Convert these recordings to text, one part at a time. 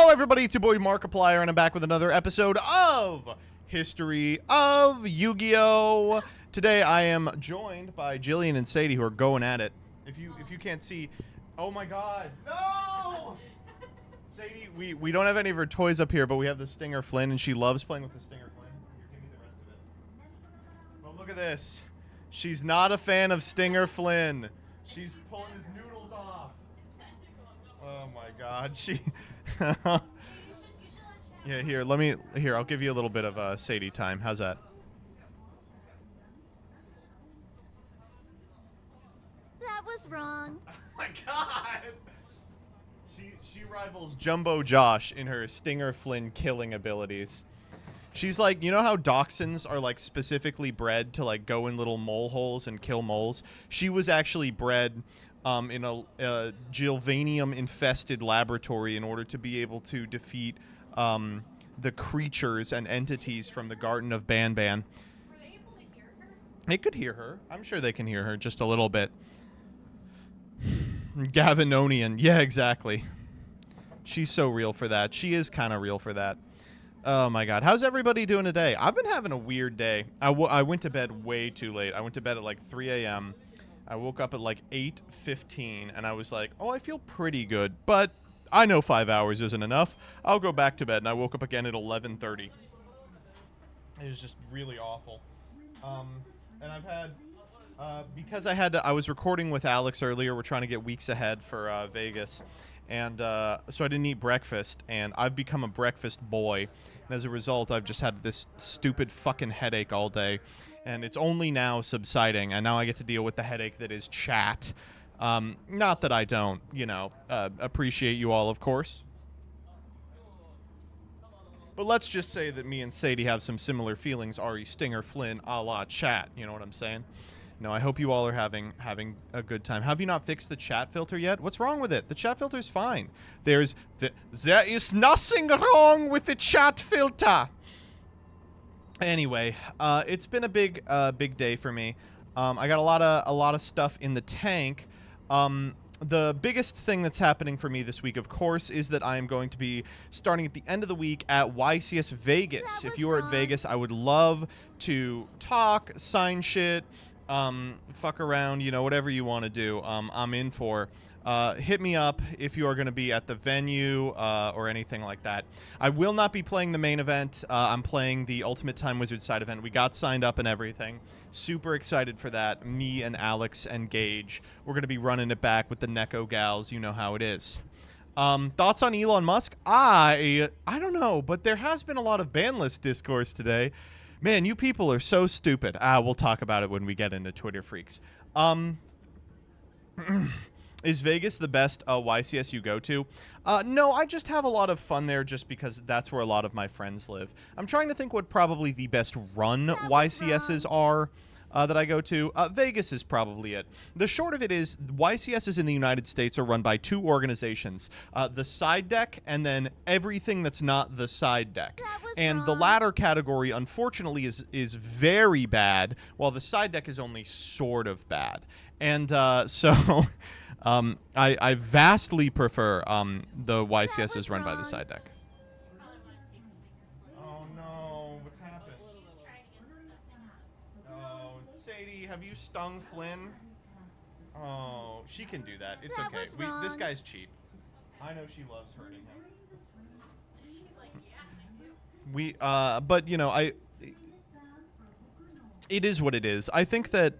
Hello, everybody. It's your boy Markiplier, and I'm back with another episode of History of Yu-Gi-Oh! Today, I am joined by Jillian and Sadie, who are going at it. If you can't see, oh my God, no! Sadie, we don't have any of her toys up here, but we have the Stinger Flynn, and she loves playing with the Stinger Flynn. Here, give me the rest of it. But look at this. She's not a fan of Stinger Flynn. She's pulling his noodles off. Oh my God, she. Yeah, here. I'll give you a little bit of Sadie time. How's that? That was wrong. Oh my God. She rivals Jumbo Josh in her Stinger Flynn killing abilities. She's like, you know how dachshunds are like specifically bred to like go in little mole holes and kill moles? She was actually bred in a Gilvanium-infested laboratory in order to be able to defeat the creatures and entities from the Garden of Banban. Were they able to hear her? They could hear her. I'm sure they can hear her just a little bit. Gavinonian. Yeah, exactly. She's so real for that. She is kind of real for that. Oh, my God. How's everybody doing today? I've been having a weird day. I went to bed way too late. I went to bed at like 3 a.m., I woke up at like 8:15, and I was like, oh, I feel pretty good, but I know 5 hours isn't enough. I'll go back to bed, and I woke up again at 11:30. It was just really awful. And I've had, because I was recording with Alex earlier. We're trying to get weeks ahead for Vegas, and so I didn't eat breakfast, and I've become a breakfast boy. And as a result, I've just had this stupid fucking headache all day. And it's only now subsiding, and now I get to deal with the headache that is chat. Not that I don't, appreciate you all, of course. But let's just say that me and Sadie have some similar feelings, Ari Stinger Flynn a la chat, you know what I'm saying? No, I hope you all are having a good time. Have you not fixed the chat filter yet? What's wrong with it? The chat filter is fine. There is nothing wrong with the chat filter. Anyway, it's been a big day for me. I got a lot of stuff in the tank. The biggest thing that's happening for me this week, of course, is that I am going to be starting at the end of the week at YCS Vegas. If you are at Vegas, I would love to talk, sign shit, fuck around, whatever you want to do. I'm in for. Hit me up if you are going to be at the venue or anything like that. I will not be playing the main event. I'm playing the Ultimate Time Wizard side event. We got signed up and everything. Super excited for that. Me and Alex and Gage. We're going to be running it back with the Neko gals. You know how it is. Thoughts on Elon Musk? I don't know, but there has been a lot of ban list discourse today. Man, you people are so stupid. We'll talk about it when we get into Twitter Freaks. Is Vegas the best YCS you go to? No, I just have a lot of fun there just because that's where a lot of my friends live. I'm trying to think what probably the best run YCSs are that I go to. Vegas is probably it. The short of it is YCSs in the United States are run by two organizations, the side deck and then everything that's not the side deck. And the latter category, unfortunately, is very bad, while the side deck is only sort of bad. And so... I vastly prefer the YCSs run by the side deck. Oh no, what's happened? Oh, Sadie, have you stung Flynn? Oh, she can do that. It's okay. This guy's cheap. I know she loves hurting him. She's like, yeah, I do. But it is what it is. I think that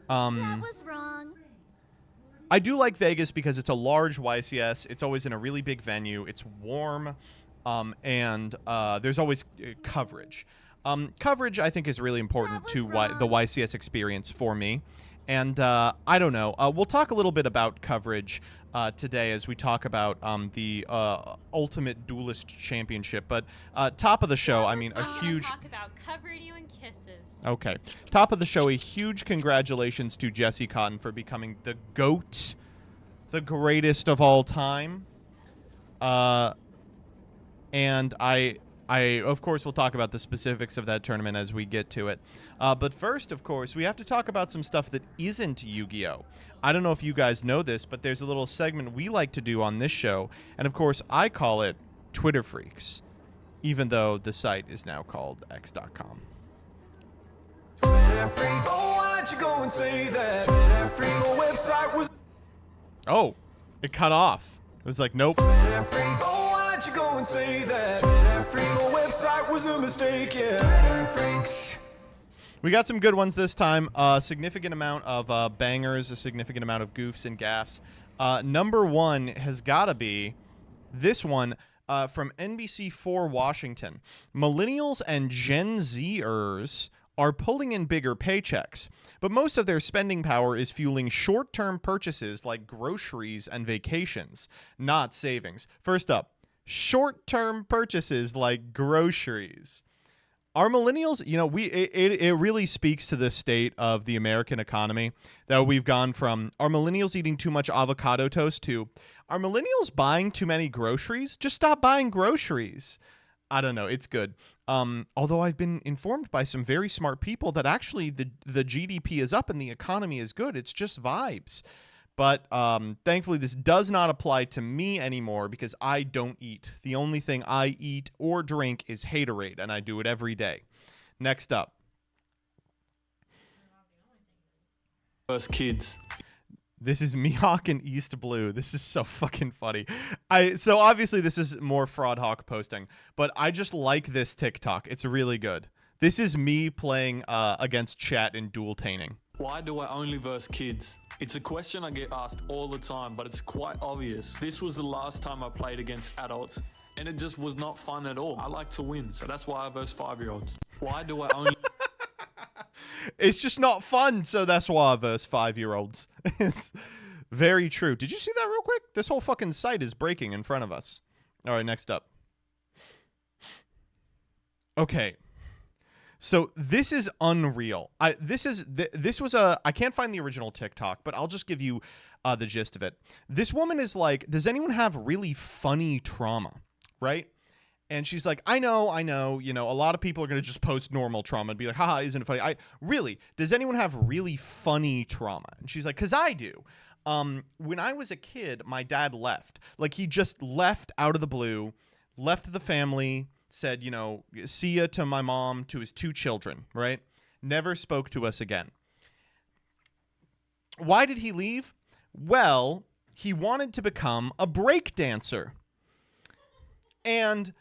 That was wrong. I do like Vegas because it's a large YCS. It's always in a really big venue. It's warm, and there's always coverage. Coverage, I think, is really important to the YCS experience for me. And I don't know. We'll talk a little bit about coverage today as we talk about the Ultimate Duelist Championship. But top of the show, I mean, a huge... talk about covering you in kisses. Okay. Top of the show, a huge congratulations to Jesse Cotton for becoming the GOAT, the greatest of all time. And I, of course, will talk about the specifics of that tournament as we get to it. But first, of course, we have to talk about some stuff that isn't Yu-Gi-Oh! I don't know if you guys know this, but there's a little segment we like to do on this show. And, of course, I call it Twitter freaks, even though the site is now called x.com. Oh, it cut off. It was like, nope. We got some good ones this time. A significant amount of bangers, a significant amount of goofs and gaffs. Number one has got to be this one from NBC4 Washington. Millennials and Gen Zers are pulling in bigger paychecks, but most of their spending power is fueling short-term purchases like groceries and vacations, not savings. First up, short-term purchases like groceries. Our millennials, you know, it really speaks to the state of the American economy that we've gone from our millennials eating too much avocado toast to are millennials buying too many groceries? Just stop buying groceries. I don't know. It's good. Although I've been informed by some very smart people that actually the GDP is up and the economy is good. It's just vibes. But thankfully, this does not apply to me anymore because I don't eat. The only thing I eat or drink is Haterade, and I do it every day. Next up. First kids. This is Mihawk and East Blue. This is so fucking funny. So obviously this is more Fraud Hawk posting, but I just like this TikTok. It's really good. This is me playing against chat in dueltaining. Why do I only verse kids? It's a question I get asked all the time, but it's quite obvious. This was the last time I played against adults, and it just was not fun at all. I like to win, so that's why I verse 5-year-olds. Why do I only... It's just not fun, so that's why I verse 5-year-olds. It's very true. Did you see that real quick? This whole fucking site is breaking in front of us. All right, next up. Okay. So this is unreal. This was I can't find the original TikTok, but I'll just give you the gist of it. This woman is like, does anyone have really funny trauma, right? And she's like, I know, you know, a lot of people are going to just post normal trauma and be like, haha, isn't it funny? Does anyone have really funny trauma? And she's like, because I do. When I was a kid, my dad left. Like, he just left out of the blue, left the family, said, you know, see ya to my mom, to his 2 children, right? Never spoke to us again. Why did he leave? Well, he wanted to become a break dancer. And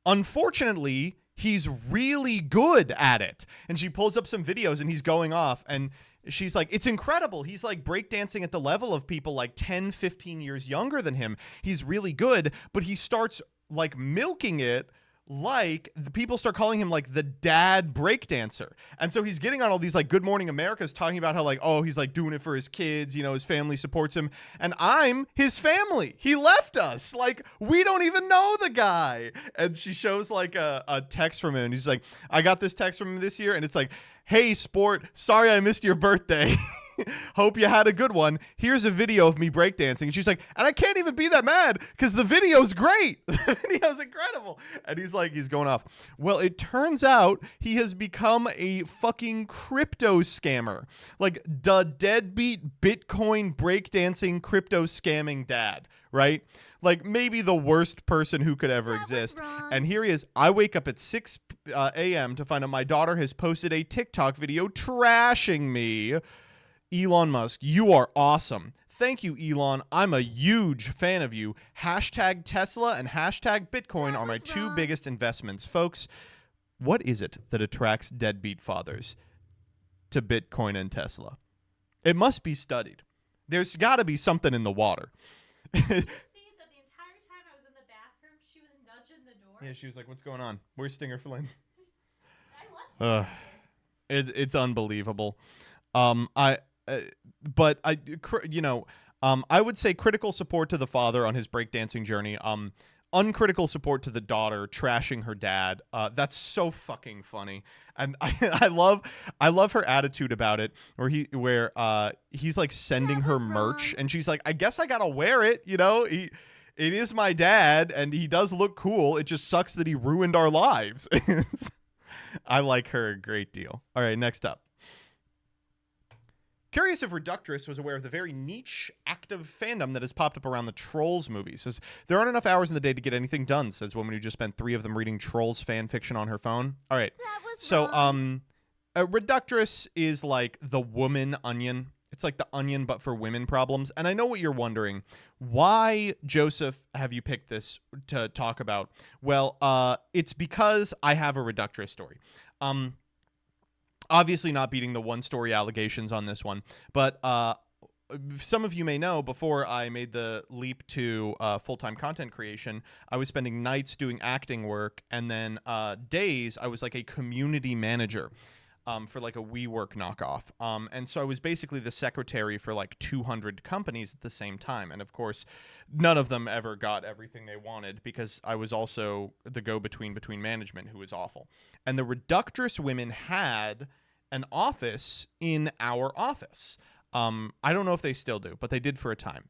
unfortunately, he's really good at it. And she pulls up some videos and he's going off and she's like, it's incredible. He's like breakdancing at the level of people like 10, 15 years younger than him. He's really good, but he starts like milking it. Like the people start calling him like the dad breakdancer. And so he's getting on all these like Good Morning Americas talking about how like, oh, he's like doing it for his kids, you know, his family supports him. And I'm his family. He left us. Like, we don't even know the guy. And she shows like a text from him. And he's like, I got this text from him this year. And it's like, hey, sport, sorry I missed your birthday. Hope you had a good one. Here's a video of me breakdancing. And she's like, and I can't even be that mad because the video's great. The video's incredible. And he's like, he's going off. Well, it turns out he has become a fucking crypto scammer. Like the deadbeat Bitcoin breakdancing crypto scamming dad, right? Like maybe the worst person who could ever exist. And here he is. I wake up at 6 a.m. to find out my daughter has posted a TikTok video trashing me. Elon Musk, you are awesome. Thank you, Elon. I'm a huge fan of you. Hashtag Tesla and hashtag Bitcoin are my 2 biggest investments. Folks, what is it that attracts deadbeat fathers to Bitcoin and Tesla? It must be studied. There's got to be something in the water. Did you see that the entire time I was in the bathroom, she was nudging the door? Yeah, she was like, what's going on? Where's Stinger Flynn? I left It's unbelievable. But I would say critical support to the father on his breakdancing journey. Uncritical support to the daughter trashing her dad. That's so fucking funny, and I love her attitude about it. Where he's like sending her merch, and she's like, I guess I gotta wear it. You know, it is my dad, and he does look cool. It just sucks that he ruined our lives. I like her a great deal. All right, next up. Curious if Reductress was aware of the very niche, active fandom that has popped up around the Trolls movies. Says, there aren't enough hours in the day to get anything done, says woman who just spent 3 of them reading Trolls fan fiction on her phone. All right. That was So, wrong. a Reductress is like the woman onion. It's like the onion, but for women problems. And I know what you're wondering. Why, Joseph, have you picked this to talk about? Well, it's because I have a Reductress story. Obviously not beating the one-story allegations on this one, but some of you may know, before I made the leap to full-time content creation, I was spending nights doing acting work, and then days I was like a community manager for like a WeWork knockoff. And so I was basically the secretary for like 200 companies at the same time. And of course, none of them ever got everything they wanted because I was also the go-between between management, who was awful. And the Reductress women had an office in our office. I don't know if they still do, but they did for a time.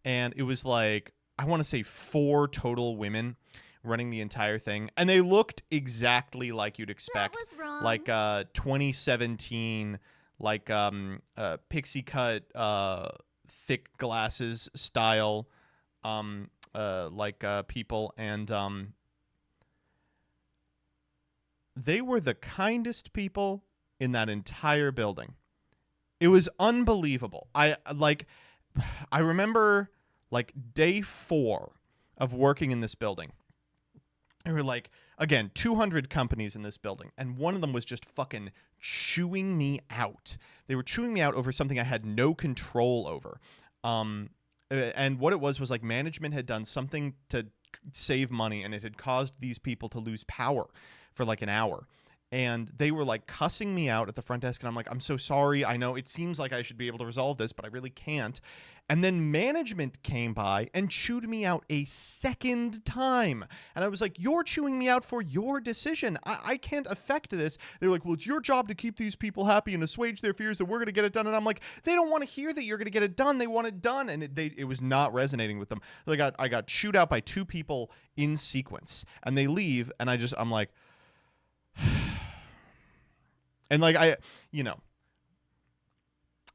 And it was like, I want to say 4 total women running the entire thing. And they looked exactly like you'd expect. That was wrong. Like 2017, like pixie cut, thick glasses style, people. And they were the kindest people in that entire building. It was unbelievable. I remember like day 4 of working in this building. There were like, again, 200 companies in this building, and one of them was just fucking chewing me out. They were chewing me out over something I had no control over. And what it was like management had done something to save money, and it had caused these people to lose power for like an hour. And they were like cussing me out at the front desk. And I'm like, I'm so sorry. I know it seems like I should be able to resolve this, but I really can't. And then management came by and chewed me out a second time. And I was like, you're chewing me out for your decision. I can't affect this. They're like, well, it's your job to keep these people happy and assuage their fears that we're going to get it done. And I'm like, they don't want to hear that you're going to get it done. They want it done. And it was not resonating with them. So I got chewed out by 2 people in sequence. And they leave. And I'm like, and like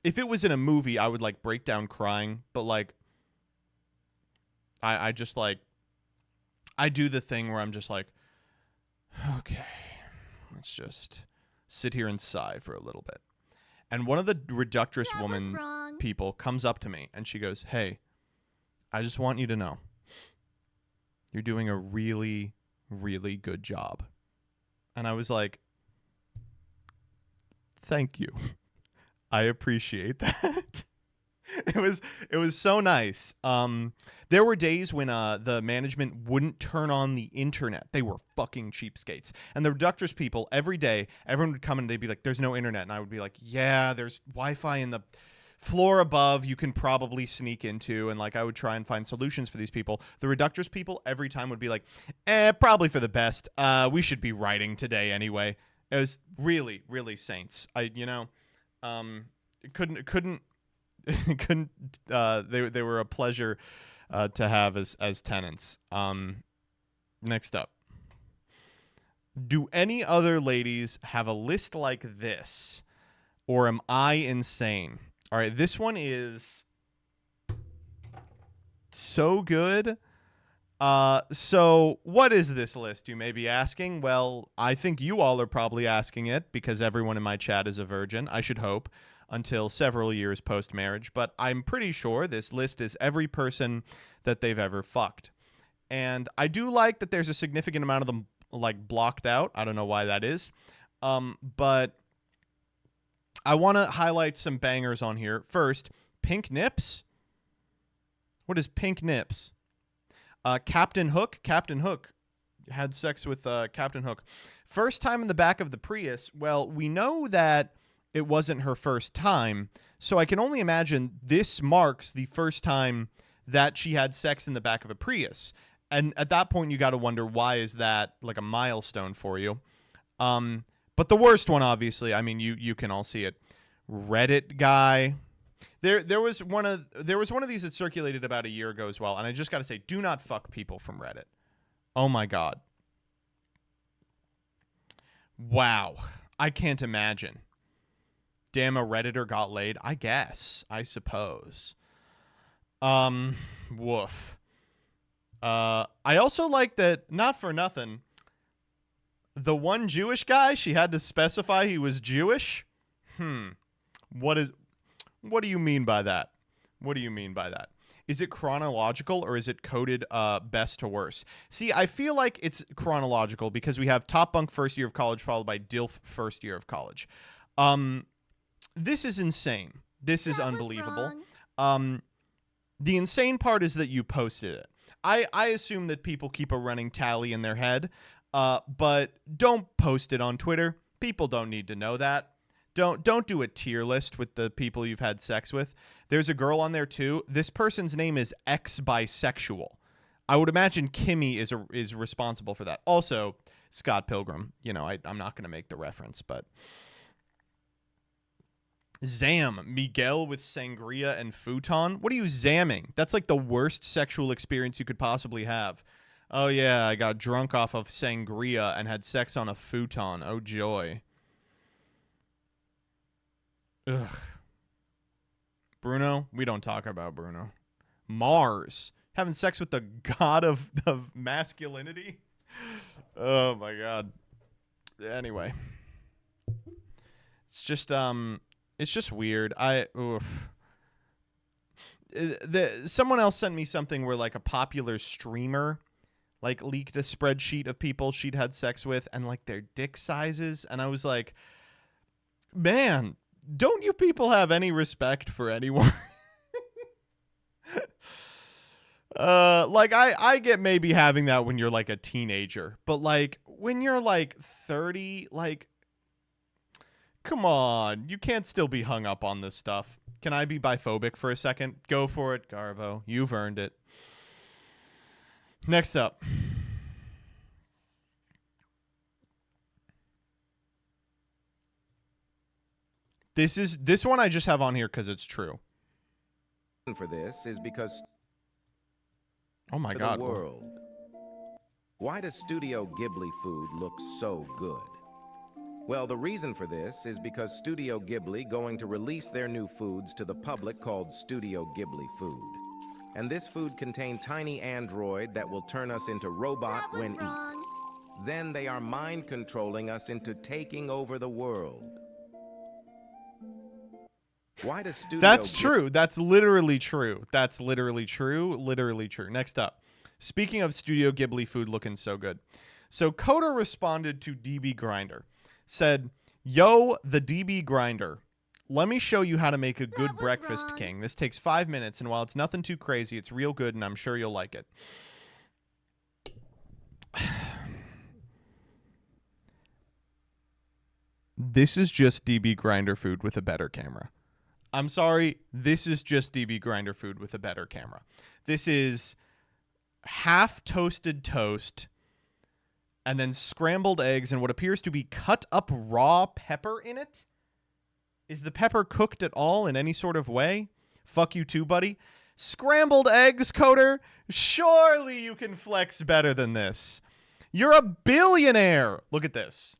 if it was in a movie, I would like break down crying, but like I just like I do the thing where I'm just like, okay, let's just sit here and sigh for a little bit. And one of the Reductress That was woman wrong. people comes up to me and she goes, "Hey, I just want you to know you're doing a really, really good job." And I was like, thank you. I appreciate that. It was so nice. There were days when the management wouldn't turn on the internet. They were fucking cheapskates. And the Reductress people, every day, everyone would come and they'd be like, there's no internet. And I would be like, yeah, there's Wi-Fi in the floor above you can probably sneak into. And like I would try and find solutions for these people. The Reductress people every time would be like, probably for the best. We should be writing today anyway. It was really, really saints. Couldn't they were a pleasure to have as tenants. Next up, do any other ladies have a list like this, or am I insane? All right, this one is so good. So what is this list, you may be asking? Well, I think you all are probably asking it because everyone in my chat is a virgin, I should hope, until several years post-marriage. But I'm pretty sure this list is every person that they've ever fucked. And I do like that there's a significant amount of them like blocked out. I don't know why that is. But I want to highlight some bangers on here. First, Pink Nips. What is Pink Nips? Captain Hook. Captain Hook had sex with Captain Hook. First time in the back of the Prius. Well, we know that it wasn't her first time, so I can only imagine this marks the first time that she had sex in the back of a Prius. And at that point, you got to wonder, why is that like a milestone for you? But the worst one, obviously, I mean, you can all see it. Reddit guy. There was one of these that circulated about a year ago as well, and I just got to say, do not fuck people from Reddit. Oh my God. Wow. I can't imagine. Damn, a Redditor got laid. I guess. I suppose. Woof. I also like that, not for nothing, the one Jewish guy, she had to specify he was Jewish. What do you mean by that? What do you mean by that? Is it chronological or is it coded best to worst? See, I feel like it's chronological because we have Top Bunk first year of college followed by DILF first year of college. This is insane. This is unbelievable. The insane part is that you posted it. I assume that people keep a running tally in their head, but don't post it on Twitter. People don't need to know that. Don't do a tier list with the people you've had sex with. There's a girl on there too. This person's name is ex-bisexual. I would imagine Kimmy is responsible for that. Also, Scott Pilgrim. You know, I'm not going to make the reference, but Zam, Miguel with sangria and futon. What are you zamming? That's like the worst sexual experience you could possibly have. Oh yeah, I got drunk off of sangria and had sex on a futon. Oh joy. Ugh. Bruno? We don't talk about Bruno. Mars. Having sex with the god of masculinity? Oh my god. Anyway. It's just weird. Someone else sent me something where like a popular streamer like leaked a spreadsheet of people she'd had sex with and like their dick sizes, and I was like, man, don't you people have any respect for anyone? Like I get maybe having that when you're like a teenager, but like when you're like 30, like come on, you can't still be hung up on this stuff. Can I be biphobic for a second? Go for it, Garbo. You've earned it. Next up. This one I just have on here because it's true. For this is because oh my god. The world. Why does Studio Ghibli food look so good? Well, the reason for this is because Studio Ghibli going to release their new foods to the public called Studio Ghibli Food. And this food contains tiny android that will turn us into robot when eat. Then they are mind controlling us into taking over the world. Why does Studio That's true. That's literally true. That's literally true. Literally true. Next up. Speaking of Studio Ghibli food looking so good. So Coda responded to DB Grinder. Said, yo, the DB Grinder. Let me show you how to make a good breakfast, King. This takes 5 minutes, and while it's nothing too crazy, it's real good, and I'm sure you'll like it. This is just DB Grinder food with a better camera. I'm sorry, this is just DB Grinder food with a better camera. This is half toasted toast and then scrambled eggs and what appears to be cut up raw pepper in it. Is the pepper cooked at all in any sort of way? Fuck you too, buddy. Scrambled eggs, Coder? Surely you can flex better than this. You're a billionaire. Look at this.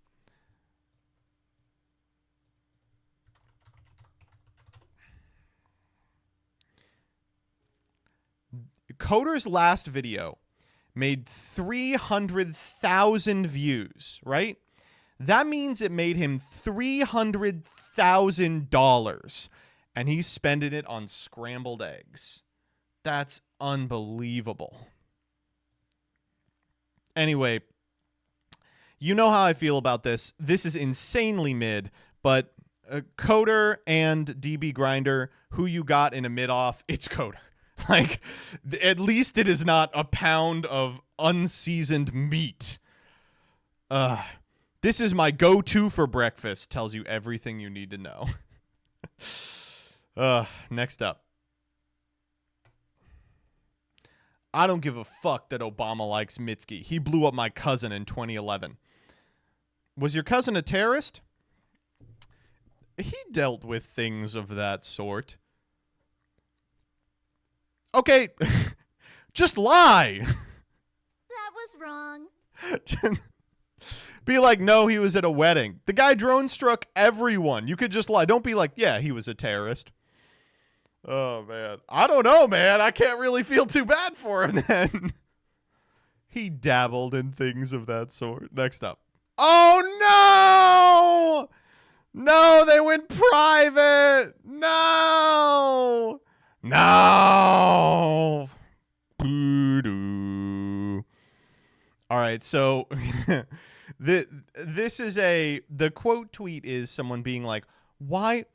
Coder's last video made 300,000 views, right? That means it made him $300,000, and he's spending it on scrambled eggs. That's unbelievable. Anyway, you know how I feel about this. This is insanely mid, but Coder and DB Grinder, who you got in a mid-off, it's Coder. Like, at least it is not a pound of unseasoned meat. This is my go-to for breakfast. Tells you everything you need to know. Next up. I don't give a fuck that Obama likes Mitski. He blew up my cousin in 2011. Was your cousin a terrorist? He dealt with things of that sort. Okay, just lie. That was wrong. Be like, no, he was at a wedding. The guy drone struck everyone. You could just lie. Don't be like, yeah, he was a terrorist. Oh, man. I don't know, man. I can't really feel too bad for him then. He dabbled in things of that sort. Next up. Oh, no! No, they went private. No. No. Boo-doo. All right, so this is the quote tweet is someone being like, why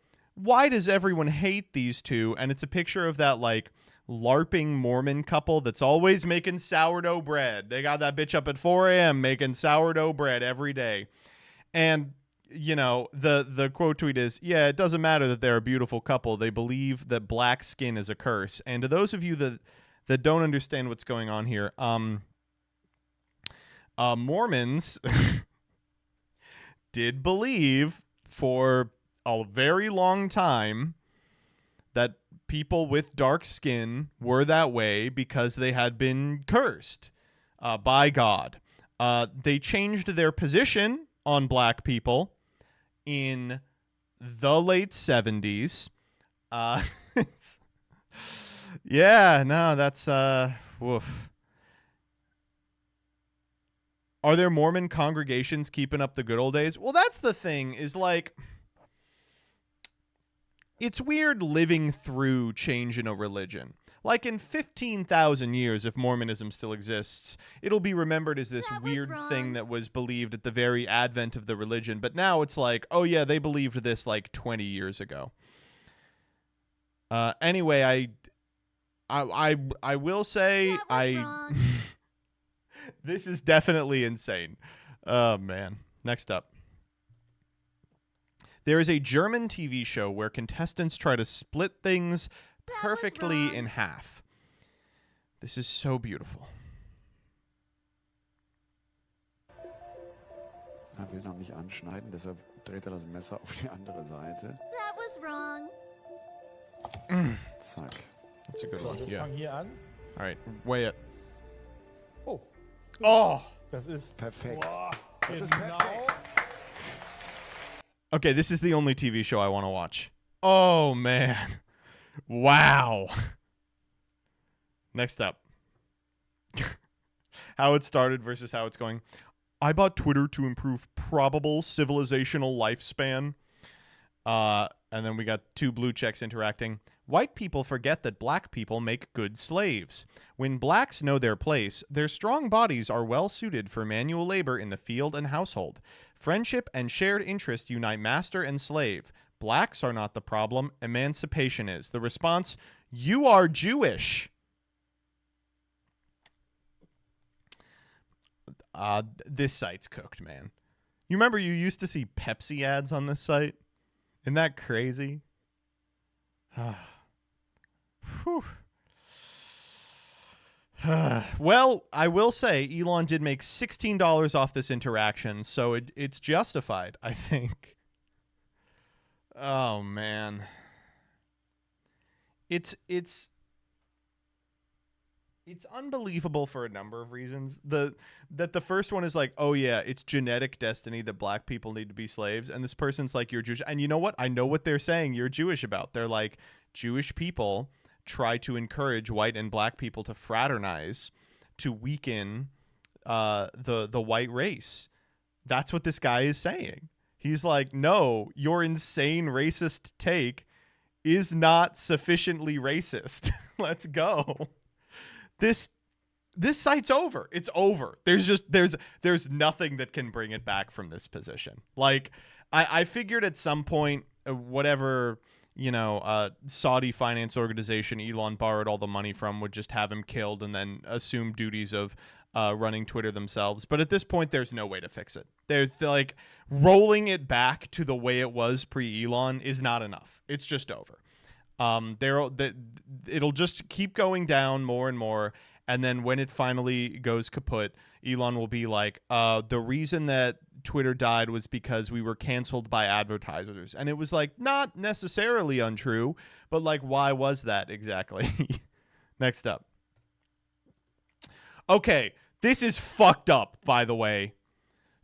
does everyone hate these two? And it's a picture of that like LARPing Mormon couple that's always making sourdough bread. They got that bitch up at 4 a.m. making sourdough bread every day. And you know, the quote tweet is, yeah, it doesn't matter that they're a beautiful couple. They believe that black skin is a curse. And to those of you that don't understand what's going on here, Mormons did believe for a very long time that people with dark skin were that way because they had been cursed by God. They changed their position on black people in the late 70s. Yeah, no, that's woof. Are there Mormon congregations keeping up the good old days? Well, that's the thing, is like, it's weird living through change in a religion. Like in 15,000 years, if Mormonism still exists, it'll be remembered as this weird thing that was believed at the very advent of the religion. But now it's like, oh yeah, they believed this like 20 years ago. Anyway, I will say this is definitely insane. Oh man. Next up. There is a German TV show where contestants try to split things perfectly in half. This is so beautiful. Er will noch nicht anschneiden, deshalb dreht das Messer auf die andere Seite. That was wrong. Zack. That's a good So, one. wir Yeah. fangen hier an. All right, weigh it. Oh, Oh. das ist Perfekt. Boah, Das ist genau. perfekt. Okay, this is the only TV show I want to watch. Oh man. Wow. Next up. How it started versus how it's going. I bought Twitter to improve probable civilizational lifespan. And then we got two blue checks interacting. White people forget that black people make good slaves. When blacks know their place, their strong bodies are well suited for manual labor in the field and household. Friendship and shared interest unite master and slave. Blacks are not the problem. Emancipation is. The response, you are Jewish. This site's cooked, man. You remember you used to see Pepsi ads on this site? Isn't that crazy? Whew. Well, I will say Elon did make $16 off this interaction, so it's justified, I think. Oh man. It's unbelievable for a number of reasons. The first one is like, oh yeah, it's genetic destiny that black people need to be slaves, and this person's like, you're Jewish. And you know what? I know what they're saying you're Jewish about. They're like, Jewish people try to encourage white and black people to fraternize to weaken the white race. That's what this guy is saying. He's like, no, your insane racist take is not sufficiently racist. Let's go. This site's over. It's over. There's nothing that can bring it back from this position. Like, I figured at some point, whatever, Saudi finance organization Elon borrowed all the money from would just have him killed and then assume duties of running Twitter themselves. But at this point, there's no way to fix it. There's like rolling it back to the way it was pre-Elon is not enough. It's just over. It'll just keep going down more and more, and then when it finally goes kaput, Elon will be like, the reason that Twitter died was because we were canceled by advertisers. And it was like, not necessarily untrue, but like, why was that exactly? Next up. Okay, this is fucked up, by the way.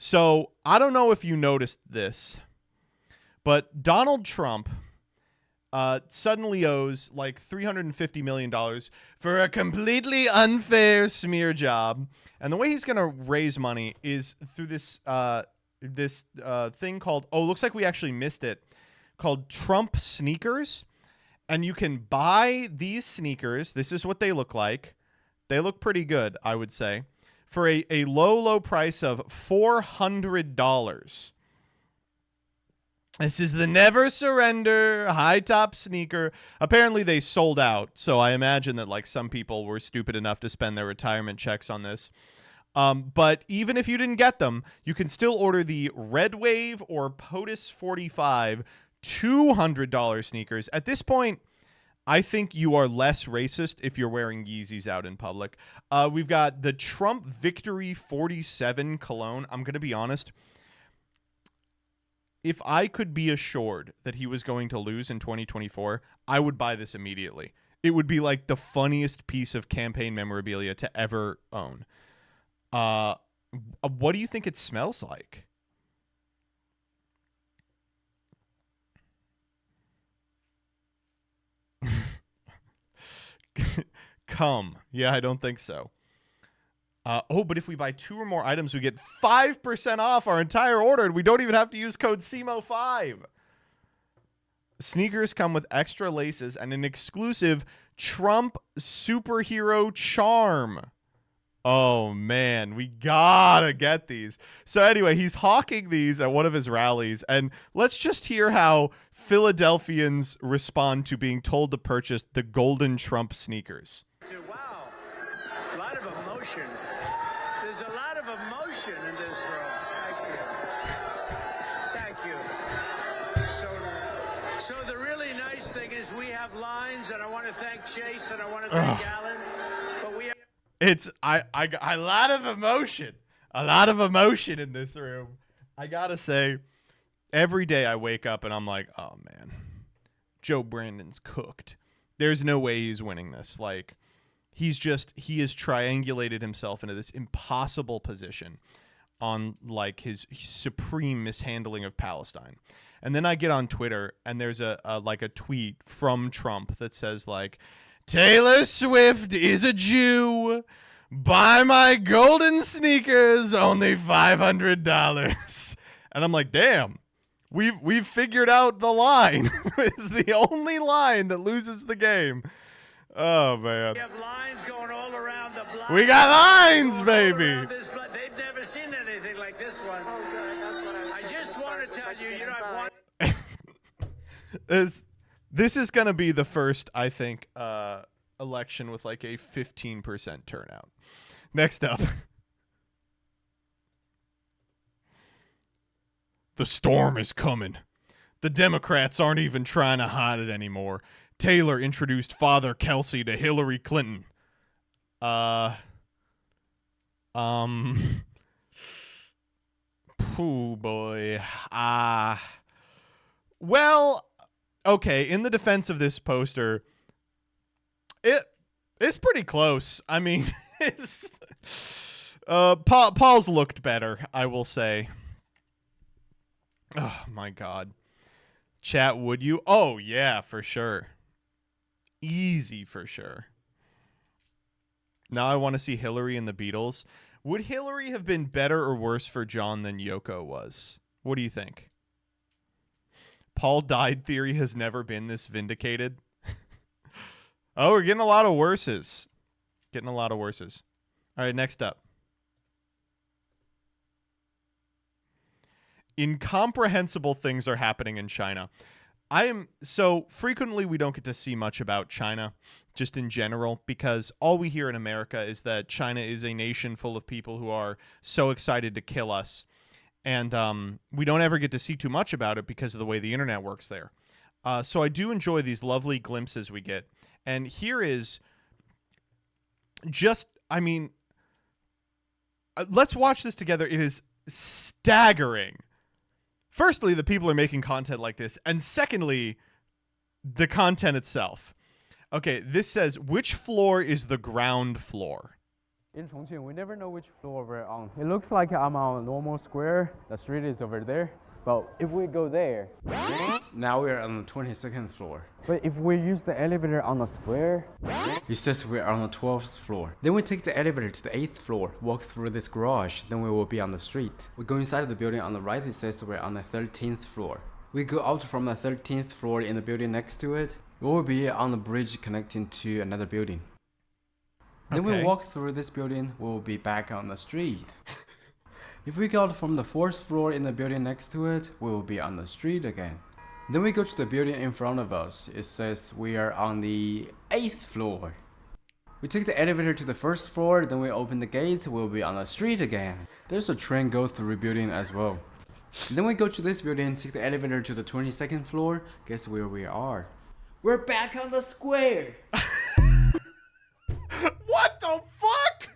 So I don't know if you noticed this, but Donald Trump suddenly owes like $350 million for a completely unfair smear job. And the way he's going to raise money is through this thing called, looks like we actually missed it, called Trump sneakers. And you can buy these sneakers. This is what they look like. They look pretty good, I would say, for a low price of $400. This is the Never Surrender high top sneaker. Apparently they sold out, so I imagine that like some people were stupid enough to spend their retirement checks on this. But even if you didn't get them, you can still order the Red Wave or POTUS 45 $200 sneakers. At this point, I think you are less racist if you're wearing Yeezys out in public. We've got the Trump Victory 47 cologne. I'm going to be honest. If I could be assured that he was going to lose in 2024, I would buy this immediately. It would be like the funniest piece of campaign memorabilia to ever own. What do you think it smells like? Come. Yeah, I don't think so. But if we buy 2 or more items, we get 5% off our entire order, and we don't even have to use code SEMO5. Sneakers come with extra laces and an exclusive Trump superhero charm. Oh, man, we gotta get these. So anyway, he's hawking these at one of his rallies, and let's just hear how Philadelphians respond to being told to purchase the golden Trump sneakers. Wow, a lot of emotion. There's a lot of emotion in this room. Thank you. So the really nice thing is we have lines, and I want to thank Chase and I want to thank Alan. But we have It's a lot of emotion. A lot of emotion in this room. I gotta say, every day I wake up and I'm like, oh man, Joe Brandon's cooked. There's no way he's winning this. Like, he has triangulated himself into this impossible position on like his supreme mishandling of Palestine. And then I get on Twitter and there's a tweet from Trump that says like, Taylor Swift is a Jew. Buy my golden sneakers, only $500. And I'm like, damn, we've figured out the line. It's the only line that loses the game. Oh man, we have lines going all around the block. we got lines, baby. They've never seen anything like this one. Oh, good. That's what I just want to tell you, you know, I've won. This is going to be the first, I think, election with like a 15% turnout. Next up. The storm is coming. The Democrats aren't even trying to hide it anymore. Taylor introduced Father Kelsey to Hillary Clinton. Pooh boy. Well, okay, in the defense of this poster, it's pretty close. I mean, Paul's looked better, I will say. Oh my God. Chat, would you? Oh yeah, for sure. Easy for sure. Now I want to see Hillary and the Beatles. Would Hillary have been better or worse for John than Yoko was? What do you think? Paul died theory has never been this vindicated. Oh, we're getting a lot of worses. Getting a lot of worses. All right, next up. Incomprehensible things are happening in China. So frequently we don't get to see much about China, just in general, because all we hear in America is that China is a nation full of people who are so excited to kill us. And we don't ever get to see too much about it because of the way the internet works there. So I do enjoy these lovely glimpses we get. And here is just, I mean, let's watch this together. It is staggering. Firstly, the people are making content like this. And secondly, the content itself. Okay, this says, which floor is the ground floor? In Chongqing, we never know which floor we're on. It looks like I'm on a normal square. The street is over there. But if we go there, Now we're on the 22nd floor. but if we use the elevator on the square, It says we're on the 12th floor. Then we take the elevator to the 8th floor, walk through this garage, then we will be on the street. We go inside the building on the right, it says we're on the 13th floor. We go out from the 13th floor in the building next to it. We will be on the bridge connecting to another building. Then we Okay. walk through this building, we will be back on the street. If we go out from the 4th floor in the building next to it, we will be on the street again. Then we go to the building in front of us. It says we are on the 8th floor. We take the elevator to the 1st floor, then we open the gates, we'll be on the street again. There's a train go through building as well. Then we go to this building, take the elevator to the 22nd floor. Guess where we are? We're back on the square. What the fuck?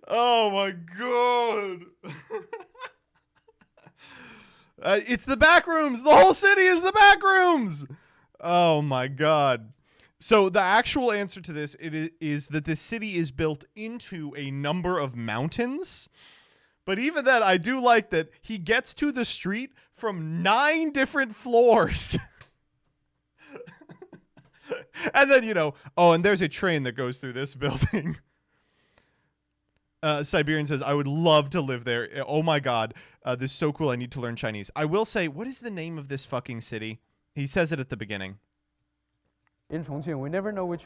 Oh my god. It's the back rooms. The whole city is the back rooms. Oh my god. So the actual answer to this is that the city is built into a number of mountains. But even then, I do like that he gets to the street from 9 different floors. And then, oh, and there's a train that goes through this building. Siberian says, I would love to live there. Oh my god. This is so cool. I need to learn Chinese. I will say, what is the name of this fucking city? He says it at the beginning. in Chongqing, we never know which.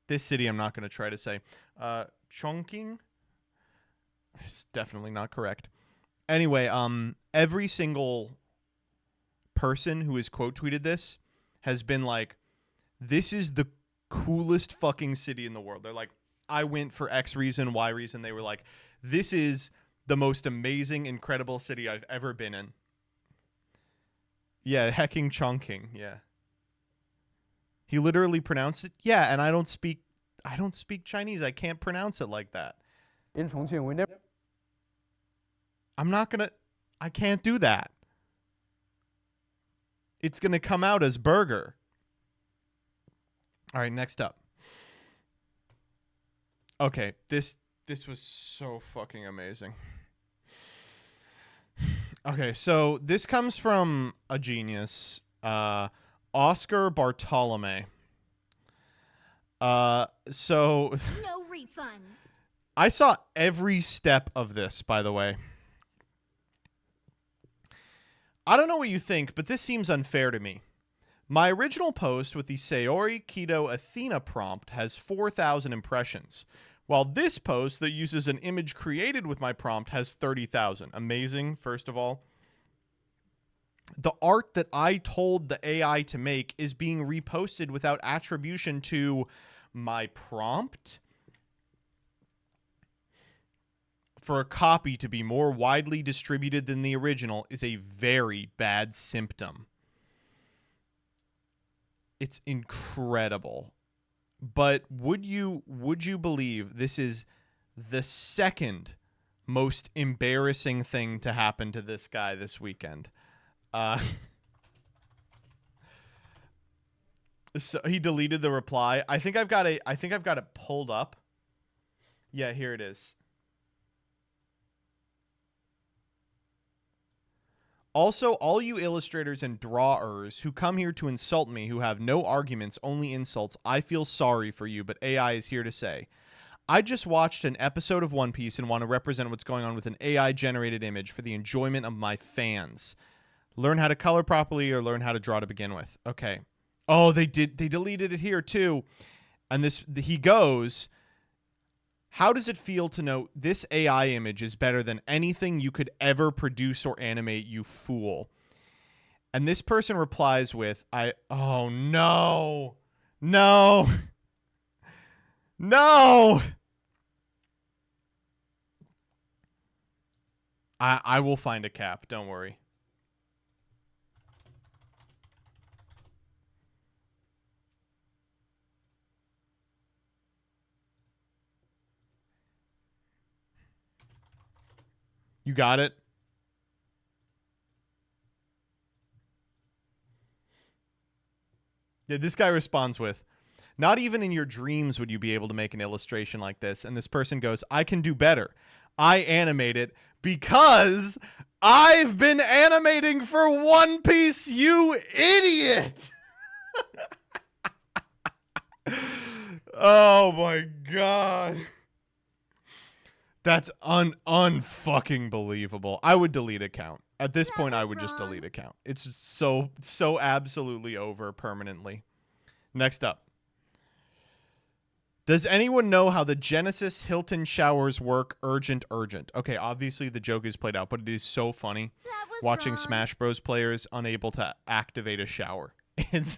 This city I'm not going to try to say. Chongqing? It's definitely not correct. Anyway, every single person who has quote tweeted this has been like, this is the coolest fucking city in the world. They're like, I went for X reason, Y reason. They were like, this is the most amazing, incredible city I've ever been in. Yeah, hecking Chongqing, yeah. He literally pronounced it. Yeah, and I don't speak Chinese. I can't pronounce it like that. In Chongqing, we never. I can't do that. It's going to come out as burger. All right, next up. Okay, this was so fucking amazing. Okay, so this comes from a genius, Oscar Bartolome. So No refunds. I saw every step of this, by the way. I don't know what you think, but this seems unfair to me. My original post with the Saori Keto Athena prompt has 4,000 impressions, while this post that uses an image created with my prompt has 30,000. Amazing, first of all. The art that I told the AI to make is being reposted without attribution to my prompt. For a copy to be more widely distributed than the original is a very bad symptom. It's incredible. But would you believe this is the second most embarrassing thing to happen to this guy this weekend? So he deleted the reply. I think I've got it pulled up. Yeah, here it is. Also, all you illustrators and drawers who come here to insult me, who have no arguments, only insults, I feel sorry for you, but AI is here to say. I just watched an episode of One Piece and want to represent what's going on with an AI-generated image for the enjoyment of my fans. Learn how to color properly or learn how to draw to begin with. Okay. Oh, they deleted it here too. And he goes, how does it feel to know this AI image is better than anything you could ever produce or animate, you fool? And this person replies with, oh no, no, no. I will find a cap, don't worry. You got it? Yeah, this guy responds with, Not even in your dreams would you be able to make an illustration like this. And this person goes, I can do better. I animate it because I've been animating for One Piece, you idiot. Oh my God. That's unfucking believable. I would delete account. At this point, I would just delete account. It's just so absolutely over permanently. Next up. Does anyone know how the Genesis Hilton showers work? Urgent. Okay, obviously the joke is played out, but it is so funny watching Smash Bros. Players unable to activate a shower. It's,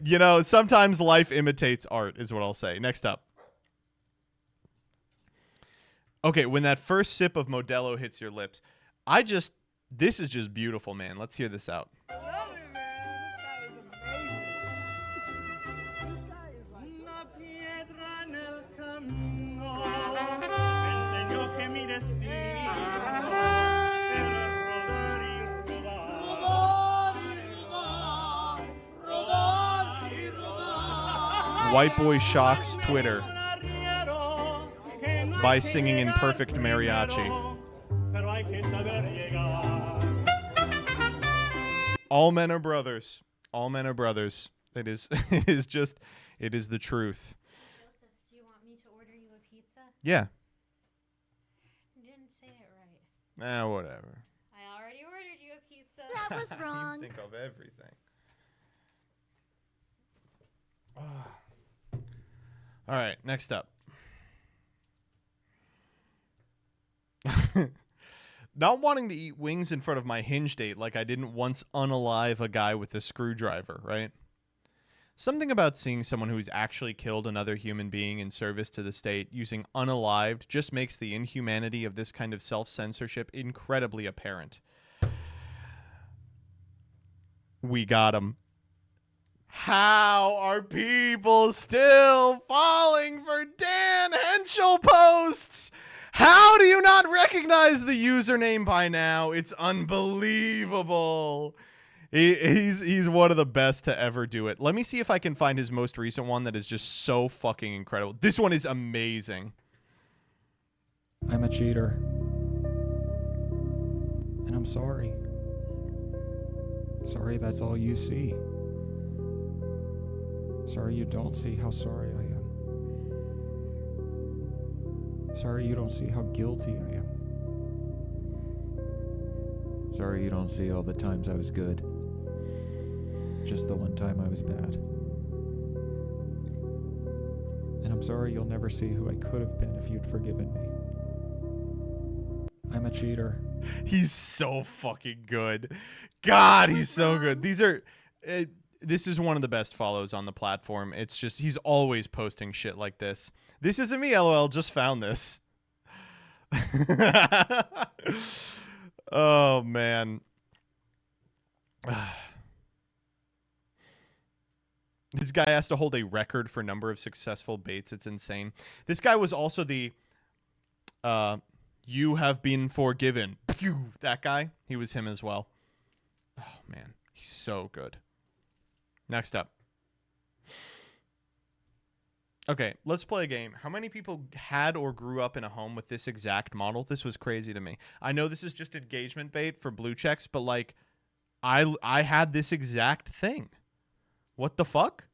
you know, sometimes life imitates art is what I'll say. Next up. Okay, when that first sip of Modelo hits your lips, this is just beautiful, man. Let's hear this out. White Boy shocks Twitter by singing in perfect mariachi. All men are brothers. All men are brothers. It is it is the truth. Joseph, do you want me to order you a pizza? Yeah. You didn't say it right. Whatever. I already ordered you a pizza. That was wrong. You think of everything. All right, next up. Not wanting to eat wings in front of my hinge date like I didn't once unalive a guy with a screwdriver, right? Something about seeing someone who's actually killed another human being in service to the state using unalived just makes the inhumanity of this kind of self-censorship incredibly apparent. We got him. How are people still falling for Dan Henschel posts? How do you not recognize the username by now? It's unbelievable. He's one of the best to ever do it. Let me see if I can find his most recent one that is just so fucking incredible. This one is amazing. I'm a cheater. And I'm sorry. Sorry that's all you see. Sorry you don't see how sorry I am. Sorry you don't see how guilty I am. Sorry you don't see all the times I was good. Just the one time I was bad. And I'm sorry you'll never see who I could have been if you'd forgiven me. I'm a cheater. He's so fucking good. God, he's so good. These are... this is one of the best follows on the platform. It's just, he's always posting shit like this. This isn't me, LOL. Just found this. Oh, man. This guy has to hold a record for number of successful baits. It's insane. This guy was also the you have been forgiven. Pew! That guy. He was him as well. Oh, man. He's so good. Next up. Okay, let's play a game. How many people had or grew up in a home with this exact model? This was crazy to me. I know this is just engagement bait for blue checks, but like, I had this exact thing. What the fuck?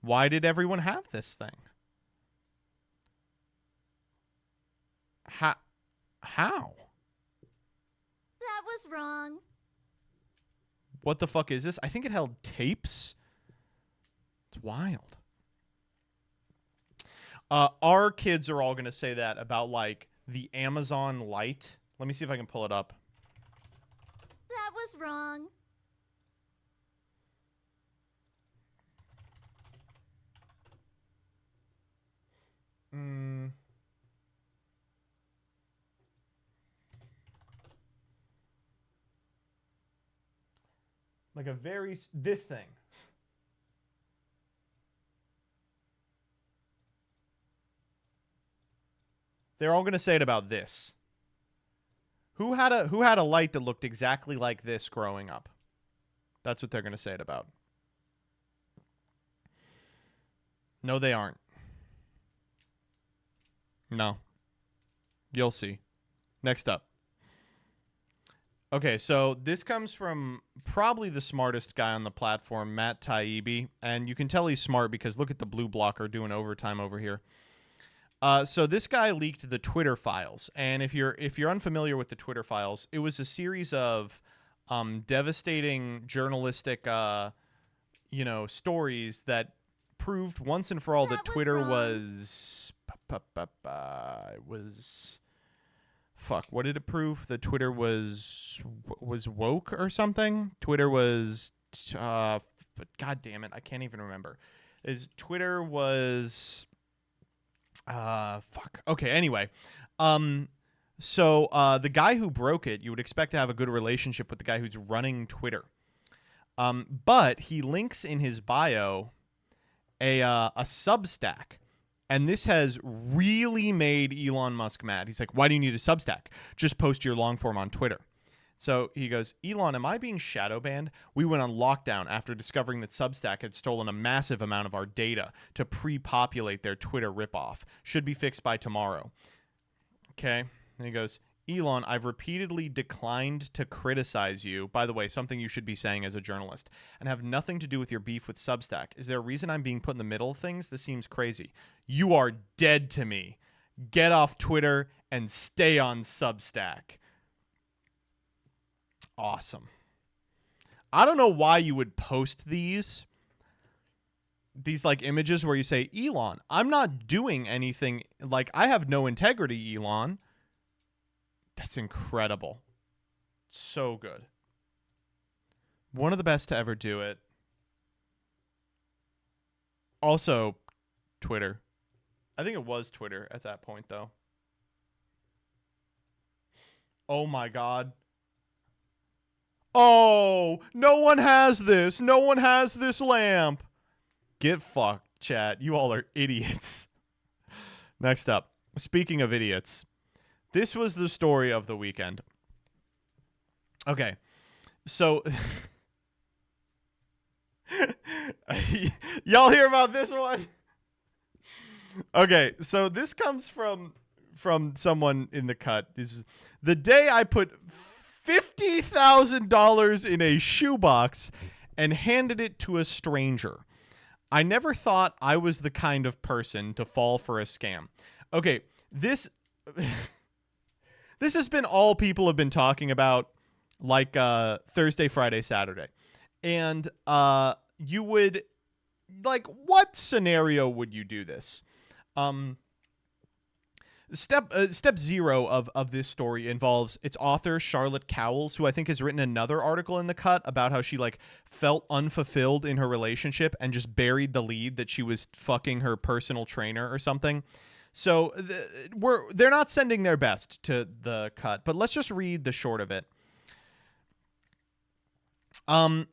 Why did everyone have this thing? How? That was wrong. What the fuck is this? I think it held tapes. It's wild. Our kids are all going to say that about, like, the Amazon Light. Let me see if I can pull it up. That was wrong. Like a this thing. They're all going to say it about this. Who had a light that looked exactly like this growing up? That's what they're going to say it about. No, they aren't. No. You'll see. Next up. Okay, so this comes from probably the smartest guy on the platform, Matt Taibbi, and you can tell he's smart because look at the blue blocker doing overtime over here. So this guy leaked the Twitter files, and if you're unfamiliar with the Twitter files, it was a series of devastating journalistic, stories that proved once and for all that Twitter was fuck. What did it prove? That Twitter was woke or something? Twitter was God damn it, I can't even remember. Twitter was fuck. Okay, anyway. So the guy who broke it, you would expect to have a good relationship with the guy who's running Twitter. But he links in his bio a Substack. And this has really made Elon Musk mad. He's like, why do you need a Substack? Just post your long form on Twitter. So he goes, Elon, am I being shadow banned? We went on lockdown after discovering that Substack had stolen a massive amount of our data to pre-populate their Twitter ripoff. Should be fixed by tomorrow. Okay. And he goes, Elon, I've repeatedly declined to criticize you. By the way, something you should be saying as a journalist. And have nothing to do with your beef with Substack. Is there a reason I'm being put in the middle of things? This seems crazy. You are dead to me. Get off Twitter and stay on Substack. Awesome. I don't know why you would post these like images where you say, Elon, I'm not doing anything. Like, I have no integrity, Elon. That's incredible. So good. One of the best to ever do it. Also, Twitter. I think it was Twitter at that point, though. Oh my God. Oh, no one has this. No one has this lamp. Get fucked, chat. You all are idiots. Next up. Speaking of idiots. This was the story of the weekend. Okay. So y'all hear about this one? Okay, so this comes from someone in the cut. This is the day I put $50,000 in a shoebox and handed it to a stranger. I never thought I was the kind of person to fall for a scam. Okay, this has been all people have been talking about, like Thursday, Friday, Saturday. And you would, like, what scenario would you do this? Step zero of this story involves its author, Charlotte Cowles, who I think has written another article in the cut about how she, like, felt unfulfilled in her relationship and just buried the lead that she was fucking her personal trainer or something. So they're not sending their best to the cut, but let's just read the short of it. On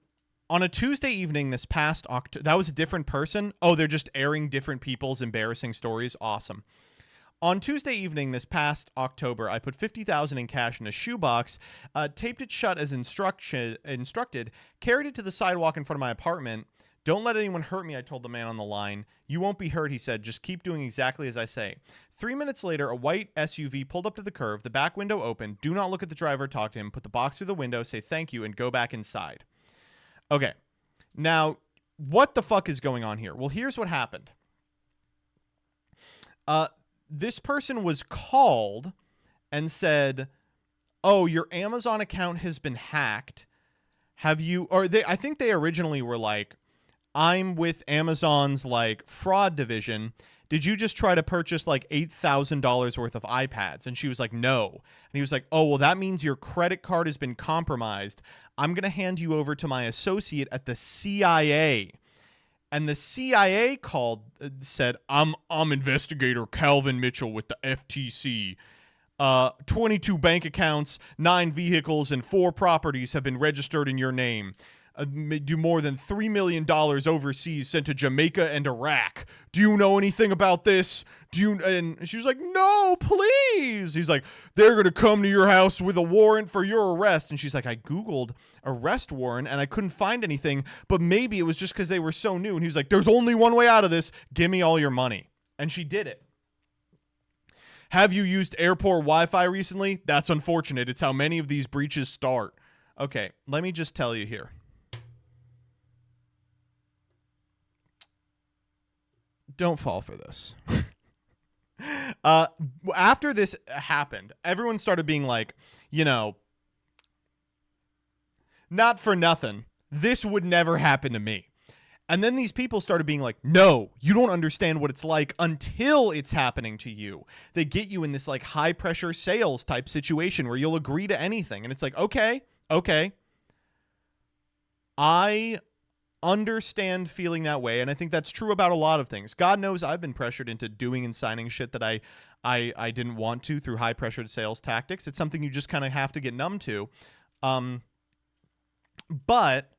a Tuesday evening this past October, that was a different person. Oh, they're just airing different people's embarrassing stories. Awesome. On Tuesday evening this past October, I put $50,000 in cash in a shoebox, taped it shut as instructed, carried it to the sidewalk in front of my apartment. Don't let anyone hurt me, I told the man on the line. You won't be hurt, he said. Just keep doing exactly as I say. 3 minutes later, a white SUV pulled up to the curve, the back window opened. Do not look at the driver, talk to him, put the box through the window, say thank you, and go back inside. Okay. Now, what the fuck is going on here? Well, here's what happened. This person was called and said, oh, your Amazon account has been hacked. Have you, or I think they originally were like, I'm with Amazon's like fraud division. Did you just try to purchase like $8,000 worth of iPads? And she was like, no. And he was like, oh, well, that means your credit card has been compromised. I'm going to hand you over to my associate at the CIA. And the CIA called, said, I'm investigator Calvin Mitchell with the FTC. 22 bank accounts, 9 vehicles, and 4 properties have been registered in your name. do more than $3 million overseas sent to Jamaica and Iraq. Do you know anything about this? And she was like, no, please. He's like, they're going to come to your house with a warrant for your arrest. And she's like, I Googled arrest warrant and I couldn't find anything, but maybe it was just because they were so new. And he was like, there's only one way out of this. Give me all your money. And she did it. Have you used airport Wi-Fi recently? That's unfortunate. It's how many of these breaches start. Okay, let me just tell you here. Don't fall for this. After this happened, everyone started being like, you know, not for nothing, this would never happen to me. And then these people started being like, no, you don't understand what it's like until it's happening to you. They get you in this like high pressure sales type situation where you'll agree to anything. And it's like, okay. I understand feeling that way, and I think that's true about a lot of things. God knows I've been pressured into doing and signing shit that I didn't want to through high pressured sales tactics. It's something you just kind of have to get numb to. But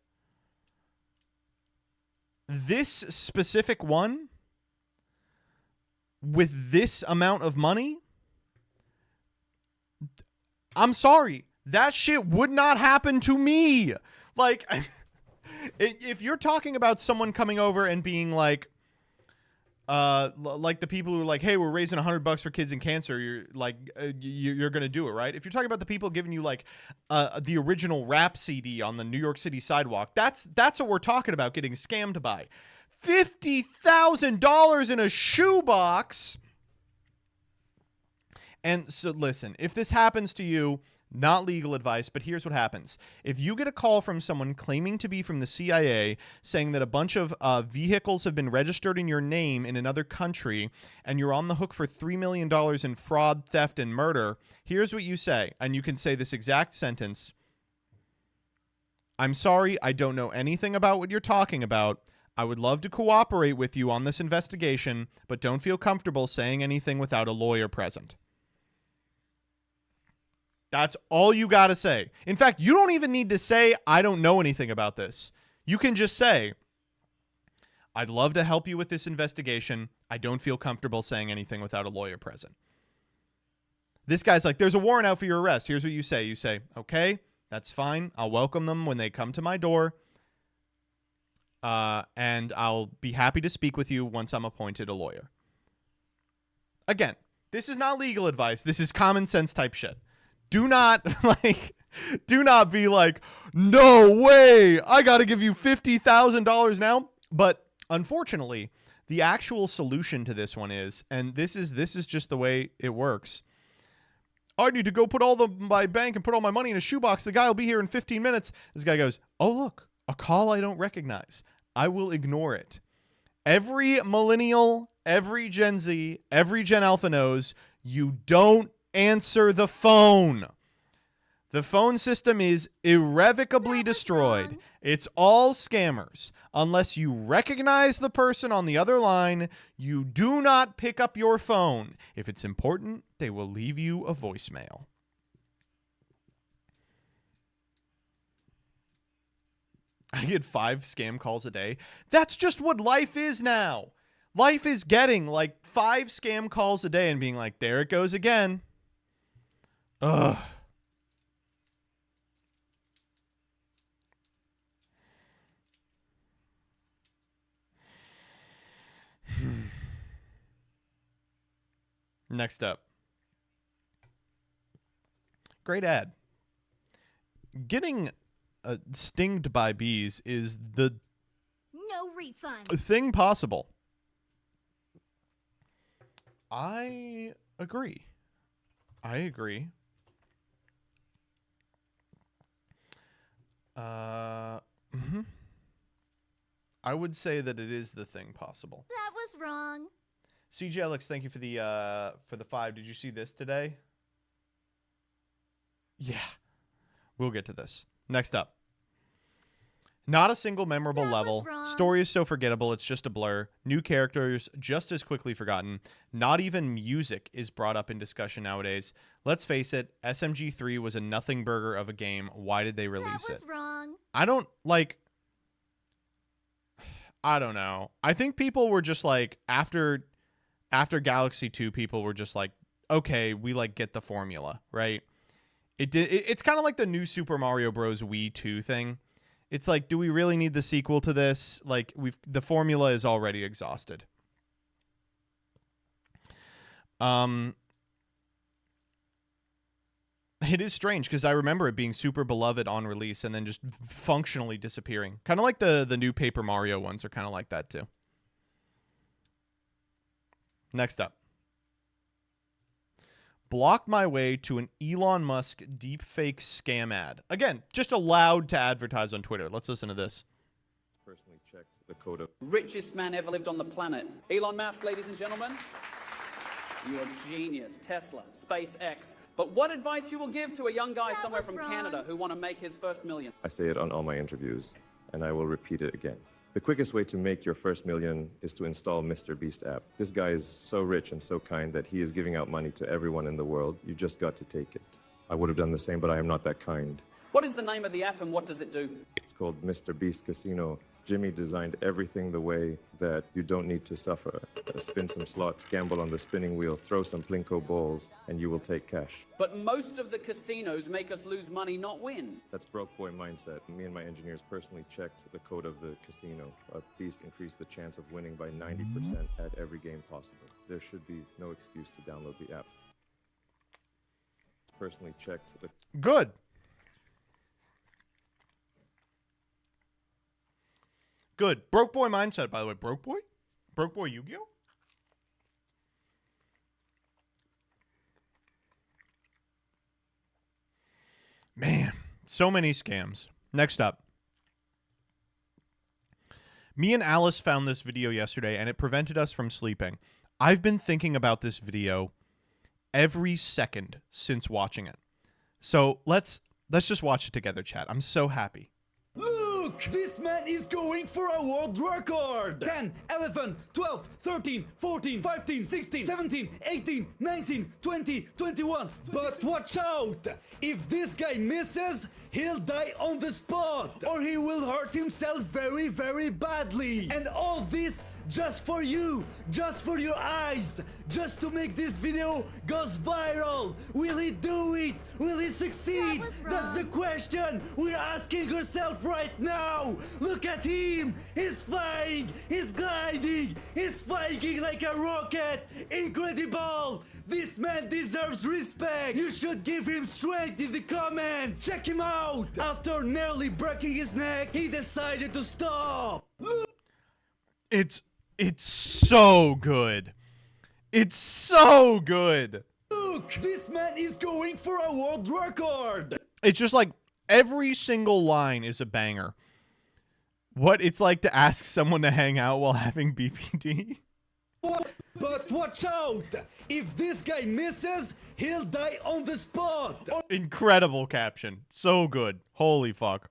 this specific one with this amount of money, I'm sorry, that shit would not happen to me. Like, if you're talking about someone coming over and being like the people who are like, hey, we're raising $100 for kids in cancer, you're like, you're gonna do it, right? If you're talking about the people giving you like the original rap CD on the New York City sidewalk, that's what we're talking about getting scammed by. $50,000 in a shoebox. And so listen, if this happens to you, not legal advice, but here's what happens. If you get a call from someone claiming to be from the CIA saying that a bunch of vehicles have been registered in your name in another country and you're on the hook for $3 million in fraud, theft, and murder, here's what you say. And you can say this exact sentence. I'm sorry, I don't know anything about what you're talking about. I would love to cooperate with you on this investigation, but don't feel comfortable saying anything without a lawyer present. That's all you got to say. In fact, you don't even need to say, I don't know anything about this. You can just say, I'd love to help you with this investigation. I don't feel comfortable saying anything without a lawyer present. This guy's like, there's a warrant out for your arrest. Here's what you say. You say, okay, that's fine. I'll welcome them when they come to my door. And I'll be happy to speak with you once I'm appointed a lawyer. Again, this is not legal advice. This is common sense type shit. Do not be like, no way, I got to give you $50,000 now. But unfortunately, the actual solution to this one is, and this is just the way it works. I need to go put my bank and put all my money in a shoebox. The guy will be here in 15 minutes. This guy goes, oh, look, a call I don't recognize. I will ignore it. Every millennial, every Gen Z, every Gen Alpha knows you don't answer the phone. The phone system is irrevocably destroyed. Wrong. It's all scammers. Unless you recognize the person on the other line, you do not pick up your phone. If it's important, they will leave you a voicemail. I get 5 scam calls a day. That's just what life is now. Life is getting like 5 scam calls a day and being like, there it goes again. Ugh. Next up. Great ad. Getting stinged by bees is the No refund. thing possible. I agree. I would say that it is the thing possible. That was wrong. CJ Alex, thank you for the 5. Did you see this today? Yeah. We'll get to this. Next up. Not a single memorable That was level. wrong. Story is so forgettable, it's just a blur. New characters just as quickly forgotten. Not even music is brought up in discussion nowadays. Let's face it, SMG3 was a nothing burger of a game. Why did they release That was it? wrong. I don't like I don't know. I think people were just like, after Galaxy 2, people were just like, okay, we like get the formula, right? It's kind of like the new Super Mario Bros. Wii 2 thing. It's like, do we really need the sequel to this? Like, the formula is already exhausted. It is strange because I remember it being super beloved on release and then just functionally disappearing. Kind of like the new Paper Mario ones are kind of like that too. Next up. Blocked my way to an Elon Musk deepfake scam ad. Again, just allowed to advertise on Twitter. Let's listen to this. Personally checked the code of richest man ever lived on the planet. Elon Musk, ladies and gentlemen. You're a genius. Tesla, SpaceX. But what advice you will give to a young guy somewhere from Canada who want to make his first million? I say it on all my interviews, and I will repeat it again. The quickest way to make your first million is to install Mr. Beast app. This guy is so rich and so kind that he is giving out money to everyone in the world. You just got to take it. I would have done the same, but I am not that kind. What is the name of the app and what does it do? It's called Mr. Beast Casino. Jimmy designed everything the way that you don't need to suffer. Spin some slots, gamble on the spinning wheel, throw some Plinko balls, and you will take cash. But most of the casinos make us lose money, not win. That's broke boy mindset. Me and my engineers personally checked the code of the casino. Beast increased the chance of winning by 90% at every game possible. There should be no excuse to download the app. Personally checked the... Good. Good. Broke boy mindset, by the way. Broke boy? Broke boy Yu-Gi-Oh? Man, so many scams. Next up. Me and Alice found this video yesterday, and it prevented us from sleeping. I've been thinking about this video every second since watching it. So let's just watch it together, chat. I'm so happy. Look! This man is going for a world record! 10, 11, 12, 13, 14, 15, 16, 17, 18, 19, 20, 21. But watch out! If this guy misses, he'll die on the spot! Or he will hurt himself very, very badly! And all this just for you, just for your eyes, just to make this video goes viral. Will he do it? Will he succeed? That's the question we're asking ourselves right now. Look at him. He's flying. He's gliding. He's flying like a rocket. Incredible. This man deserves respect. You should give him strength in the comments. Check him out. After nearly breaking his neck, he decided to stop. It's so good. It's so good. Look, this man is going for a world record. It's just like every single line is a banger. What it's like to ask someone to hang out while having BPD. But watch out. If this guy misses, he'll die on the spot. Incredible caption. So good. Holy fuck.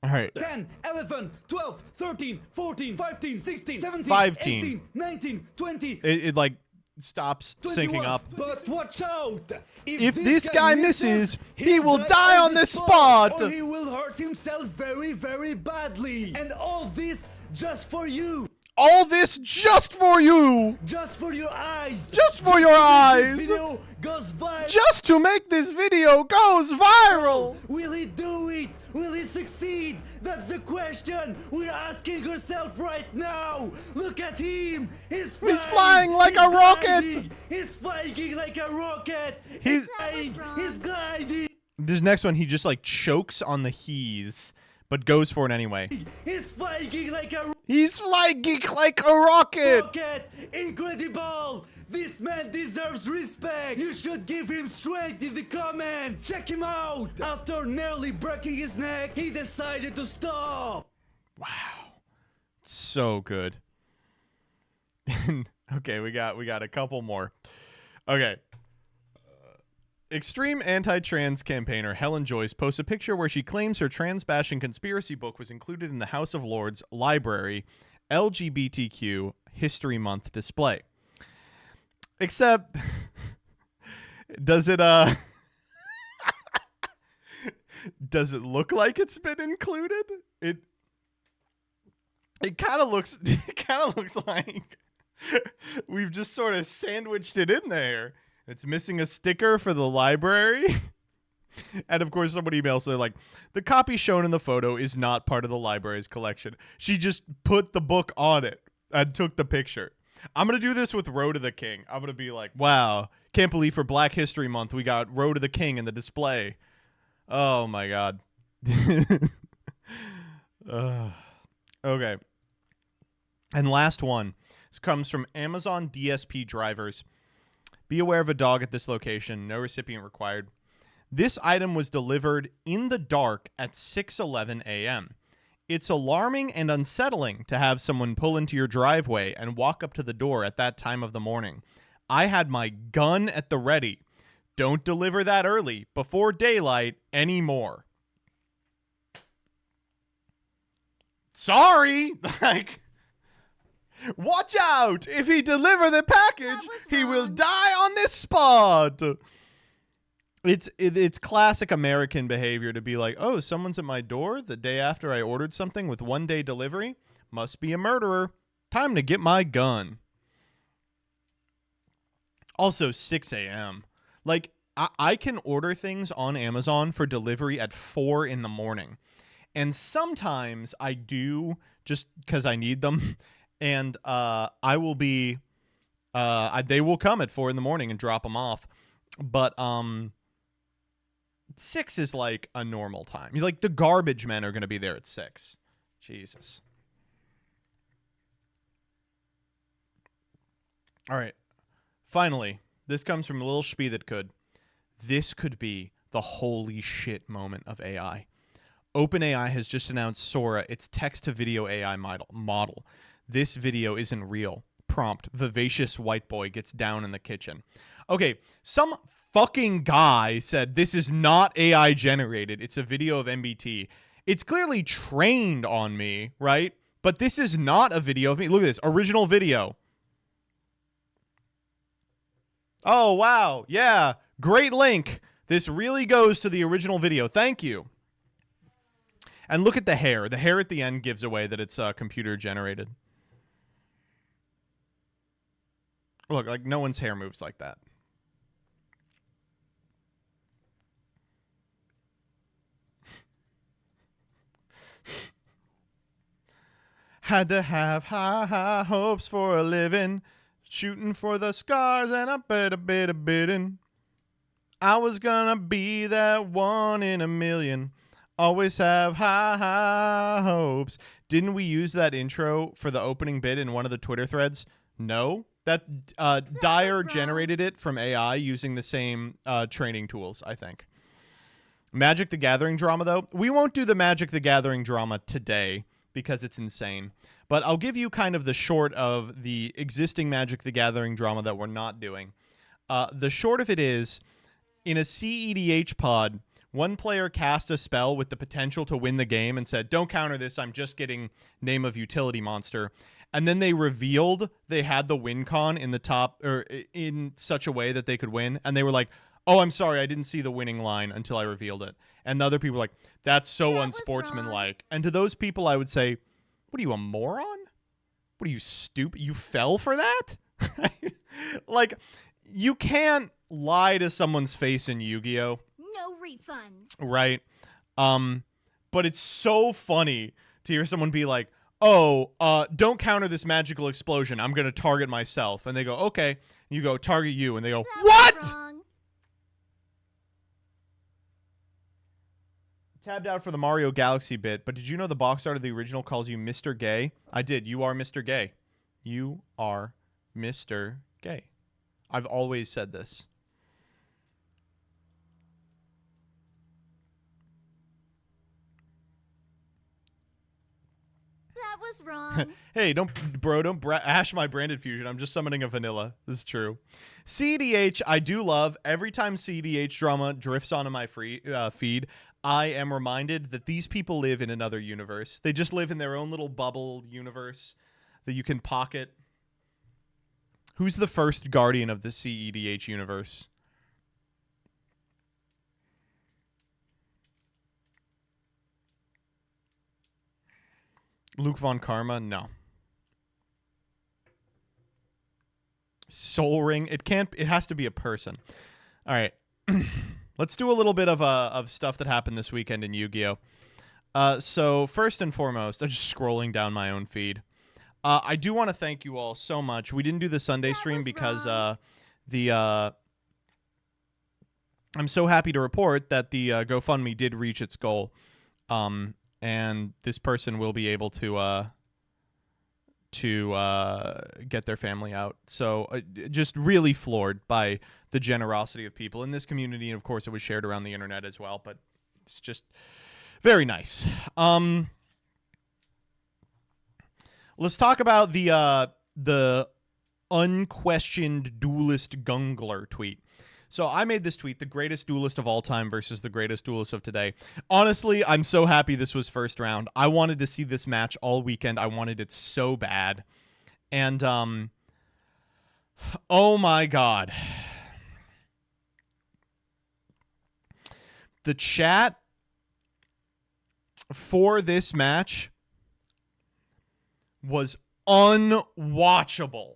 All right. 10, 11, 12, 13, 14, 15, 16, 17, 15. 18, 19, 20. It like stops 21. syncing up. But watch out. If this guy misses, he will die on the spot. Or he will hurt himself very, very badly. And all this just for you. All this just for you. Just for your eyes. Just for your eyes. This video goes viral. Just to make this video goes viral. Will he do it? Will he succeed? That's the question we're asking ourselves right now. Look at him. He's flying like a rocket. He's flying like a rocket. He's flying. He's gliding. This next one, he just like chokes on the he's, but goes for it anyway. He's flying like a He's flying like a rocket. Incredible. This man deserves respect. You should give him strength in the comments. Check him out. After nearly breaking his neck, he decided to stop. Wow. So good. Okay, we got a couple more. Okay. Extreme anti-trans campaigner Helen Joyce posts a picture where she claims her trans-bashing conspiracy book was included in the House of Lords Library LGBTQ History Month display. Except, does it does it look like it's been included? It kind of looks like we've just sort of sandwiched it in there. It's missing a sticker for the library. And of course, somebody emails, they're like, the copy shown in the photo is not part of the library's collection. She just put the book on it and took the picture. I'm going to do this with Road to the King. I'm going to be like, wow, can't believe for Black History Month we got Road to the King in the display. Oh, my God. Okay. And last one. This comes from Amazon DSP drivers. Be aware of a dog at this location. No recipient required. This item was delivered in the dark at 6:11 a.m. It's alarming and unsettling to have someone pull into your driveway and walk up to the door at that time of the morning. I had my gun at the ready. Don't deliver that early, before daylight, anymore. Sorry! Like, watch out! If he deliver the package, he will die on this spot! It's classic American behavior to be like, oh, someone's at my door the day after I ordered something with 1-day delivery? Must be a murderer. Time to get my gun. Also, 6 a.m. Like, I can order things on Amazon for delivery at 4 in the morning. And sometimes I do just because I need them. And I will be, they will come at 4 in the morning and drop them off. But 6 is like a normal time. Like, the garbage men are going to be there at 6. Jesus. All right. Finally, this comes from a little spee that could. This could be the holy shit moment of AI. OpenAI has just announced Sora, its text-to-video AI model. This video isn't real. Prompt, vivacious white boy gets down in the kitchen. Okay, some fucking guy said this is not AI generated. It's a video of MBT. It's clearly trained on me, right? But this is not a video of me. Look at this. Original video. Oh, wow. Yeah. Great link. This really goes to the original video. Thank you. And look at the hair. The hair at the end gives away that it's computer generated. Look, like no one's hair moves like that. Had to have high, high hopes for a living, shooting for the scars and a bit of bidding. I was gonna be that one in a million. Always have high, high hopes. Didn't we use that intro for the opening bit in one of the Twitter threads? No. That Dyer generated it from AI using the same training tools, I think. Magic the Gathering drama, though. We won't do the Magic the Gathering drama today because it's insane. But I'll give you kind of the short of the existing Magic the Gathering drama that we're not doing. The short of it is, in a CEDH pod, one player cast a spell with the potential to win the game and said, don't counter this, I'm just getting name of utility monster. And then they revealed they had the win con in the top, or in such a way that they could win. And they were like, oh, I'm sorry, I didn't see the winning line until I revealed it. And the other people were like, that's so unsportsmanlike. And to those people, I would say, what are you, a moron? What are you, stupid? You fell for that? Like, you can't lie to someone's face in Yu-Gi-Oh! No refunds. Right. But it's so funny to hear someone be like, oh, don't counter this magical explosion. I'm going to target myself. And they go, okay. And you go, target you. And they go, what? Tabbed out for the Mario Galaxy bit, but did you know the box art of the original calls you Mr. Gay? I did. You are Mr. Gay. You are Mr. Gay. I've always said this. That was wrong. Hey, don't ash my branded fusion. I'm just summoning a vanilla. This is true. CDH, I do love. Every time CDH drama drifts onto my feed, I am reminded that these people live in another universe. They just live in their own little bubble universe that you can pocket. Who's the first guardian of the CEDH universe? Luke Von Karma, no. Soul Ring, it has to be a person. All right. Let's do a little bit of stuff that happened this weekend in Yu-Gi-Oh! So first and foremost, I'm just scrolling down my own feed. I do want to thank you all so much. We didn't do the Sunday stream because I'm so happy to report that the GoFundMe did reach its goal. And this person will be able to get their family out. So just really floored by the generosity of people in this community. And of course it was shared around the internet as well, but it's just very nice. Let's talk about the unquestioned duelist Gungler tweet. So I made this tweet, the greatest duelist of all time versus the greatest duelist of today. Honestly, I'm so happy this was first round. I wanted to see this match all weekend. I wanted it so bad. And, oh my God. The chat for this match was unwatchable.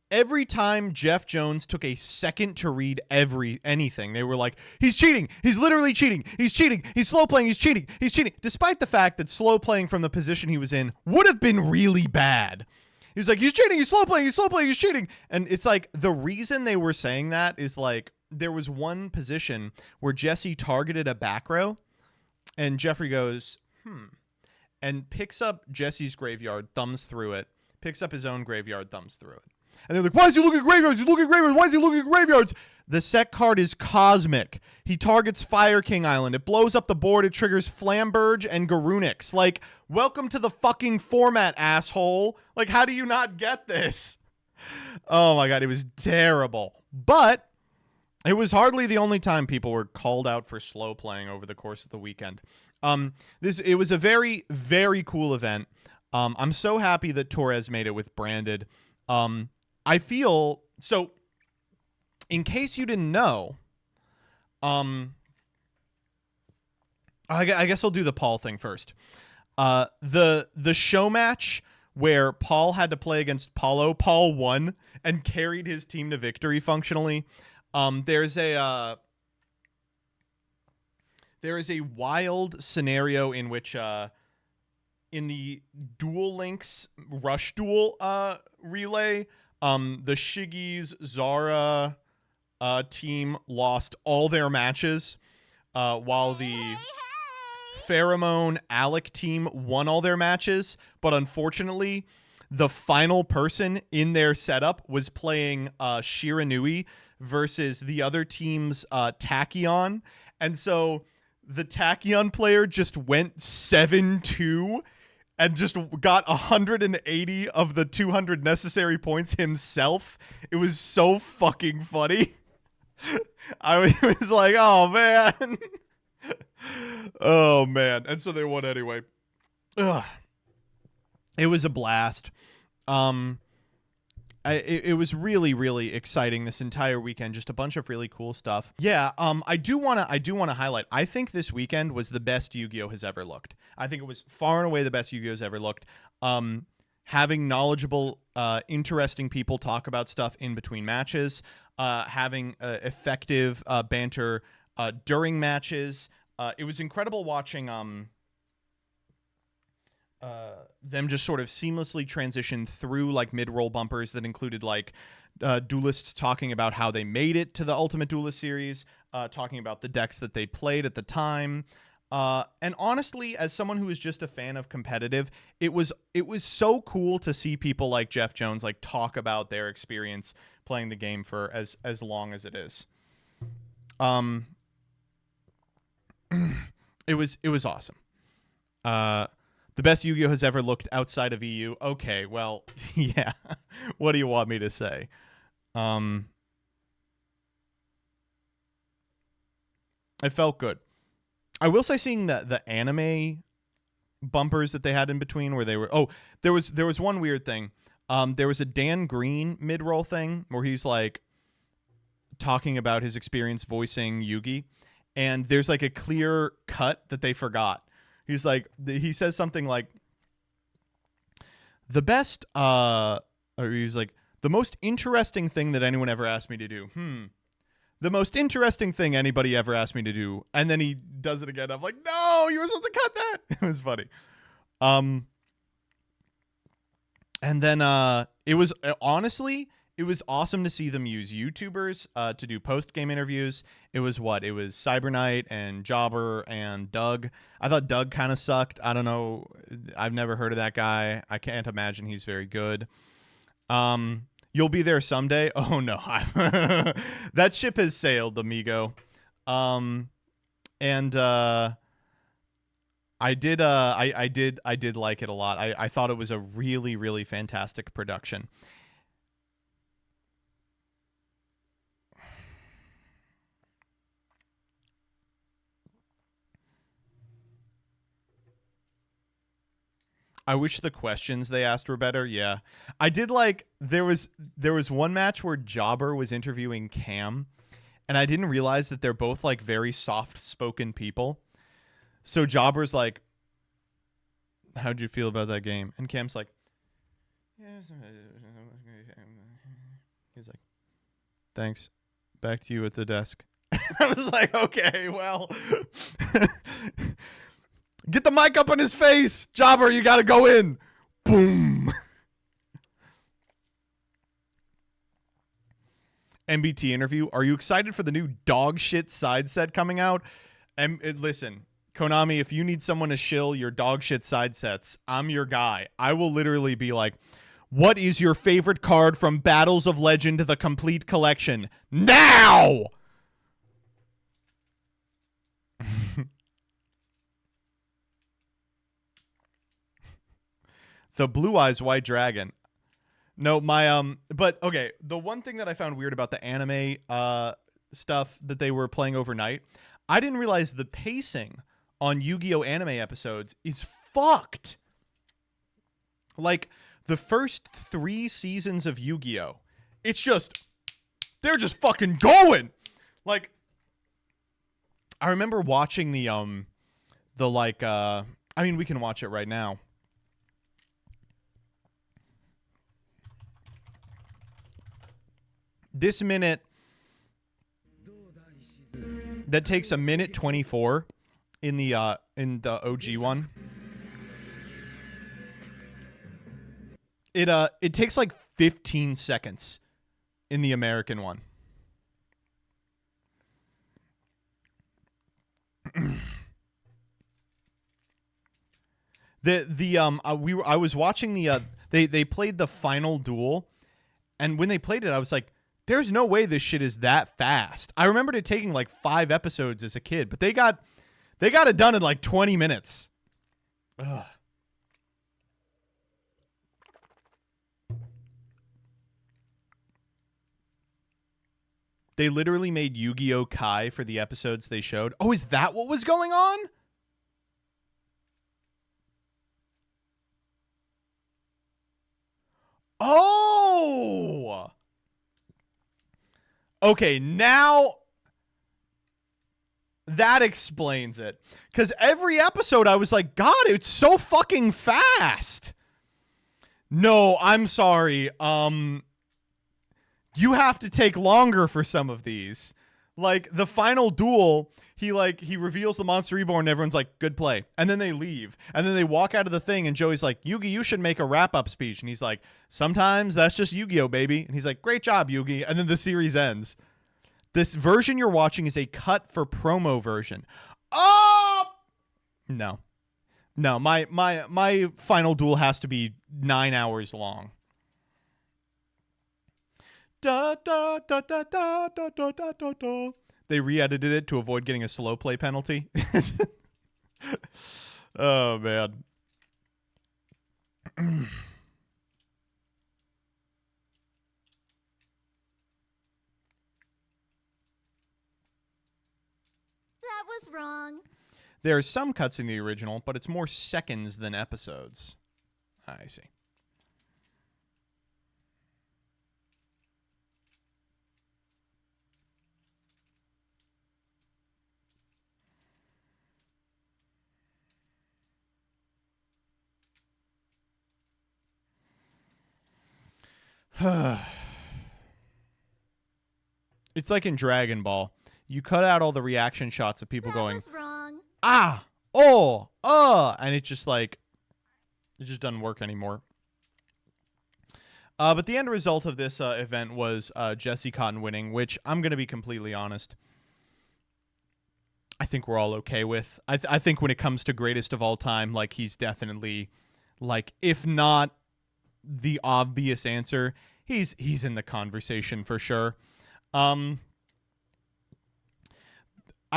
Every time Jeff Jones took a second to read anything, they were like, he's cheating. He's literally cheating. He's cheating. He's slow playing. He's cheating. He's cheating. Despite the fact that slow playing from the position he was in would have been really bad. He was like, he's cheating. He's slow playing. He's slow playing. He's cheating. And it's like the reason they were saying that is like there was one position where Jesse targeted a back row and Jeffrey goes, and picks up Jesse's graveyard, thumbs through it, picks up his own graveyard, thumbs through it. And they're like, why is he looking at graveyards? He's looking at graveyards. Why is he looking at graveyards? The set card is Cosmic. He targets Fire King Island. It blows up the board. It triggers Flamberge and Garunix. Like, welcome to the fucking format, asshole. Like, how do you not get this? Oh my God, it was terrible. But it was hardly the only time people were called out for slow playing over the course of the weekend. It was a very, very cool event. I'm so happy that Torres made it with Branded. I feel so. In case you didn't know, I guess I'll do the Paul thing first. The show match where Paul had to play against Paulo, Paul won and carried his team to victory functionally. There is a wild scenario in which in the Duel Links Rush Duel relay, the Shiggy's Zara team lost all their matches, while the Pheromone Alec team won all their matches. But unfortunately, the final person in their setup was playing Shiranui versus the other team's Tachyon. And so the Tachyon player just went 7-2 and just got 180 of the 200 necessary points himself. It was so fucking funny. I was like, oh, man. Oh, man. And so they won anyway. Ugh. It was a blast. It was really, really exciting this entire weekend. Just a bunch of really cool stuff. Yeah, I do want to highlight, I think this weekend was the best Yu-Gi-Oh! Has ever looked. I think it was far and away the best Yu-Gi-Oh! Has ever looked. Having knowledgeable, interesting people talk about stuff in between matches, having effective banter during matches. It was incredible watching them just sort of seamlessly transition through like mid-roll bumpers that included like duelists talking about how they made it to the Ultimate Duelist series, talking about the decks that they played at the time. And honestly, as someone who is just a fan of competitive, it was so cool to see people like Jeff Jones like talk about their experience playing the game for as long as it is. It was awesome. The best Yu-Gi-Oh! Has ever looked outside of EU. Okay, well, yeah. What do you want me to say? It felt good. I will say seeing the anime bumpers that they had in between where they were... Oh, there was one weird thing. There was a Dan Green mid-roll thing where he's like talking about his experience voicing Yugi, and there's like a clear cut that they forgot. He's like, he says something like, The best, or he was like, the most interesting thing that anyone ever asked me to do. The most interesting thing anybody ever asked me to do. And then he does it again. I'm like, no, you were supposed to cut that. It was funny. And then it was honestly, it was awesome to see them use YouTubers to do post-game interviews. It was Cyberknight and Jobber and Doug. I thought Doug kind of sucked. I don't know. I've never heard of that guy. I can't imagine he's very good. You'll be there someday. Oh no, that ship has sailed, amigo. I did like it a lot. I thought it was a really, really fantastic production. I wish the questions they asked were better. Yeah. I did like there was one match where Jobber was interviewing Cam, and I didn't realize that they're both like very soft-spoken people. So Jobber's like, how'd you feel about that game? And Cam's like, he's like, thanks. Back to you at the desk. I was like, okay, well, get the mic up in his face. Jobber, you got to go in. Boom. MBT interview. Are you excited for the new dog shit side set coming out? And listen, Konami, if you need someone to shill your dog shit side sets, I'm your guy. I will literally be like, what is your favorite card from Battles of Legend, the complete collection? Now! The Blue Eyes White Dragon. No, but okay, the one thing that I found weird about the anime stuff that they were playing overnight, I didn't realize the pacing on Yu-Gi-Oh! Anime episodes is fucked. Like, the first 3 seasons of Yu-Gi-Oh! They're just fucking going! Like, I remember watching we can watch it right now. This minute, that takes a minute 24 in the OG one. It takes like 15 seconds in the American one. I was watching they played the final duel, and when they played it, I was like, there's no way this shit is that fast. I remembered it taking like 5 episodes as a kid, but they got it done in like 20 minutes. Ugh. They literally made Yu-Gi-Oh! Kai for the episodes they showed. Oh, is that what was going on? Oh! Okay, now that explains it. Because every episode I was like, God, it's so fucking fast. No, I'm sorry. You have to take longer for some of these. Like, the final duel, he reveals the Monster Reborn and everyone's like, good play. And then they leave. And then they walk out of the thing and Joey's like, Yugi, you should make a wrap-up speech. And he's like, sometimes that's just Yu-Gi-Oh, baby. And he's like, great job, Yugi. And then the series ends. This version you're watching is a cut for promo version. Oh! No. No, my final duel has to be 9 hours long. Da, da, da, da, da, da, da, da, da, da. They re-edited it to avoid getting a slow play penalty. Oh, man. That was wrong. There are some cuts in the original, but it's more seconds than episodes. I see. It's like in Dragon Ball. You cut out all the reaction shots of people going, was wrong. ah, and it just doesn't work anymore. But the end result of this event was Jesse Cotton winning, which I'm going to be completely honest, I think we're all okay with. I think when it comes to greatest of all time, like, he's definitely, like, if not the obvious answer, he's in the conversation for sure. I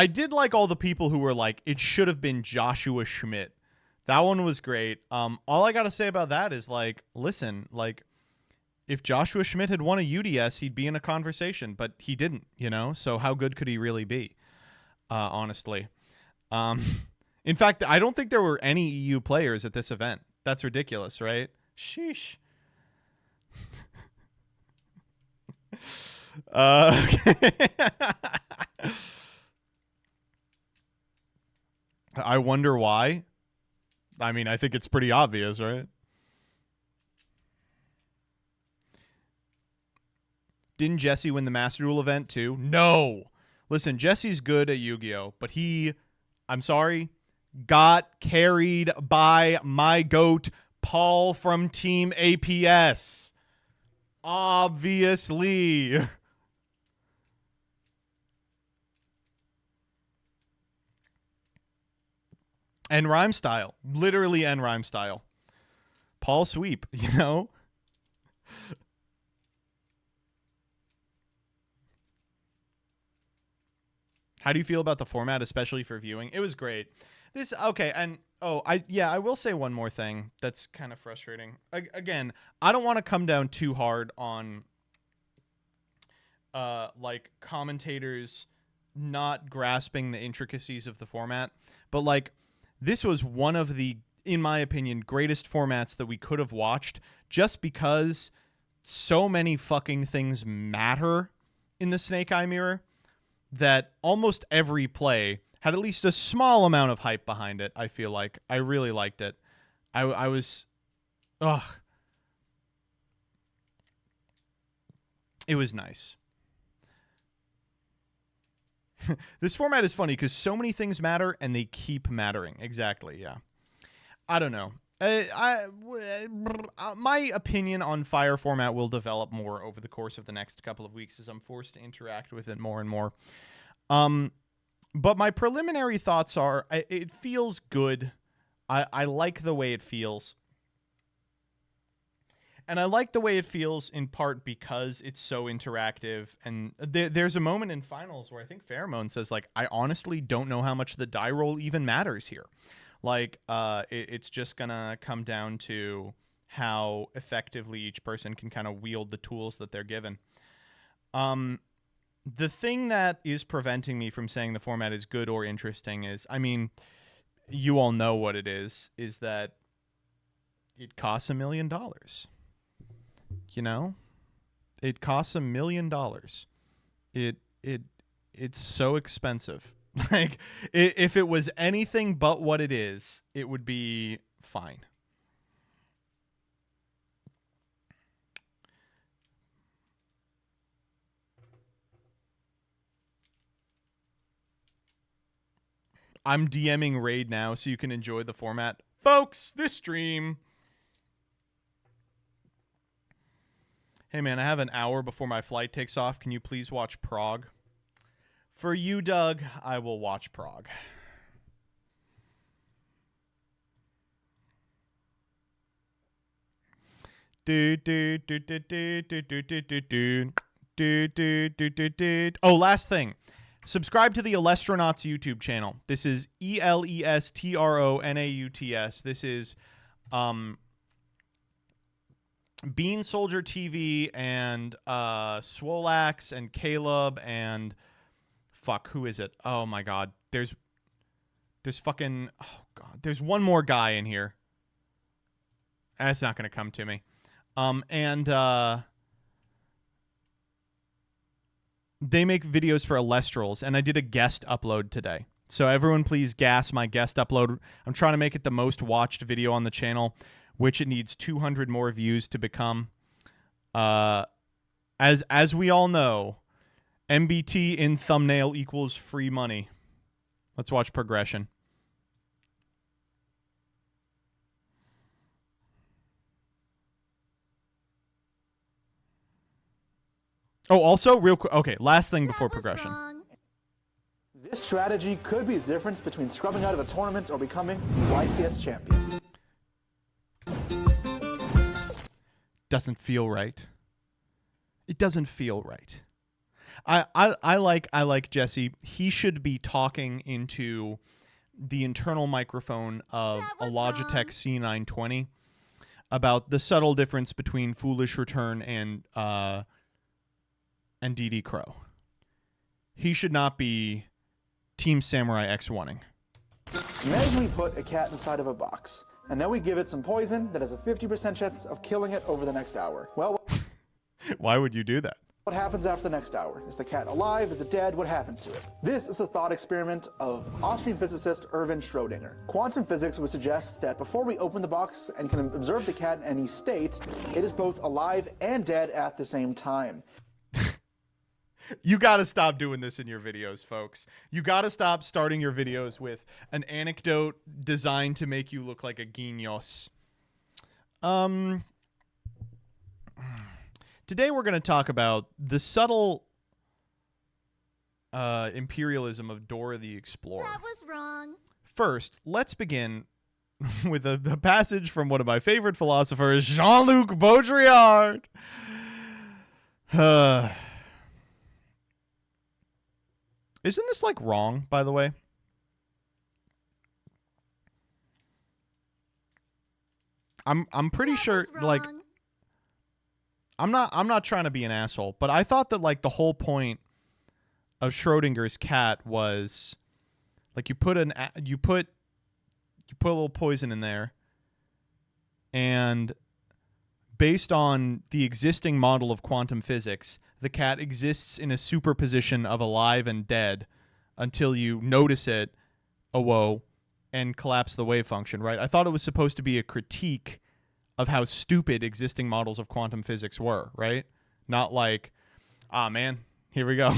did like all the people who were like, it should have been Joshua Schmidt. That one was great. All I got to say about that is, like, listen, like, if Joshua Schmidt had won a UDS, he'd be in a conversation, but he didn't, you know? So how good could he really be? Honestly. In fact, I don't think there were any EU players at this event. That's ridiculous, right? Sheesh. Okay. I wonder why. I mean, I think it's pretty obvious, right? Didn't Jesse win the Master Duel event too? No. Listen, Jesse's good at Yu-Gi-Oh, but he, I'm sorry, got carried by my GOAT, Paul from Team APS. Obviously. And rhyme style. Literally and rhyme style. Paul sweep, you know? How do you feel about the format, especially for viewing? It was great. This, okay, and, I will say one more thing that's kind of frustrating. Again, I don't want to come down too hard on, like, commentators not grasping the intricacies of the format, but, like, this was one of the, in my opinion, greatest formats that we could have watched, just because so many fucking things matter in the Snake Eye Mirror that almost every play had at least a small amount of hype behind it. I feel like I really liked it. I was, it was nice. This format is funny because so many things matter and they keep mattering. Exactly, yeah. I don't know. My opinion on Fire format will develop more over the course of the next couple of weeks as I'm forced to interact with it more and more. But my preliminary thoughts are, it feels good. I like the way it feels. And I like the way it feels in part because it's so interactive. And there's a moment in finals where I think Pheromone says, like, I honestly don't know how much the die roll even matters here. Like, it's just going to come down to how effectively each person can kind of wield the tools that they're given. The thing that is preventing me from saying the format is good or interesting is, I mean, you all know what it is that it costs $1 million. You know, it costs $1 million. It's so expensive. Like, if it was anything but what it is, it would be fine. I'm DMing Raid now so you can enjoy the format. Folks, this stream. Hey, man, I have an hour before my flight takes off. Can you please watch Prog? For you, Doug, I will watch Prog. Oh, last thing. Subscribe to the Elestronauts YouTube channel. This is ELESTRONAUTS. This is Bean Soldier TV and Swolax and Caleb and fuck, who is it? Oh my god. There's fucking, oh god. There's one more guy in here. That's not gonna come to me. They make videos for Elestrals, and I did a guest upload today. So everyone please gas my guest upload. I'm trying to make it the most watched video on the channel, which it needs 200 more views to become. As we all know, MBT in thumbnail equals free money. Let's watch progression. Oh, also, real quick. Okay, last thing before progression. This strategy could be the difference between scrubbing out of a tournament or becoming YCS champion. Doesn't feel right. It doesn't feel right. I like Jesse. He should be talking into the internal microphone of a Logitech C920 about the subtle difference between Foolish Return and DD Crow. He should not be Team Samurai X1ing. Imagine we put a cat inside of a box, and then we give it some poison that has a 50% chance of killing it over the next hour. Well, why would you do that? What happens after the next hour? Is the cat alive? Is it dead? What happens to it? This is the thought experiment of Austrian physicist Erwin Schrödinger. Quantum physics would suggest that before we open the box and can observe the cat in any state, it is both alive and dead at the same time. You got to stop doing this in your videos, folks. You got to stop starting your videos with an anecdote designed to make you look like a genius. Today we're going to talk about the subtle imperialism of Dora the Explorer. That was wrong. First, let's begin with a passage from one of my favorite philosophers, Jean-Luc Baudrillard. Isn't this like wrong, by the way? I'm pretty sure like I'm not trying to be an asshole, but I thought that like the whole point of Schrodinger's cat was like you put a little poison in there, and based on the existing model of quantum physics, the cat exists in a superposition of alive and dead until you notice it, oh whoa, and collapse the wave function, right? I thought it was supposed to be a critique of how stupid existing models of quantum physics were, right? Not like, ah, man, here we go.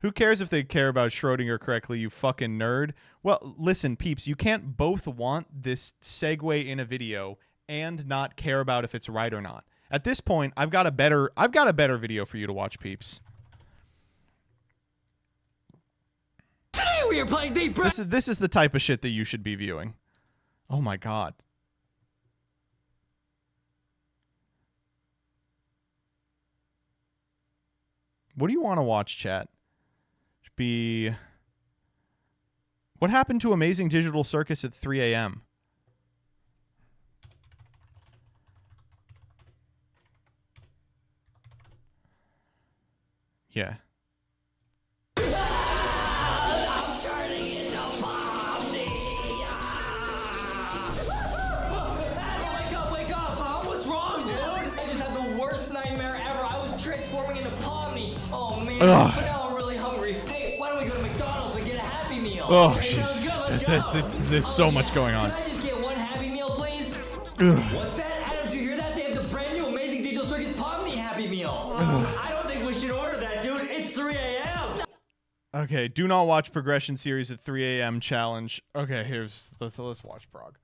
Who cares if they care about Schrodinger correctly, you fucking nerd? Well, listen, peeps, you can't both want this segue in a video and not care about if it's right or not. At this point, I've got a better video for you to watch, peeps. Today we are playing the This is the type of shit that you should be viewing. Oh my god. What do you want to watch, chat? Should be what happened to Amazing Digital Circus at 3 a.m.? Yeah. Wake up! What's wrong, dude? I just had the worst nightmare ever. I was transforming into Pomni. Oh man, Ugh. but now I'm really hungry. Hey, why don't we go to McDonald's and get a Happy Meal? Oh, Okay, jeez. sounds good, let's go. There's so much going on. Can I just get one Happy Meal, please? Ugh. What's that? Adam, did you hear that? They have the brand new Amazing Digital Circus Pomni Happy Meal. Ugh. I don't think we should order that, dude. It's 3 a.m. Okay, do not watch progression series at 3 a.m. challenge. Okay, let's watch prog.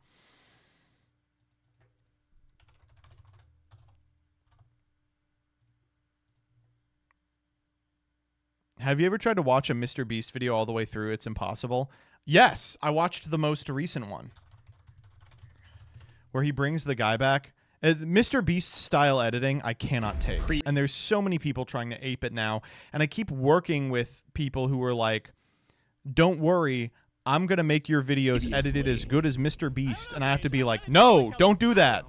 Have you ever tried to watch a Mr. Beast video all the way through? It's impossible. Yes, I watched the most recent one where he brings the guy back. Mr. Beast style editing, I cannot take. And there's so many people trying to ape it now. And I keep working with people who are like, don't worry, I'm going to make your videos edited as good as Mr. Beast. And I have to be like, no, don't do that.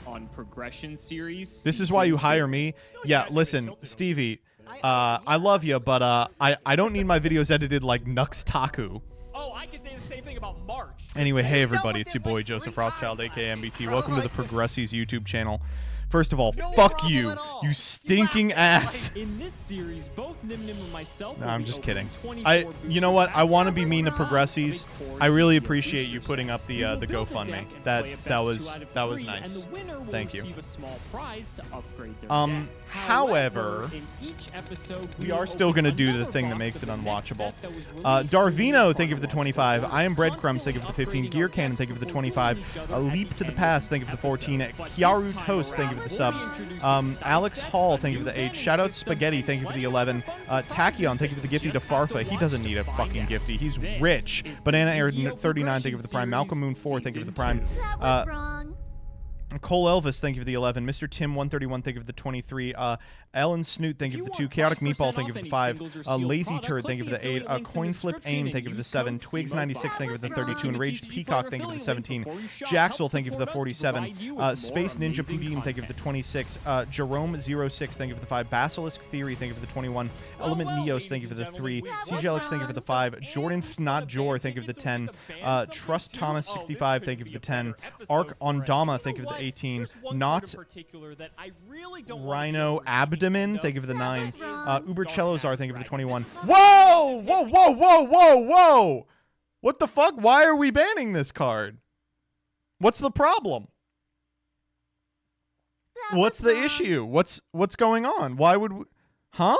On progression series. This is why you hire me. Yeah, listen, Stevie, I love you, but I don't need my videos edited like Nux Taku. Oh, I can say the same thing about March. Anyway, hey everybody, it's your boy Joseph Rothschild, aka MBT. Welcome to the Progressies YouTube channel. First of all, No fuck problem you, at all. you stinking ass. In this series, both Nim Nim and myself. No, will I'm be just opening kidding. 24 You know what? I booster want to be packs. mean to Progressies. I really appreciate you putting up the Build a GoFundMe. deck and That play a that best was 2 out of that was 3, nice. And the winner will Thank you. receive a small prize to upgrade their Um, deck. however, in each episode, We will are still open going to do the another thing that box makes of it the next unwatchable. set that was released Darvino, in thank you for the 25. I am Breadcrumbs, thank you for the 15. upgrading Gear our Cannon, decks thank you for the before 25. dueling each other A at Leap the to the end Past, of thank you for the 14. episode. But this Kiaru time Toast, thank you for around, the we'll sub. be introducing side Alex sets, Hall, a thank you new for the 8. banning Shoutout system, Spaghetti, and thank you for the plenty of 11. fun surprises Tachyon, thank you for the that gifty. you To just have to Farfa, he watch doesn't to need a find fucking out. gifty. He's This rich. is the Banana Air Yu-Gi-Oh! 39, thank you for the Progression Prime. Malcolm Moon Series 4, thank you for the Season Prime. 2. That was wrong. Cole Elvis, thank you for the 11. Mr. Tim 131, thank you for the 23. Ellen Snoot, thank you for the 2. Chaotic Meatball, thank you for the 5. Lazy Turd, thank you for the 8. Coin Flip Aim, thank you for the 7. Twigs 96, thank you for the 32. And Raged Peacock, thank you for the 17. Jaxel, thank you for the 47. Space Ninja PB, thank you for the 26. Jerome 06, thank you for the 5. Basilisk Theory, thank you for the 21. Element Neos, thank you for the 3. CJLX, thank you for the 5. Jordan Fnot Jor, thank you for the 10. Trust Thomas 65, thank you for the 10. Arc Ondama, thank you for the 18. Not Rhino Abdomen, thank you for the 9. Uber Cellozar, thank you for the 21. Whoa! Whoa, whoa, whoa, whoa, whoa! What the fuck? Why are we banning this card? What's the problem? What's the issue? What's going on? Why would we... Huh?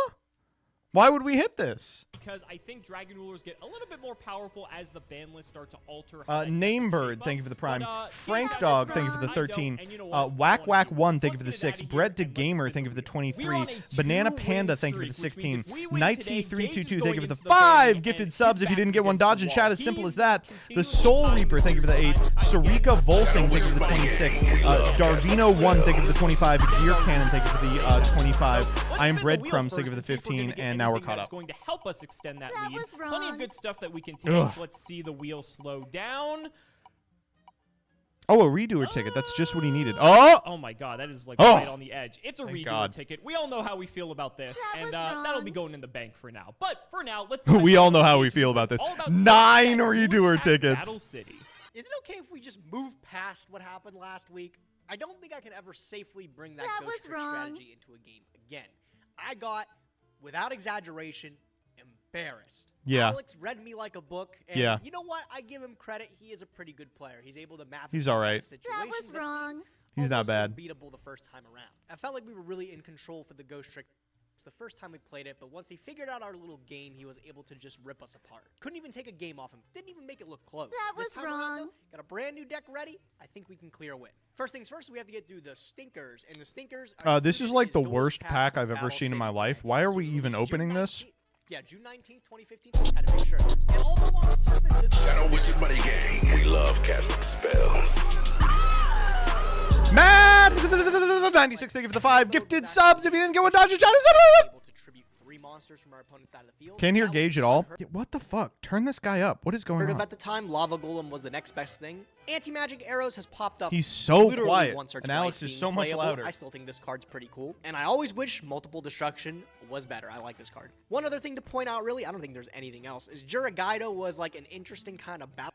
Why would we hit this? Because I think Dragon Rulers get a little bit more powerful as the ban lists start to alter. Namebird, thank you for the Prime. Frank Dog, thank you for the 13. what? Whack Whack 1, thank you for the 6. Brett the Gamer, thank you for the 23. Banana Panda, thank you for the 16. Nightsea 322, thank you for the 5 gifted subs. If you didn't get one, dodge in chat. As simple as that. The Soul Reaper, thank you for the 8. Sarika Volsing, thank you for the 26. Darvino 1, thank you for the 25. Gear Cannon, thank you for the 25. I am Breadcrumbs, thank you for the 15. And now we're caught up. Going to help us extend that lead. was Plenty wrong. of good stuff that we can take. Ugh. Let's see the wheel slow down. Oh, a redoer ticket. That's just what he needed. Oh! Oh my god, that is like Oh! right on the edge. It's a Thank redoer God. ticket. We all know how we feel about this, That and was that'll wrong. be going in the bank for now. But for now, let's. We all know how we feel about this. All about 9 Team redoer at tickets. Battle City. Is it okay if we just move past what happened last week? I don't think I can ever safely bring that, That ghost was trick wrong. strategy into a game again. I got, without exaggeration, embarrassed. Yeah. Alex read me like a book, and Yeah. you know what? I give him credit. He is a pretty good player. He's able to map. He's himself all into right. situations That was that seem wrong. He's not almost bad. unbeatable the first time around. I felt like we were really in control for the ghost trick the first time we played it, but once he figured out our little game, he was able to just rip us apart. Couldn't even take a game off him. Didn't even make it look close. That This was time around, wrong. though, got a brand new deck ready. I think we can clear a win. First things first, we have to get through the stinkers, and the stinkers. This is like the worst pack I've ever seen in my life. Why are we even opening this? Yeah, June 19th, 2015. Had to make sure. And although on the surface, this Shadow Wizard Buddy Gang, we love casting spells. Matt 96, thank you for the 5 gifted subs. If you didn't get one, dodge your chat. able to tribute 3 monsters from our opponent's side of the field. Can't hear That was Gage at all. unheard- Yeah, what the fuck? Turn this guy up. What is going Heard on? of at the time, Lava Golem was the next best thing. Anti-magic arrows has popped up. He's so literally quiet, once or and twice Alex is being so much playable. louder. I still think this card's pretty cool, and I always wish multiple destruction was better. I like this card. One other thing to point out, really, I don't think there's anything else, is Juragaido was like an interesting kind of battle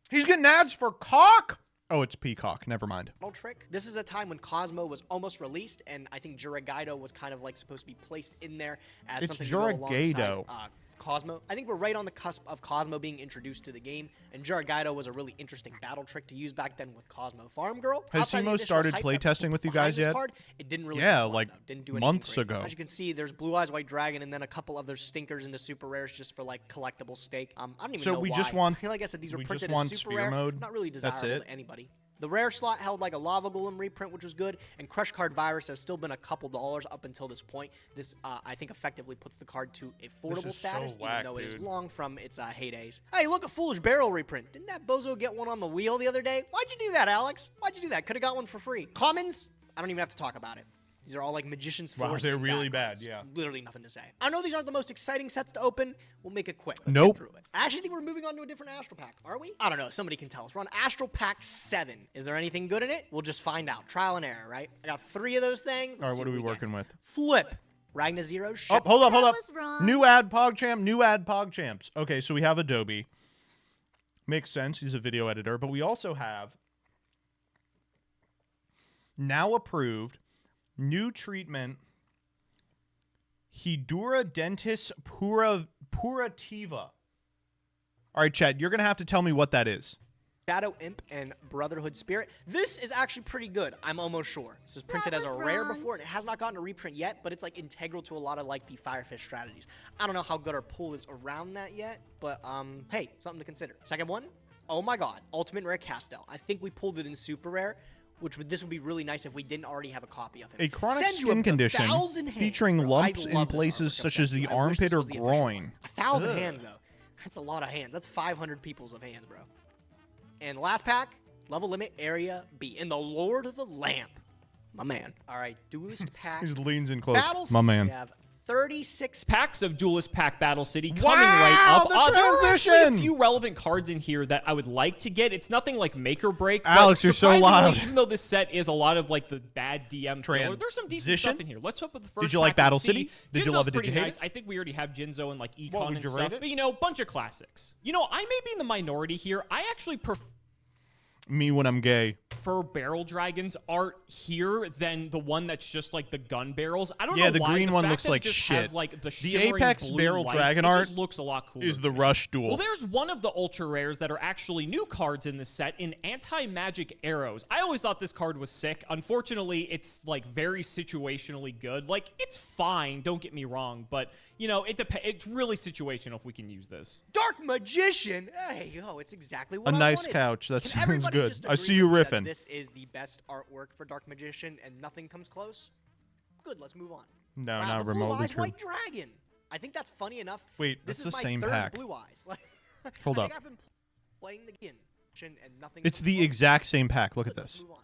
He's getting ads for cock. Oh, it's Peacock. Never mind. trick. This is a time when Cosmo was almost released, and I think Juragaido was kind of like supposed to be placed in there as It's something to go alongside, Juragaido. Cosmo. I think we're right on the cusp of Cosmo being introduced to the game, and Juragaido was a really interesting battle trick to use back then with Cosmo Farm Girl. Has Outside the Simo initial started hype playtesting with you behind guys this yet? card, it didn't really Yeah, perform, like though. Didn't do anything months crazy. ago. As you can see, there's Blue Eyes White Dragon, and then a couple of their stinkers into super rares just for like collectible stake. I don't even So know we why. just want- like I said, these were we just printed want as super sphere rare. mode. Not really That's desirable it. to anybody. The rare slot held like a Lava Golem reprint, which was good, and Crush Card Virus has still been a couple dollars up until this point. This, I think, effectively puts the card to affordable is so status, whack, even though it is dude. long from its heydays. Hey, look, a Foolish Barrel reprint. Didn't that bozo get one on the wheel the other day? Why'd you do that, Alex? Why'd you do that? Could have got one for free. Commons? I don't even have to talk about it. These are all like Magician's Wow, Force. they're and really cards. bad, yeah. Literally nothing to say. I know these aren't the most exciting sets to open. We'll make it quick. Let's Nope. get through it. I actually think we're moving on to a different Astral Pack. Are we? I don't know. Somebody can tell us. We're on Astral Pack 7. Is there anything good in it? We'll just find out. Trial and error, right? I got 3 of those things. All right, what are we working with? Flip. Ragna Zero. Oh, Ship. hold up, hold That up. was wrong. New ad PogChamp, new ad PogChamps. Okay, so we have Adobe. Makes sense. He's a video editor, but we also have Now approved. New treatment. Hedura dentis purativa. All right, Chad, you're going to have to tell me what that is. Shadow Imp and Brotherhood Spirit. This is actually pretty good, I'm almost sure. This is printed as a rare before, and it has not gotten a reprint yet, but it's like integral to a lot of like the Firefish strategies. I don't know how good our pool is around that yet, but hey, something to consider. Second one, oh my god, Ultimate Rare Castel. I think we pulled it in Super Rare, this would be really nice if we didn't already have a copy of him. A chronic Send you skin the condition 1,000 hands, featuring bro. lumps I in love this places artwork, such as the I wish armpit this or was the official one. groin. 1,000 Ugh. hands, though. That's a lot of hands. That's 500 peoples of hands, bro. And last pack, level limit area B. In the Lord of the Lamp. My man. All right, Duelist pack. He just leans in close. Battles, My man. We have 36 packs of Duelist Pack Battle City coming Wow, right up. the There are actually a transition! few relevant cards in here that I would like to get. It's nothing like make or break. Alex, but you're so surprisingly, loud. Even though this set is a lot of like the bad DM filler, there's some decent stuff in here. Let's hope with the first. Did you like pack and Battle see. City? Did you Jinzo's love it? Did pretty you hate nice. it? I think we already have Jinzo and like Econ What, would and you stuff, rate it? but you know, bunch of classics. You know, I may be in the minority here. I actually prefer Me when I'm gay. Barrel Dragon's art here than the one that's just like the gun barrels. I don't know Yeah, the why. green The one fact looks that it like just shit. Has, like, the The shimmering Apex blue Barrel lights. Dragon It art just looks a lot cooler. is the Rush Duel. Well, there's one of the ultra rares that are actually new cards in this set in anti-magic arrows. I always thought this card was sick. Unfortunately, it's like very situationally good. Like, it's fine, don't get me wrong, but you know, it's really situational if we can use this. Dark Magician. Hey, yo, it's exactly what A I nice wanted. couch. That Can sounds everybody good. just I agree see you with me that riffing. This is the best artwork for Dark Magician, and nothing comes close. Good, let's move on. No, wow, not the Blue remotely Eyes true. White Dragon. I think that's funny enough. Wait, this that's is the my same third pack. Blue Eyes. Hold I up. think I've been playing the game, and nothing. It's comes the close. exact same pack. Look at Good, let's this. move on.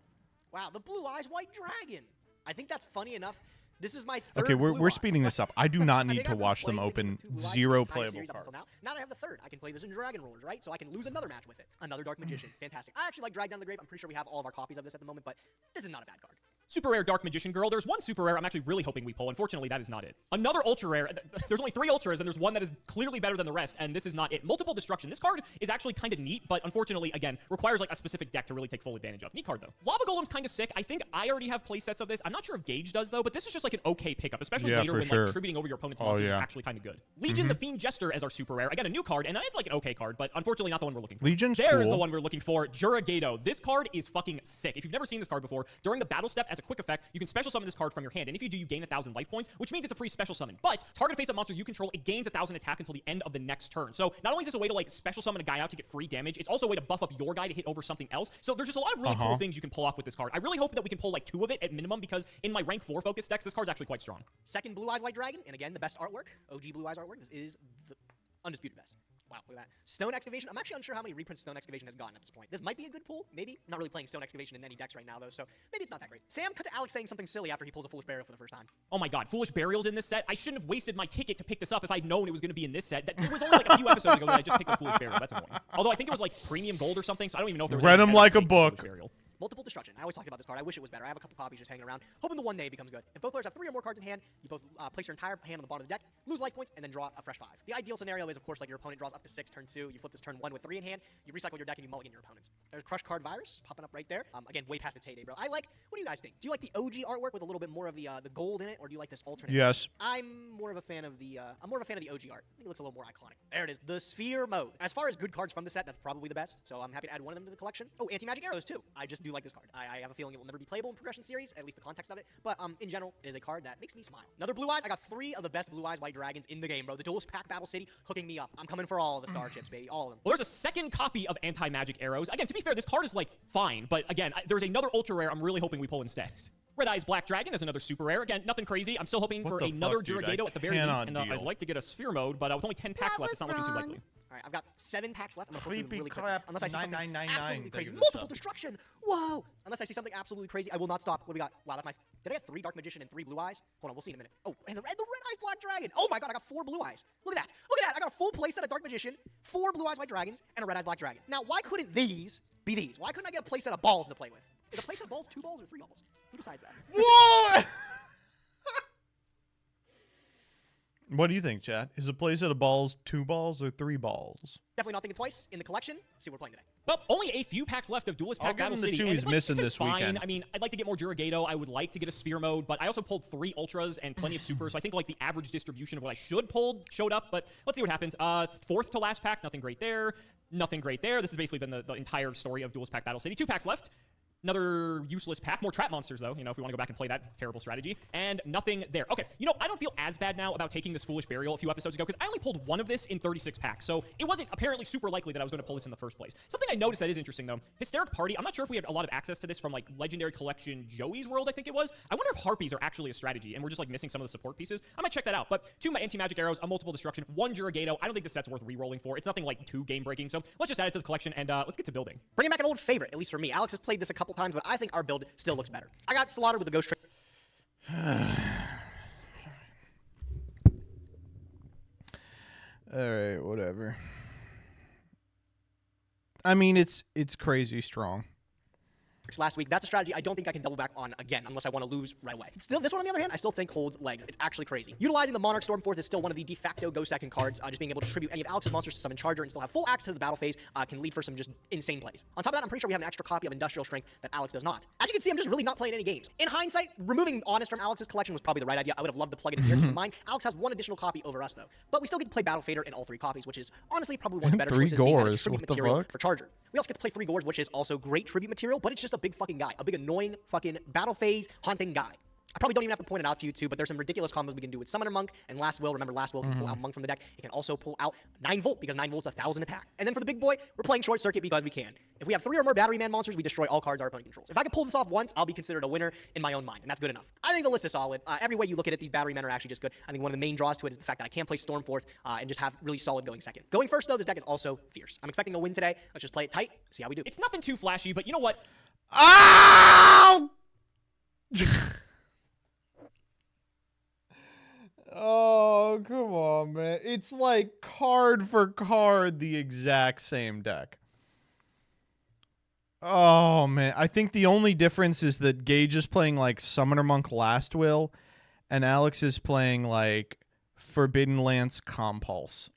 Wow, the Blue Eyes White Dragon. I think that's funny enough. This is my third. Okay, we're Blue Eyes. speeding this up. I do not I need think to I've been watch them playing the game open with two Blue Eyes zero for the entire playable series up cards. until now. Now I have the third. I can play this in Dragon Rulers, right? So I can lose another match with it. Another Dark Magician. Fantastic. I actually like Drag Down the Grave. I'm pretty sure we have all of our copies of this at the moment, but this is not a bad card. Super rare Dark Magician Girl. There's one super rare I'm actually really hoping we pull. Unfortunately, that is not it. Another ultra rare. There's only 3 ultras, and there's one that is clearly better than the rest, and this is not it. Multiple Destruction. This card is actually kind of neat, but unfortunately, again, requires like a specific deck to really take full advantage of. Neat card, though. Lava Golem's kind of sick. I think I already have play sets of this. I'm not sure if Gage does, though, but this is just like an okay pickup, especially Yeah, later for when sure. like tributing over your opponent's Oh, monsters is yeah. actually kind of good. Legion the Fiend Jester as our super rare. Again, a new card, and it's like an okay card, but unfortunately not the one we're looking for. Legion's There's cool. the one we're looking for. Juragato. This card is fucking sick. If you've never seen this card before, during the battle step, as a quick effect, you can special summon this card from your hand, and if you do, you gain 1,000 life points, which means it's a free special summon. But target face-up monster you control, it gains 1,000 attack until the end of the next turn. So not only is this a way to like special summon a guy out to get free damage, it's also a way to buff up your guy to hit over something else. So there's just a lot of really cool things you can pull off with this card. I really hope that we can pull like 2 of it at minimum, because in my rank 4 focus decks, this card's actually quite strong. Second Blue Eyes White Dragon, and again, the best artwork. OG Blue Eyes artwork. This is the undisputed best. Wow, look at that. Stone Excavation. I'm actually unsure how many reprints Stone Excavation has gotten at this point. This might be a good pull, maybe. I'm not really playing Stone Excavation in any decks right now, though, so maybe it's not that great. Sam, cut to Alex saying something silly after he pulls a Foolish Burial for the first time. Oh my god, Foolish Burial's in this set. I shouldn't have wasted my ticket to pick this up if I'd known it was going to be in this set. It was only like a few episodes ago that I just picked up Foolish Burial. That's annoying. Although I think it was like premium gold or something, so I don't even know if there was Read any him benefit like to a taking book. Foolish Burial. Multiple Destruction. I always talked about this card. I wish it was better. I have a couple copies just hanging around, hoping the one day becomes good. If both players have 3 or more cards in hand, you both place your entire hand on the bottom of the deck, lose life points, and then draw a fresh 5. The ideal scenario is, of course, like your opponent draws up to 6 turn 2, you flip this turn 1 with 3 in hand, you recycle your deck, and you mulligan your opponents. There's Crush Card Virus popping up right there. Again, way past its heyday, bro. What do you guys think? Do you like the OG artwork with a little bit more of the gold in it, or do you like this alternate? Yes. I'm more of a fan of the OG art. I think it looks a little more iconic. There it is, the Sphere mode. As far as good cards from the set, that's probably the best. So I'm happy to add one of them to the collection. Oh, Anti-Magic Arrows too. I just do like this card. I have a feeling it will never be playable in Progression Series, at least the context of it. But in general, it is a card that makes me smile. Another Blue Eyes. I got 3 of the best Blue Eyes White Dragons in the game, bro. The Duelist Pack Battle City hooking me up. I'm coming for all of the star chips, baby. All of them. Well, there's a second copy of Anti-Magic Arrows. Again, to be fair, this card is like fine, but again, there's another ultra rare I'm really hoping we pull instead. Red Eyes Black Dragon is another super rare. Again, nothing crazy. I'm still hoping What for the another fuck, dude? Juragato I at the very least, cannot and I'd deal. like to get a Sphere mode, but with only 10 packs left, it's not looking too likely. All right, I've got 7 packs left. I'm gonna flip through them Creepy really quick. crap, Unless I see something 9999 absolutely crazy. thing of this Multiple stuff. Destruction. Whoa. Unless I see something absolutely crazy, I will not stop. What do we got? Wow, that's my... Did I get 3 Dark Magician and 3 Blue Eyes? Hold on, we'll see in a minute. Oh, and the Red Eyes Black Dragon. Oh my god, I got 4 Blue Eyes. Look at that. Look at that. I got a full playset of Dark Magician, 4 Blue Eyes White Dragons, and a Red Eyes Black Dragon. Now, why couldn't these be these? Why couldn't I get a playset of balls to play with? Is a playset of balls 2 balls or 3 balls? Who decides that? Whoa! What do you think, chat? Is a playset of balls 2 balls or 3 balls? Definitely not thinking twice in the collection. See what we're playing today. Well, only a few packs left of Duelist I'll Pack give Battle him the City. two and he's it's like, missing it's been this fine. weekend. I mean, I'd like to get more Juragato. I would like to get a Sphere Mode, but I also pulled 3 Ultras and plenty of Supers, so I think like the average distribution of what I should pull showed up, but let's see what happens. 4th to last pack, nothing great there. Nothing great there. This has basically been the entire story of Duelist Pack Battle City. 2 packs left. Another useless pack. More trap monsters, though, you know, if we want to go back and play that terrible strategy. And nothing there. Okay, you know, I don't feel as bad now about taking this Foolish Burial a few episodes ago, because I only pulled 1 of this in 36 packs, so it wasn't apparently super likely that I was going to pull this in the first place. Something I noticed that is interesting, though. Hysteric Party, I'm not sure if we had a lot of access to this from, like, Legendary Collection Joey's World, I think it was. I wonder if Harpies are actually a strategy, and we're just, like, missing some of the support pieces. I might check that out. But 2 Anti-Magic Arrows, a Multiple Destruction, 1 Juragato. I don't think this set's worth re-rolling for. It's nothing, like, too game-breaking, so let's just add it to the collection, and let's get to building. Bringing back an old favorite, at least for me. Alex has played this a couple times, but I think our build still looks better. I got slaughtered with the Ghost Trick. Alright, whatever. I mean, it's crazy strong. Last week. That's a strategy I don't think I can double back on again unless I want to lose right away. Still, this one on the other hand, I still think holds legs. It's actually crazy. Utilizing the Monarch Stormforth is still one of the de facto ghost stacking cards. Just being able to tribute any of Alex's monsters to summon Charger and still have full access to the battle phase can lead for some just insane plays. On top of that, I'm pretty sure we have an extra copy of Industrial Strength that Alex does not. As you can see, I'm just really not playing any games. In hindsight, removing Honest from Alex's collection was probably the right idea. I would have loved to plug it in here. Keep in mind, Alex has 1 additional copy over us though. But we still get to play Battle Fader in all 3 copies, which is honestly probably one of the better 3 choices being added Gores, tribute what the material fuck? for Charger. We also get to play 3 Gores, which is also great tribute material, but it's just a big fucking guy. A big annoying fucking battle phase haunting guy. I probably don't even have to point it out to you too, but there's some ridiculous combos we can do with Summoner Monk and Last Will. Remember, Last Will can pull out Monk from the deck. It can also pull out 9 Volt because 9 Volt's 1,000 attack. And then for the big boy, we're playing Short Circuit because we can. If we have 3 or more Battery Man monsters, we destroy all cards our opponent controls. If I can pull this off once, I'll be considered a winner in my own mind, and that's good enough. I think the list is solid. Every way you look at it, these Battery Men are actually just good. I think one of the main draws to it is the fact that I can play Stormforth and just have really solid going second. Going first, though, this deck is also fierce. I'm expecting a win today. Let's just play it tight, see how we do. It's nothing too flashy, but you know what? Ow! Oh, come on, man. It's like card for card the exact same deck. Oh, man. I think the only difference is that Gage is playing like Summoner Monk Last Will, and Alex is playing like Forbidden Lance Compulse.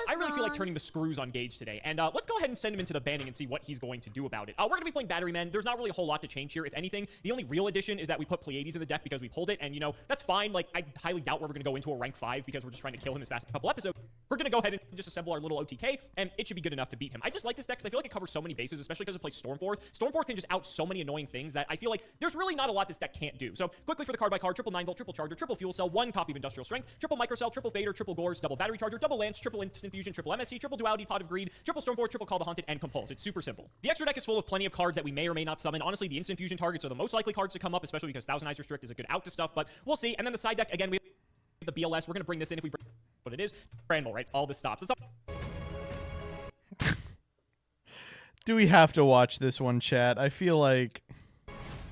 I really feel like turning the screws on Gage today. And let's go ahead and send him into the banning and see what he's going to do about it. We're going to be playing Battery Men. There's not really a whole lot to change here. If anything, the only real addition is that we put Pleiades in the deck because we pulled it. And, you know, that's fine. Like, I highly doubt we're going to go into a rank 5 because we're just trying to kill him as fast as a couple episodes. We're going to go ahead and just assemble our little OTK, and it should be good enough to beat him. I just like this deck because I feel like it covers so many bases, especially because it plays Stormforth. Stormforth can just out so many annoying things that I feel like there's really not a lot this deck can't do. So quickly for the card by card, triple 9 Volt, triple Charger, triple Fuel Cell, 1 copy of Industrial Strength, triple Microcell, triple Fader, triple Gores, double Battery Charger, double Lance, triple Instant Fusion, triple MSC, triple Duality, Pot of Greed, triple Stormforth, triple Call the Haunted, and Compulse. It's super simple. The extra deck is full of plenty of cards that we may or may not summon. Honestly, the Instant Fusion targets are the most likely cards to come up, especially because Thousand Eyes Restrict is a good out to stuff, but we'll see. And then the side deck, again, we have the BLS. We're going to bring this in if we bring what it is. Bramble, right? All this stops. It's up. Do we have to watch this one, chat? I feel like...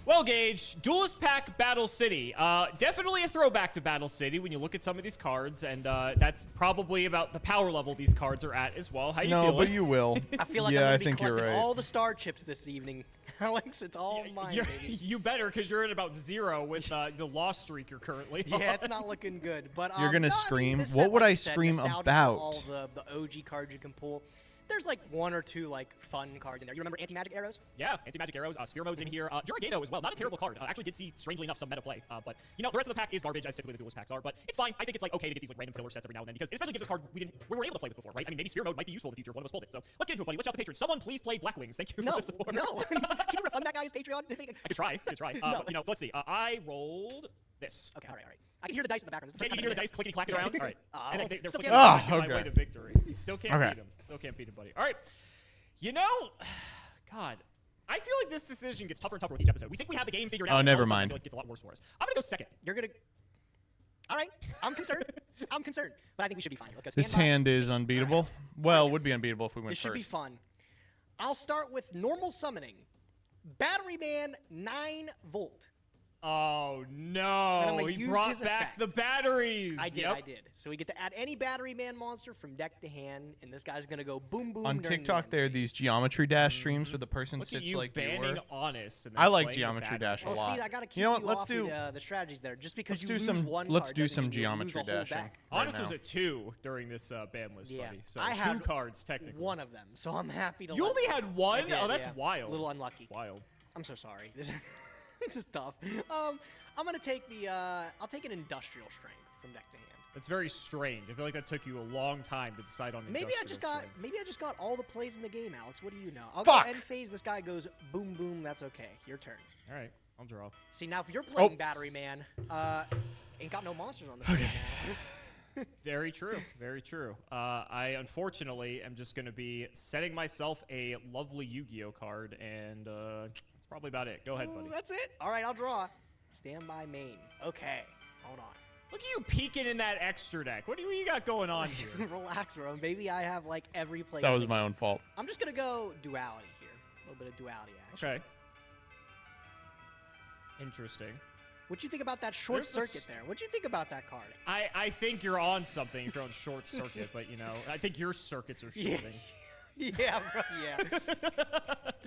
Well, Gage, Duelist Pack Battle City. Definitely a throwback to Battle City when you look at some of these cards, and that's probably about the power level these cards are at as well. How you feeling? No, but you will. I feel like yeah, I'm I going to be think you're collecting right. all the star chips this evening. Alex, it's all mine, baby. You better, because you're at about 0 with the loss streaker currently. Yeah, it's not looking good. But You're gonna no, scream. I mean, this What set, would like I you said, scream nostalgia for about? all the OG cards you can pull. There's like 1 or 2 like fun cards in there. You remember Anti-Magic Arrows? Yeah, Anti-Magic Arrows, Sphere Mode's in here. Juragato as well, not a terrible card. Actually did see, strangely enough, some meta play. But, you know, the rest of the pack is garbage, as typically the Duelist packs are. But it's fine. I think it's like okay to get these like random filler sets every now and then, because it especially gives us a card we were able to play with before, right? I mean, maybe Sphere Mode might be useful in the future if one of us pulled it. So let's get into it, buddy. Let's shout the patrons. Someone please play Black Wings. Thank you for the support. No. Can you refund that guy's Patreon? I could try. No. You know, so let's see. I rolled this. Okay, all right. I can hear the dice in the background. Can you hear the dice clickety clacking around? All right. And they're Still clicking can't clacking okay. my way to victory. You still can't beat him. Still can't beat him, buddy. All right. You know, God, I feel like this decision gets tougher and tougher with each episode. We think we have the game figured out. Oh, and never all of a sudden I mind. feel like it gets a lot worse for us. I'm gonna go second. You're gonna. All right. I'm concerned. I'm concerned, but I think we should be fine. Let's go This stand by. hand is unbeatable. Well, it would be unbeatable if we went This should be first. fun. I'll start with normal summoning. Battery Man 9 Volt. Oh And I'm no! gonna He use brought his back effect. the batteries. I did, Yep. I did. So we get to add any battery man monster from deck to hand, and this guy's gonna go boom boom. On during the TikTok, end. there are these Geometry Dash streams where the person Look at sits you like you banning were. Honest. And then I like playing the Geometry batteries. Dash a Well, lot. see, I gotta keep You know what? Let's off do the strategies there. Just because let's you do lose some one let's card do doesn't some mean you lose Geometry a whole Dashing. deck. right Honest was now. a 2 during this ban list, Yeah, buddy. So I 2 had cards technically. one of them, so I'm happy to. You let only them. had one? I did, Oh, that's yeah. wild. A little unlucky. Wild. I'm so sorry. This is tough. I'm gonna take the. I'll take an industrial strength from deck to hand. That's very strange. I feel like that took you a long time to decide on. Maybe I industrial strength. maybe I just got all the plays in the game, Alex. What do you know? I'll Fuck. go end phase. This guy goes boom boom. That's okay. Your turn. All right, I'll draw. See, now if you're playing Oh. Battery Man, ain't got no monsters on the field now. Very true. Very true. I unfortunately am just going to be setting myself a lovely Yu-Gi-Oh card, and that's probably about it. Go ahead, buddy. That's it. All right, I'll draw. Stand by main. Okay, hold on. Look at you peeking in that extra deck. What do you got going on here? Relax, bro. Maybe I have like every play. That in was the my game. own fault. I'm just gonna go duality here. A little bit of duality action. Okay. Interesting. What you think about that short There's this- circuit there? What you think about that card? I think you're on something if you're on short circuit, but you know, I think your circuits are Yeah. shorting. Yeah, bro. Yeah.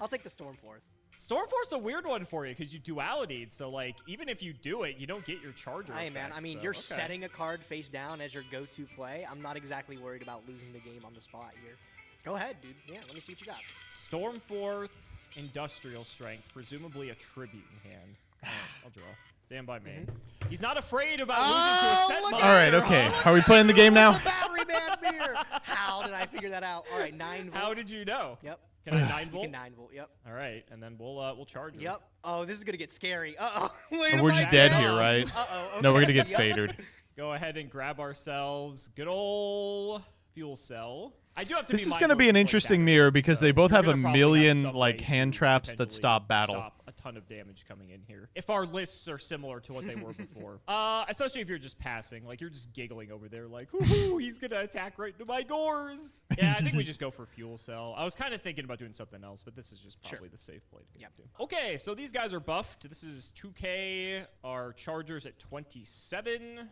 I'll take the Stormforce. Stormforce a weird one for you because you dualitied, so like even if you do it, you don't get your charger. Hey, man. effect, I mean, so, you're okay. setting a card face down as your go-to play. I'm not exactly worried about losing the game on the spot here. Go ahead, dude. Yeah, let me see what you got. Stormforce, Industrial Strength, presumably a tribute in hand. All right, I'll draw. Stand by main. He's not afraid about losing to a set look monster. All right, okay. Are we playing the game now? Battery Man beer. How did I figure that out? All right, 9 volt. How did you know? Yep. Can I 9 You volt? can 9 volt. Yep. All right, and then we'll charge him. Yep. Oh, this is gonna get scary. Uh-oh. Wait a We're minute. just dead here, right? Uh-oh. No, we're okay. gonna get Yep. fadered. Go ahead and grab ourselves good ol' fuel cell. I do have to This be is mindful going to be of an like interesting damage, mirror because so they both you're have a gonna probably have million some like way hand to traps that potentially stop battle. Stop a ton of damage coming in here. If our lists are similar to what they were before, especially if you're just passing, like you're just giggling over there, like, "Hoo-hoo, he's gonna attack right into my gores." Yeah, I think we just go for fuel cell. I was kind of thinking about doing something else, but this is just probably the safe play to do. Okay, so these guys are buffed. This is 2K. Our Chargers at 27.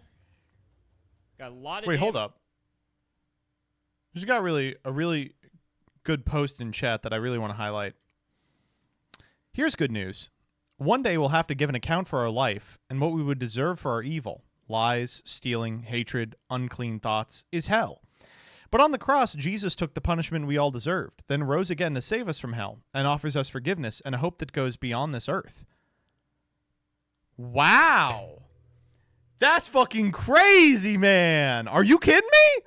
Got a lot of. Wait, hold up. Just got a really good post in chat that I really want to highlight. Here's good news. One day we'll have to give an account for our life, and what we would deserve for our evil, lies, stealing, hatred, unclean thoughts, is hell. But on the cross, Jesus took the punishment we all deserved, then rose again to save us from hell, and offers us forgiveness and a hope that goes beyond this earth. Wow. That's fucking crazy, man. Are you kidding me?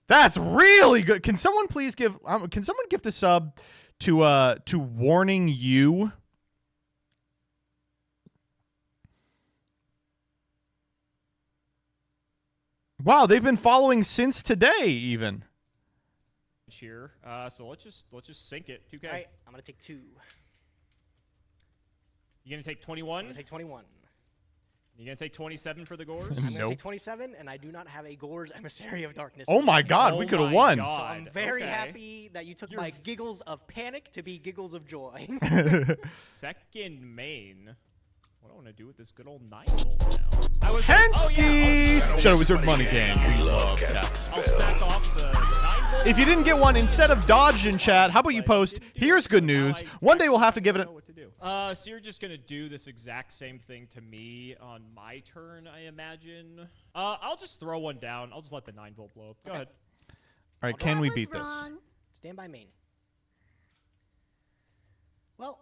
That's really good. Can someone please give can someone gift a sub to Warning You? Wow, they've been following since today even. Here, so let's just sink it. 2K. All right, I'm gonna take 2. You gonna take 21? I'm gonna take 21. You gonna take 27 for the Gores? I'm gonna take 27, and I do not have a Gore's Emissary of Darkness. Oh my God, we could have won. So I'm very happy that you took my giggles of panic to be giggles of joy. Second main. What do I want to do with this good old 9 volt now? I was Hensky! Shadow Wizard Money Gang. We love casting I'll stack spells. off the 9 volt. If you didn't get one, instead of dodged in chat, how about you post, here's good news. One day we'll have to give it a... So you're just gonna do this exact same thing to me on my turn, I imagine. I'll just throw one down. I'll just let the 9 volt blow up. Go ahead. All right, can we beat this? Stand by main. Well,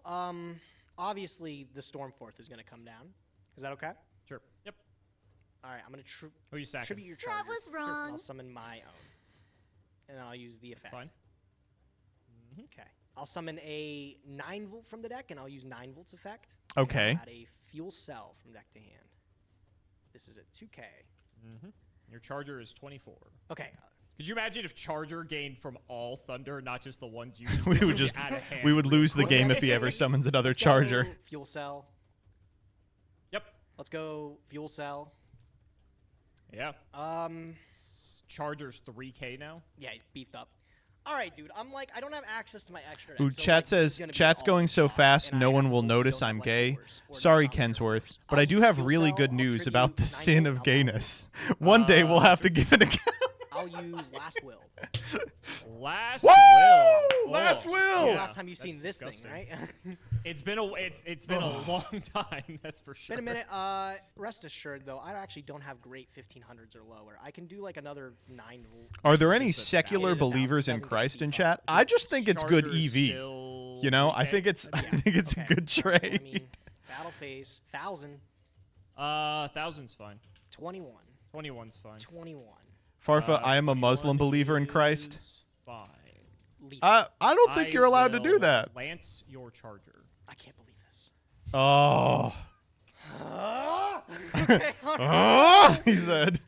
obviously the Stormforth is gonna come down. Is that okay? Sure. Yep. All right, I'm gonna Who are you sacking? tribute your charger. That was wrong. I'll summon my own, and then I'll use the effect. Fine. Okay. I'll summon a 9 volt from the deck, and I'll use 9 volts effect. Okay. And I'll add a fuel cell from deck to hand. This is at 2K. Your charger is 24. Okay. Could you imagine if Charger gained from all Thunder, not just the ones you? We this would be just out of hand we would lose the real game quick. if he ever summons another Let's charger. go fuel cell. Yep. Let's go fuel cell. Yeah. Charger's 3K now. Yeah, he's beefed up. All right, dude. I'm like, I don't have access to my extra. Ooh, chat says, chat's going so fast, no one will notice I'm gay. Sorry, Kensworth, but I do have really good news about the sin of gayness. One day we'll have to give an account. I'll use Last Will. Last Woo! Will. Last Oh, Will. Yeah, last time you've seen this disgusting. thing, right? It's been a long time. That's for sure. Been a minute. Rest assured, though, I actually don't have great 1500s or lower. I can do like another 9 volt. Are there any secular believers in Christ in chat? I just think it's good EV. You know, I think it's a good trade. I mean, battle phase 1000. 1000's fine. 21. 21's fine. 21. Farfa, I am a Muslim believer in Christ. Fine. I don't think you're allowed to do will that. Lance your charger. I can't believe this. Oh. Okay, Oh, he said.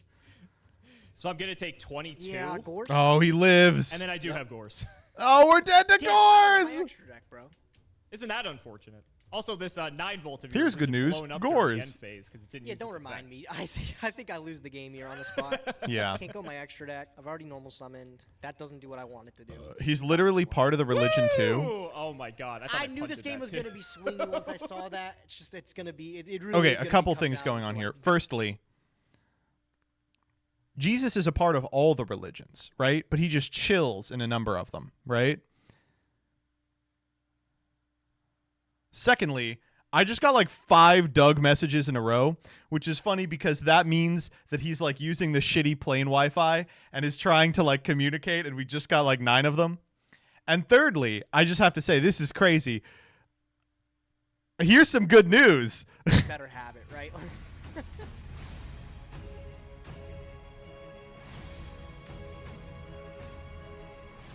So I'm gonna take 22. Yeah, Gores. Oh, he lives. And then I do have Gores. Oh, we're dead to Damn, I have Gores. my extra deck, bro. Isn't that unfortunate? Also, this 9 volt of Here's yours good isn't news. blown up during the Gores. end phase 'cause it didn't Yeah, use don't its remind effect. me. I think I lose the game here on the spot. Yeah. Can't go my extra deck. I've already normal summoned. That doesn't do what I want it to do. He's literally part of the religion too. Ooh, oh my god. I knew this game was going to be swingy once I saw that. It's just, it's going to be, it really Okay, is a gonna couple come things down going to, on like, here. Firstly, Jesus is a part of all the religions, right? But he just chills in a number of them, right? Secondly, I just got like 5 Doug messages in a row, which is funny because that means that he's like using the shitty plane Wi-Fi and is trying to like communicate, and we just got like 9 of them. And thirdly, I just have to say, this is crazy. Here's some good news. better have it, right?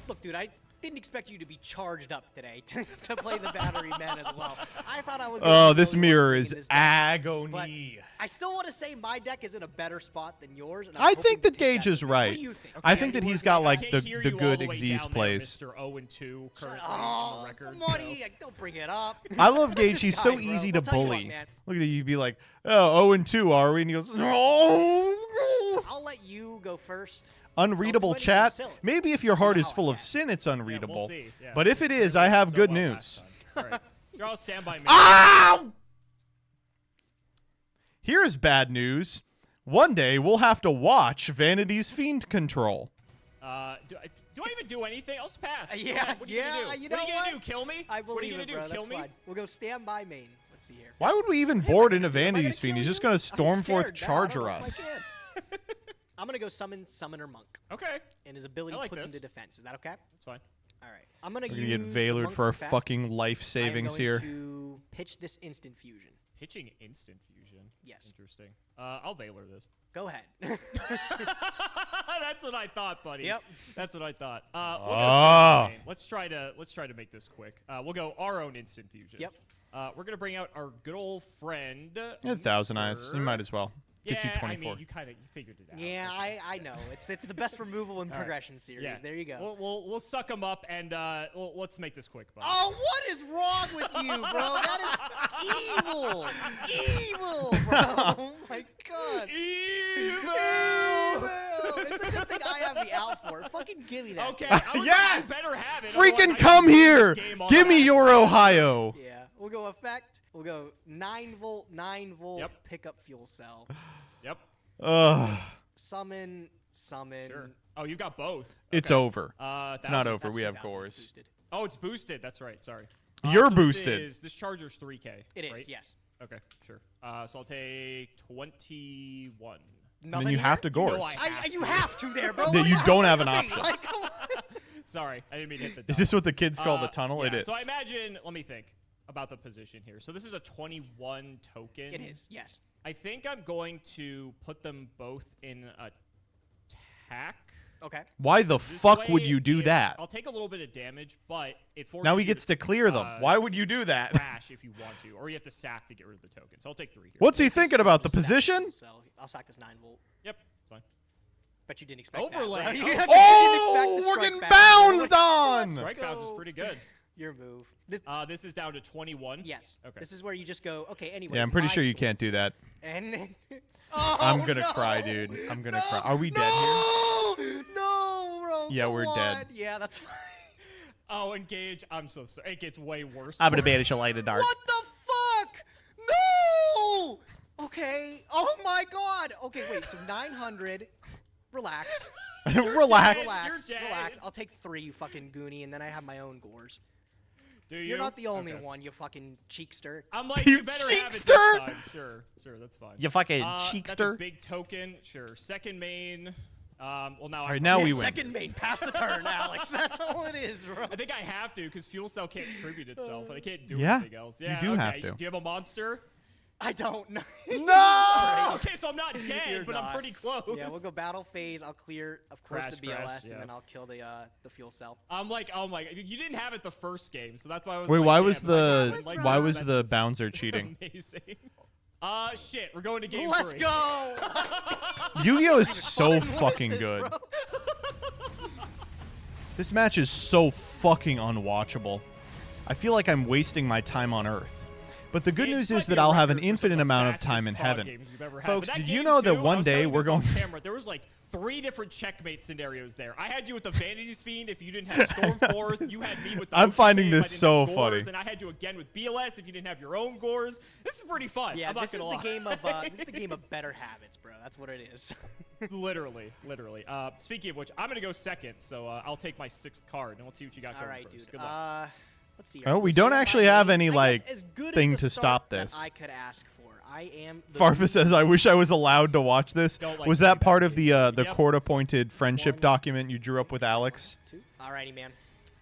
Look, dude, I didn't expect you to be charged up today to play the battery man as well. I thought I was. Oh, this mirror is agony. But I still want to say my deck is in a better spot than yours. And I think that Gage is right. What do you think? I think that he's got like the hear good you all the way Xyz down plays. There, Mr. 0-2 currently Oh, from the record. come on, E, don't bring it up. I love Gage. He's This so guy, bro. easy to I'll tell you what, bully. man. Look at you, be like, oh, 0-2 are we? And he goes, no. I'll let you go first. Unreadable Don't do anything chat. silly. Maybe if your heart is full of sin, it's unreadable. We'll see. Yeah. But if it is, I have good news. All right. You're all standby. Ow! Here's bad news. One day we'll have to watch Vanity's Fiend Control. Do I even do anything? I'll just pass. Yeah, Come on, what are you gonna do? you what know are you gonna what? do? Kill me? I believe what are you gonna it, do? bro. Kill That's me? fine. We'll go stand by main. Let's see here. Why would we even board into Am I gonna Vanity's kill Fiend? He's you? just going to I'm Stormforth scared now. I don't Charger know if I us. can. I'm gonna go summon Summoner Monk. Okay. And his ability I like puts this. him to defense. Is that okay? That's fine. All right. I'm gonna We're use going to get the Valored Monk's for our effect. fucking life I am savings going here. to pitch this instant fusion. Pitching instant fusion. Yes. Interesting. I'll Valor this. Go ahead. That's what I thought, buddy. Yep. That's what I thought. We'll go Ah. second main. Let's try to make this quick. We'll go our own instant fusion. Yep. We're gonna bring out our good old friend. Yeah, 1,000 eyes. You might as well. Gets you Yeah, 24. I mean, you figured it out. Yeah, I know. It's the best removal in All right. progression series. Yeah. There you go. We'll suck him up and let's make this quick, buddy. Oh, what is wrong with you, bro? That is evil. Evil, bro. Oh my god. Evil. It's a good thing I have the out for it. Fucking give me that. Okay. I was Yes! like, you better have it. Freaking otherwise I come can lose here. this game all Give me night. your Ohio. Yeah. We'll go effect. We'll go 9 volt, 9 volt. Yep. Pickup fuel cell. Yep. Ugh. Summon. Sure. Oh, you got both. It's Okay. over. It's not over. We have 2,000, Gores. it's boosted. Oh, it's boosted. That's right. Sorry. You're so boosted. This charger's 3K. It is, right? yes. Okay, sure. So I'll take 21. And then you have to Gores. You have to there, bro. Yeah, What you do don't you have an me? option. Like, come on. Sorry, I didn't mean to hit the Is dot. this what the kids call the tunnel? Yeah, It is. So I imagine, let me think about the position here. So this is a 21 token. It is, yes. I think I'm going to put them both in attack. Okay. Why the This fuck would way, you do that? I'll take a little bit of damage, but it forces Now he you gets to clear them. uh, Why would you do that? Crash if you want to, or you have to sack to get rid of the token. So I'll take 3 here. What's he thinking about? The position? So I'll sack this 9 volt. Yep, it's fine. Bet you didn't expect Overlay. that. Oh, You didn't Oh, expect the we're strike getting bounce. bounced Like, on. let's Strike bounce is go. pretty good. Your move. This is down to 21. Yes. Okay. This is where you just go, okay, anyway. Yeah, I'm pretty sure you can't do that. And then, oh, I'm gonna no. cry, dude. I'm gonna cry. Are we dead here? No, bro. No. Yeah, go we're on. dead. Yeah, that's fine. Oh, engage. I'm so sorry. It gets way worse. I'm gonna banish a light of dark. What the fuck? No! Okay. Oh my god. Okay, wait. So 900. Relax. Relax. Relax. You're dead. Relax. I'll take 3, you fucking goonie, and then I have my own gores. Do you? You're not the only Okay. one, you fucking cheekster. I'm like, You you better have it this cheekster? time. Sure, that's fine. You fucking That's a cheekster. big token. Sure. Second main. Well, now All right, now we win. Second main. Pass the turn, Alex. That's all it is, bro. I think I have to because fuel cell can't tribute itself, and I can't do Yeah, anything else. you Yeah, do okay. have to. Do you have a monster? I don't know. No! Okay, so I'm not You're dead, but not. I'm pretty close. Yeah, we'll go battle phase. I'll clear, of course, Crash, the BLS, crash, yeah. and then I'll kill the fuel cell. I'm like, oh my, you didn't have it the first game, so that's why I was Wait, like, why damn, was like, I the like why those was the expenses. bouncer cheating? Amazing. Shit, we're going to game Let's 3. go! Yu-Gi-Oh is so What is fucking this, good. bro? This match is so fucking unwatchable. I feel like I'm wasting my time on Earth. But the good news is that I'll have an infinite amount of time in heaven. Folks, did you know that one day we're going... Camera, there was like 3 different checkmate scenarios there. I had you with the Vanity's Fiend if you didn't have Stormforth. You had me with the I'm finding Ocean this Cave, so I didn't have funny. Gores, and I had you again with BLS if you didn't have your own Gores. This is pretty fun. Yeah, I'm not this is gonna the lie. game of this is the game of better habits, bro. That's what it is. Literally. Speaking of which, I'm gonna go second, so I'll take my 6th card, and let's see what you got All going right, first. dude. Good luck. Let's see. Oh, we So don't actually have any, I guess like, as good thing as a to start stop this. that I could ask for. I am. The Farfa says, I wish I was allowed to watch this. Don't like Was to that see part that of the Yep. court-appointed friendship document you drew up with Alex? Alrighty, man.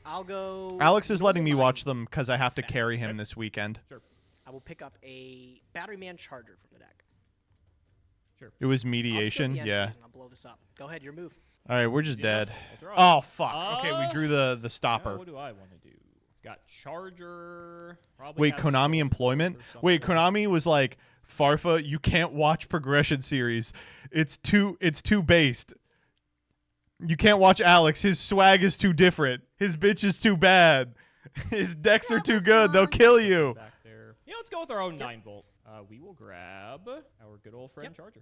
I'll go. Alex is letting me watch them because I have to carry him this weekend. Sure. I will pick up a Battery Man Charger from the deck. Sure. It was I'll just go to mediation, the end yeah. phase and I'll blow this up. Go ahead, your move. All right, we're just Easy dead. enough. We'll draw. Oh, fuck. Okay, we drew the stopper. Now what do I want to do? It's got Charger. Probably Wait, has Konami Stormforth employment? or Wait, something. Konami was like, Farfa, you can't watch progression series. It's too based. You can't watch Alex. His swag is too different. His bitch is too bad. His decks are too good. They'll kill you. Back there. Yeah, let's go with our own 9-volt. We will grab our good old friend Charger.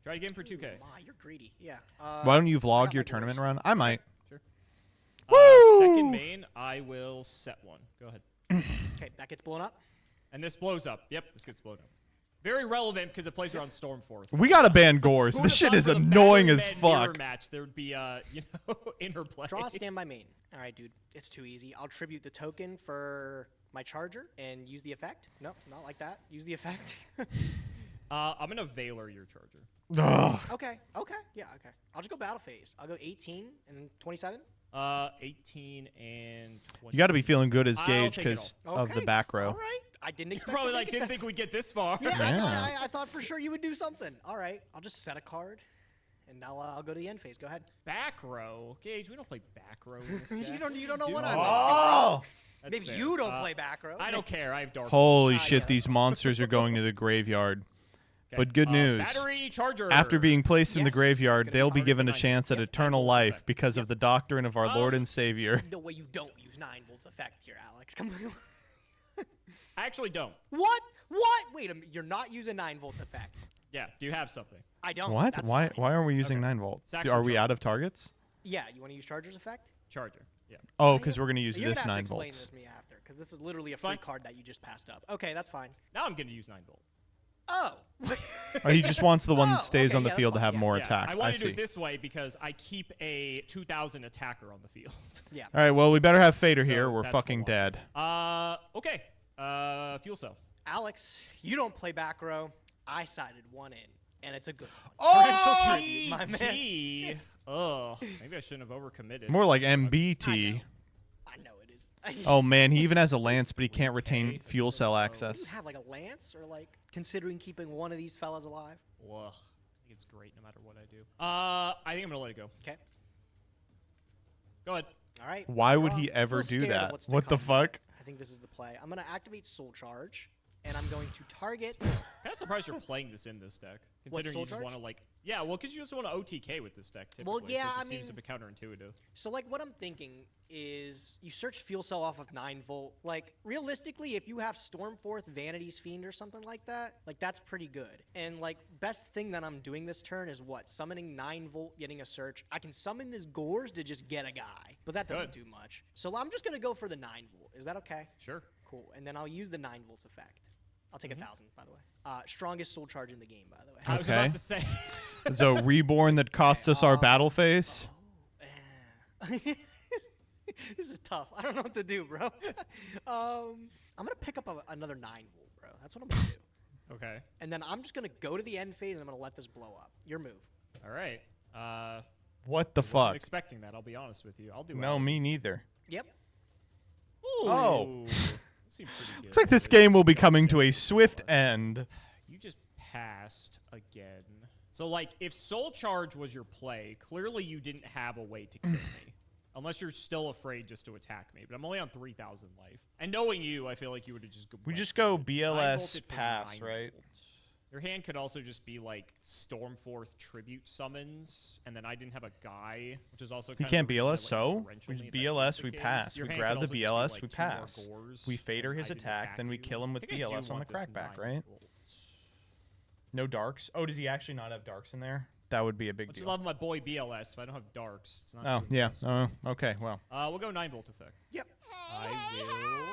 Try again for 2K. My, you're greedy. Yeah. Why don't you I vlog got your my tournament doors. run? I might. Sure. Woo! Second main, I will set one. Go ahead. Okay, that gets blown up. And this blows up. Yep, this gets blown up. Very relevant because it plays around Stormforth. We gotta ban Gores. Who This would've shit thought is for the annoying Battery as Man mirror fuck. match, there would be, interplay. Draw a standby main. All right, dude. It's too easy. I'll tribute the token for my Charger and use the effect. No, not like that. Use the effect. I'm gonna Valor your Charger. Ugh. Okay. Yeah, okay. I'll just go battle phase. I'll go 18 and 27. 18 and 20. You gotta be feeling good as I'll Gage take it because all. of the back row. All right. I didn't expect Probably to like make it didn't that think we'd get this far. Yeah, Yeah. I thought for sure you would do something. All right. I'll just set a card, and I'll go to the end phase. Go ahead. Back row, Gage. We don't play back row. In this You deck. don't know what do. I'm Oh! That's Maybe fair. you don't play back row. I don't care. I have dark. Holy shit, these monsters are going to the graveyard. Okay. But good news. Battery Charger. After being placed in the Yes. graveyard, It's gonna they'll be be given a harder to chance at find. eternal life because of the doctrine of our Lord and Savior. No way you don't use 9 volts effect here, Alex. Come on. I actually don't. What? Wait a minute. You're not using 9 volts effect. Yeah. Do you have something? I don't. What? That's Why? fine. Why aren't we using 9 volt? Sack Are for we Charger. out of targets? Yeah. You want to use Charger's effect? Charger. Yeah. Oh, because we're gonna use You're this gonna have 9 to explain volts. this to me after, because this is literally a Fine. free card that you just passed up. Okay, that's fine. Now I'm gonna use 9 volt. Oh. Oh, he just wants the one that Oh, stays okay, on the yeah, that's field to fine, have yeah. more Yeah, attack. I I want to do see. it this way because I keep a 2000 attacker on the field. Yeah. All right. Well, we better have Fader So here. We're that's the fucking one. dead. Okay. Fuel cell. Alex, you don't play back row. I sided one in, and it's a good one. Oh! Torrential Tribute, my man. T. Ugh. Maybe I shouldn't have overcommitted. More like MBT. I know it is. Oh man, he even has a lance, but he can't retain Okay, fuel cell Do access. you have like a lance, or like considering keeping one of these fellas alive? Ugh. I think it's great no matter what I do. I think I'm gonna let it go. Okay. Go ahead. All right. Why would Draw. he ever A little do scared of that? what's to What the come, fuck? but I think this is the play. I'm gonna activate Soul Charge, and I'm going to target. Kind of surprised you're playing this in this deck, What, considering Soul you just Charge? want to like, yeah, well, because you just want to OTK with this deck. Typically, Well, yeah, so it I just seems mean- a bit counterintuitive. So, like, what I'm thinking is you search Fuel Cell off of 9-volt. Like, realistically, if you have Stormforth, Vanity's Fiend, or something like that, like, that's pretty good. And, like, best thing that I'm doing this turn is what? Summoning 9-volt, getting a search. I can summon this Gores to just get a guy, but that doesn't do much. So I'm just going to go for the 9-volt. Is that okay? Sure. Cool. And then I'll use the 9-volts effect. I'll take 1,000, by the way. Strongest Soul Charge in the game, by the way. I was about to say. So Reborn that cost us our battle face. This is tough. I don't know what to do, bro. I'm going to pick up another 9-volt, bro. That's what I'm going to do. Okay. And then I'm just going to go to the end phase, and I'm going to let this blow up. Your move. All right. What the I wasn't fuck? expecting that. I'll be honest with you. I'll do. No, me neither. Yep. Ooh. Oh. Seems pretty good. Looks like this game will be coming to a swift end. You just passed again. So, like, if Soul Charge was your play, clearly you didn't have a way to kill me. Unless you're still afraid just to attack me. But I'm only on 3,000 life. And knowing you, I feel like you would have just... We just go 9 BLS volted for pass, 9 right? volt. Your hand could also just be, like, Stormforth Tribute Summons. And then I didn't have a guy, which is also We kind can't of the reason BLS, that, like, so torrentially we that is BLS, the we case. pass. Your We hand grab could the also BLS, just be, we like, 2 more pass. Gores, We fader and his I didn't attack, then we you. kill him with I think I do BLS on the want this crackback, 9 right? volt. No darks? Oh, does he actually not have darks in there? That would be a big Much deal. love my boy BLS. If I don't have darks, it's not. Oh, doing yeah. this. Okay, well. We'll go 9-volt effect. Yep. I will.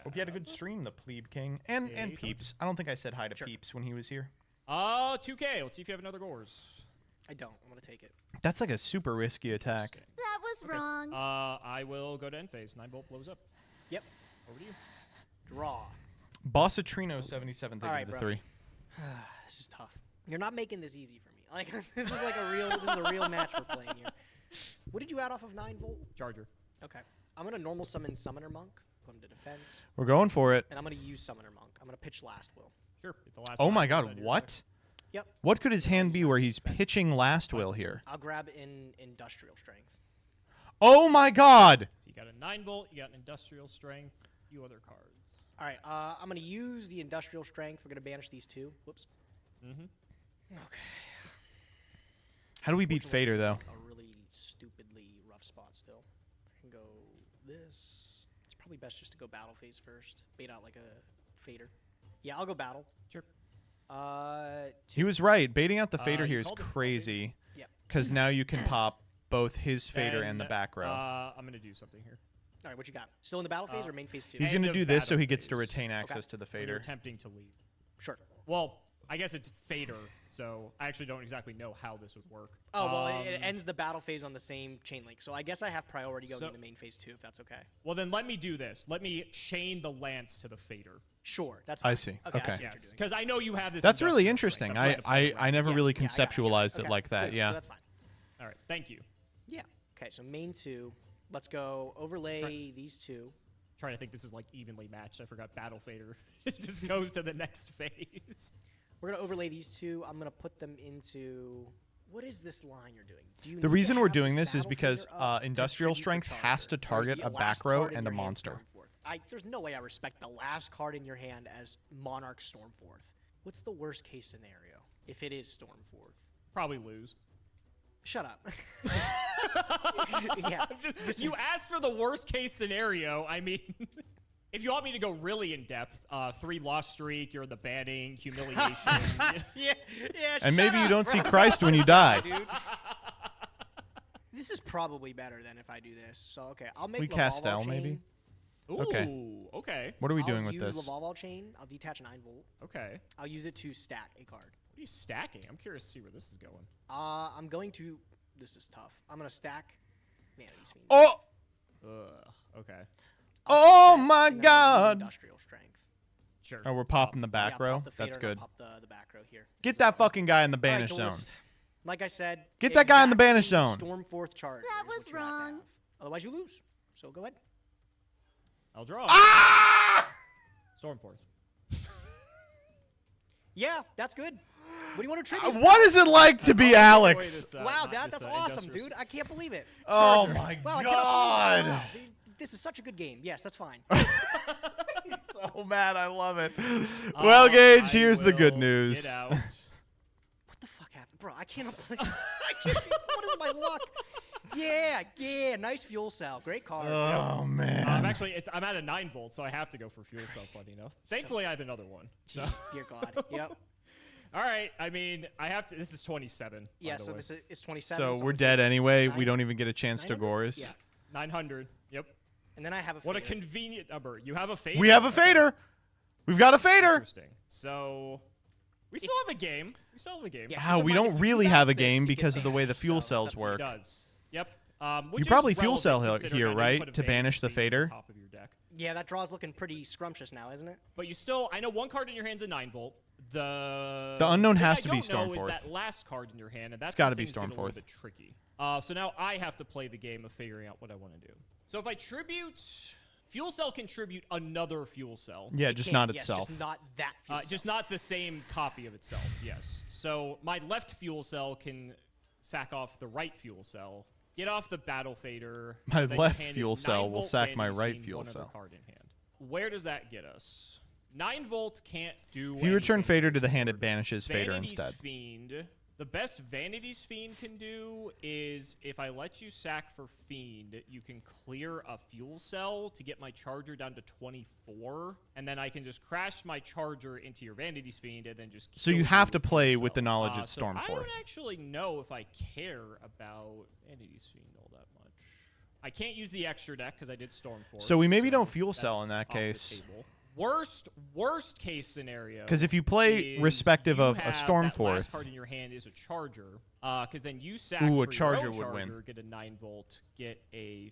Hope you had a good stream, the Plebe King. And Yeah, you told Peeps. I don't think I said hi to Peeps when he was here. 2K. Let's see if you have another Gores. I don't. I'm going to take it. That's like a super risky attack. That was wrong. I will go to end phase. 9-volt blows up. Yep. Over to you. Draw. Bossatrino 77, thank All right, you for the bro. 3. This is tough. You're not making this easy for me. Like this is like a real match we're playing here. What did you add off of 9-volt? Charger. Okay. I'm gonna normal summon Summoner Monk. Put him to defense. We're going for it. And I'm gonna use Summoner Monk. I'm gonna pitch Last Will. Sure. The last Oh line my is god, on your what? Yep. What could his hand be where he's pitching Last Will here? I'll grab in Industrial Strength. Oh my god! So you got a 9-volt. You got an Industrial Strength. A few other cards. All right. I'm gonna use the Industrial Strength. We're gonna banish these 2. Whoops. Mm-hmm. Okay. How do we beat Unfortunately, Fader, this is, though? like, a really stupidly rough spot still. I can go this. It's probably best just to go battle phase first. Bait out like a Fader. Yeah, I'll go battle. Sure. He was right. Baiting out the Fader you here is called it. crazy. Yep. Because now you can pop both his Fader and the Then, back row. I'm gonna do something here. All right, what you got? Still in the battle phase or main phase 2? He's End going to of do this so battle he gets to phase. retain access to the When you're Fader. attempting to leave. Sure. Well, I guess it's Fader, so I actually don't exactly know how this would work. Oh, well, it ends the battle phase on the same chain link. So I guess I have priority going So- into main phase 2, if that's okay. Well, then let me do this. Let me chain the lance to the Fader. Sure, that's fine. I see. Okay. I Okay. see what you're Yes, doing. because I know you have this. That's really industrial interesting. strength. I'm trying to I never Yes, really yeah, I got it, conceptualized it Okay, like that, cool. yeah. So that's fine. All right, thank you. Yeah. Okay, so main 2. Let's go overlay these 2. Trying to think this is like evenly matched. I forgot Battle Fader. It just goes to the next phase. We're going to overlay these 2. I'm going to put them into... What is this line you're doing? Do you The need reason to we're have doing this is battle because fader up to Industrial tribute the Strength has to charger? Or is target the a last back row card in and a your hand monster. Stormforth? There's no way I respect the last card in your hand as Monarch Stormforth. What's the worst case scenario if it is Stormforth? Probably lose. Shut up. Yeah. You asked for the worst case scenario. I mean, if you want me to go really in depth, 3 loss streak, you're in the banning, humiliation. Yeah, And maybe you shut don't up, see bro. Christ when you die. Dude. This is probably better than if I do this. So, okay, I'll make We Lavalval cast L, chain. maybe? Ooh, Okay. okay. What are we I'll doing with use this? Lavalval chain. I'll detach 9-volt. Okay. I'll use it to stack a card. What are you stacking? I'm curious to see where this is going. I'm going to... This is tough. I'm going to stack Vanity's Fiend. Oh! Ugh, okay. Oh my And then I'll use god! Industrial Strength. Sure. Oh, we're popping the Yeah, back pop row? the That's fader and good. I'll pop the back row here. Get that fucking guy in the All right, banish zone. duelist. Like I said... Get that guy in the banish exactly zone. Stormforth charge. That was wrong. Otherwise, you lose. So go ahead. I'll draw. Ah! Stormforth. Yeah, that's good. What do you want to tribute? What is it like to be Alex? Wow, that's awesome, dude. I can't believe it. Oh Charger. my Wow, I cannot believe god! this. Wow, this is such a good game. Yes, that's fine. So so mad. I love it. Well, Gage, here's the good will news. Get out. What the fuck happened? Bro, I can't play. What is my luck? Yeah, nice fuel cell. Great card. Oh, man. Actually, I'm at a 9 volt, so I have to go for fuel cell, funny enough. Thankfully, I have another one. So. Jeez, dear God. Yep. All right. I mean, I have to. This is 27. Yeah, so this is 27. So we're dead anyway. We don't even get a chance to gore us. Yeah. 900. Yep. And then I have a What a fader. convenient number. You have a fader? We have a fader. We've got a fader. Interesting. So we still have a game. Yeah, Wow, we don't really have a game because of the way the fuel cells work. It does. Yep. You probably fuel cell here, right? To banish the fader. Top of your deck. Yeah, that draw's looking pretty scrumptious now, isn't it? But you still, I know one card in your hand's a 9 volt. The unknown thing has I to be don't know is Stormforth. that last card in your hand, and that's It's gotta where be things get a little Stormforth. bit tricky. So now I have to play the game of figuring out what I want to do. So if I tribute, fuel cell can tribute another fuel cell. Yeah, just not itself. Just not that fuel cell. Just not the same copy of itself. Yes. So my left fuel cell can sack off the right fuel cell. Get off the battle fader. My so that your left hand is fuel 9 cell will volt sack my Vanity right Scene, fuel one other cell. card in hand. Where does that get us? 9 volt can't do. If you return anything fader with to the this hand, board. it banishes fader Vanity's instead. Fiend. The best Vanity's Fiend can do is if I let you sack for Fiend, you can clear a fuel cell to get my charger down to 24, and then I can just crash my charger into your Vanity's Fiend and then just kill So you you have to with play fuel with the cell. knowledge it's So I Stormforth. don't actually know if I care about Vanity's Fiend all that much. I can't use the extra deck because I did Stormforth. So we maybe don't fuel cell in that's that off the case. table. Worst case scenario. Because if you play is respective you of a have that Stormforth, last card in your hand is a charger. Because then you sack Ooh, a for charger your own would win. charger, get a 9 volt, get a